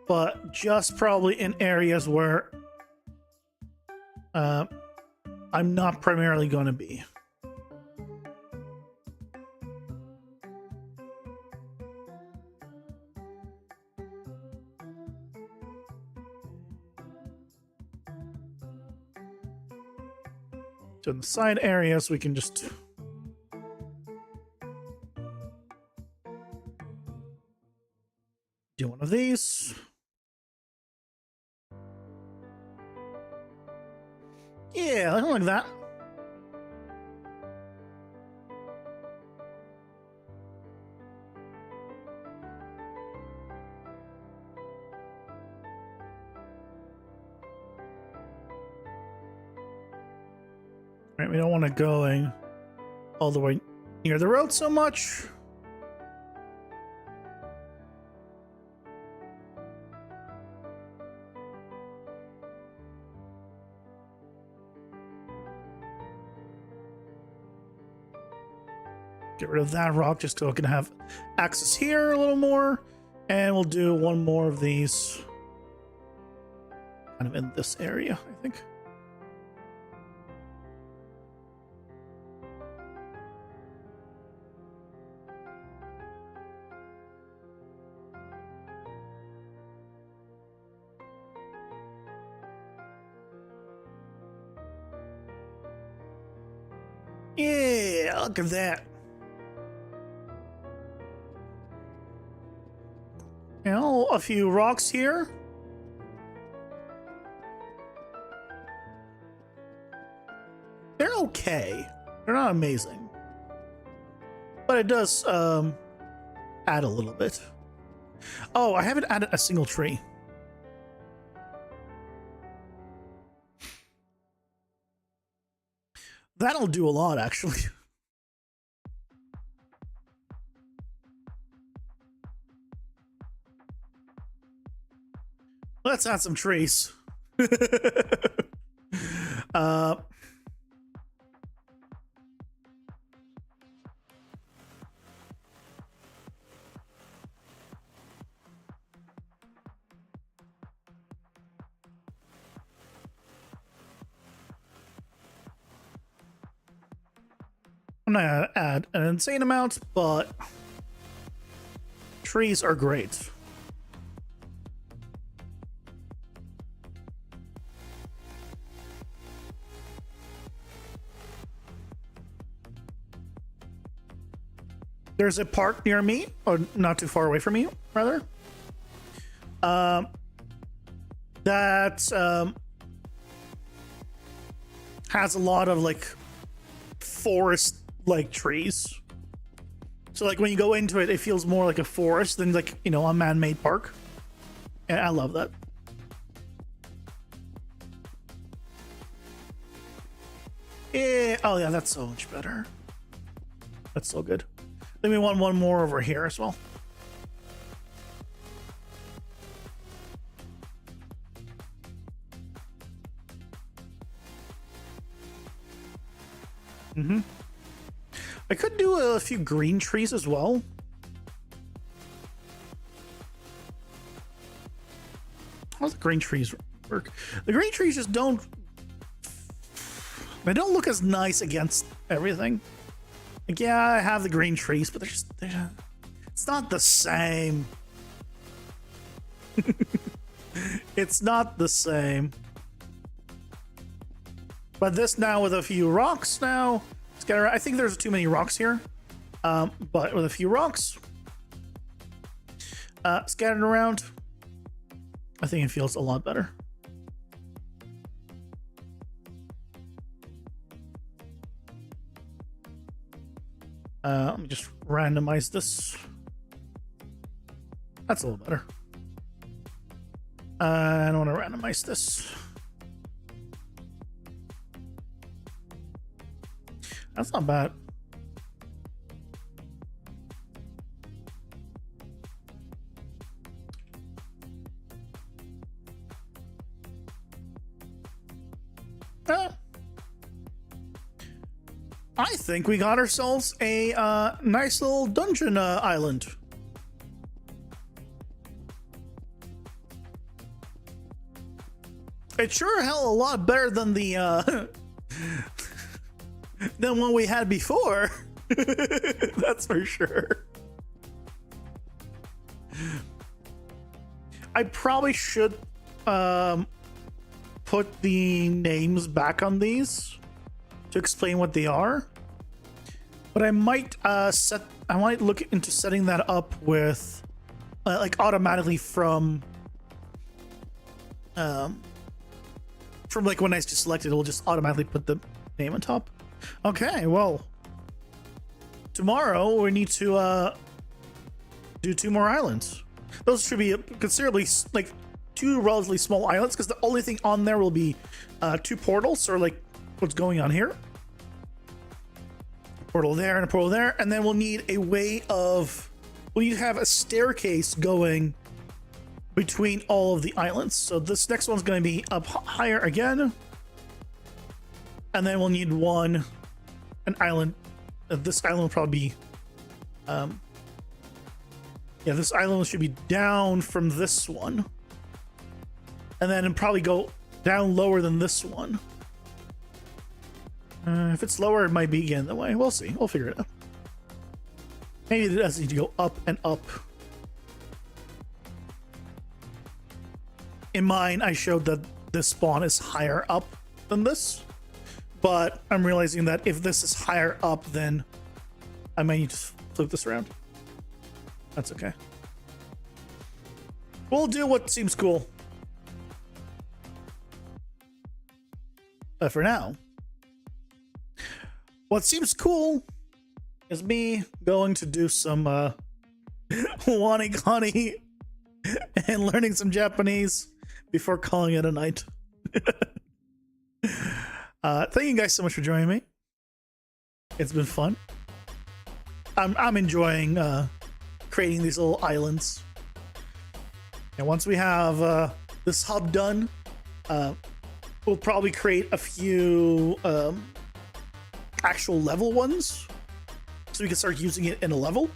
But just probably in areas where I'm not primarily going to be. So in the side areas, we can just do one of these. Yeah, I like that. Right, we don't want to go all the way near the road so much. Get rid of that rock just so I can have access here a little more. And we'll do one more of these kind of in this area, I think. Yeah, look at that. You know, a few rocks here. They're okay. They're not amazing. But it does add a little bit. Oh, I haven't added a single tree. That'll do a lot, actually. Let's add some trees. I'm not gonna add an insane amount, but trees are great. there's a park near me, or not too far away from me, rather. That has a lot of like forest like trees. So like when you go into it, it feels more like a forest than like, you know, a man-made park. And I love that. Yeah. Oh yeah, that's so much better. That's so good. Then we want one more over here as well. I could do a few green trees as well. How do the green trees work? The green trees just don't... They don't look as nice against everything. Like, yeah, I have the green trees, but it's not the same. It's not the same. But this now with a few rocks now, I think there's too many rocks here. But with a few rocks scattered around, I think it feels a lot better. Let me just randomize this. That's a little better. I don't want to randomize this. That's not bad. I think we got ourselves a nice little dungeon island. It's sure hell a lot better than the than one we had before. That's for sure. I probably should put the names back on these to explain what they are, but I might look into setting that up with like automatically from like when I just select it, it'll just automatically put the name on top. Okay, well, tomorrow we need to do 2 more islands. Those should be considerably like 2 relatively small islands, because the only thing on there will be 2 portals, or like what's going on here. Portal there and a portal there, and then we'll need a way of, we'll need to have a staircase going between all of the islands. So this next one's going to be up higher again, and then we'll need an island. This island will probably be yeah, this island should be down from this one, and then probably go down lower than this one. If it's lower, it might be again the way. We'll see. We'll figure it out. Maybe it does need to go up and up. In mine, I showed that this spawn is higher up than this, but I'm realizing that if this is higher up, then I might need to flip this around. That's okay. We'll do what seems cool. But for now, what seems cool is me going to do some wanigani and learning some Japanese before calling it a night. Thank you guys so much for joining me. It's been fun. I'm enjoying creating these little islands. And once we have this hub done, we'll probably create a few actual level ones, so we can start using it in a level,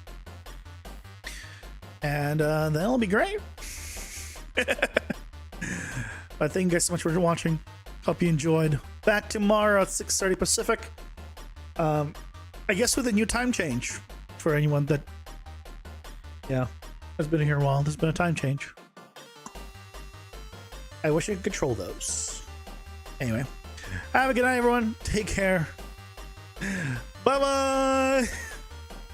and that'll be great. But thank you guys so much for watching. Hope you enjoyed. Back tomorrow at 6:30 Pacific. I guess with a new time change for anyone that, yeah, has been here a while. There's been a time change. I wish I could control those. Anyway, have a good night, everyone. Take care. Bye bye.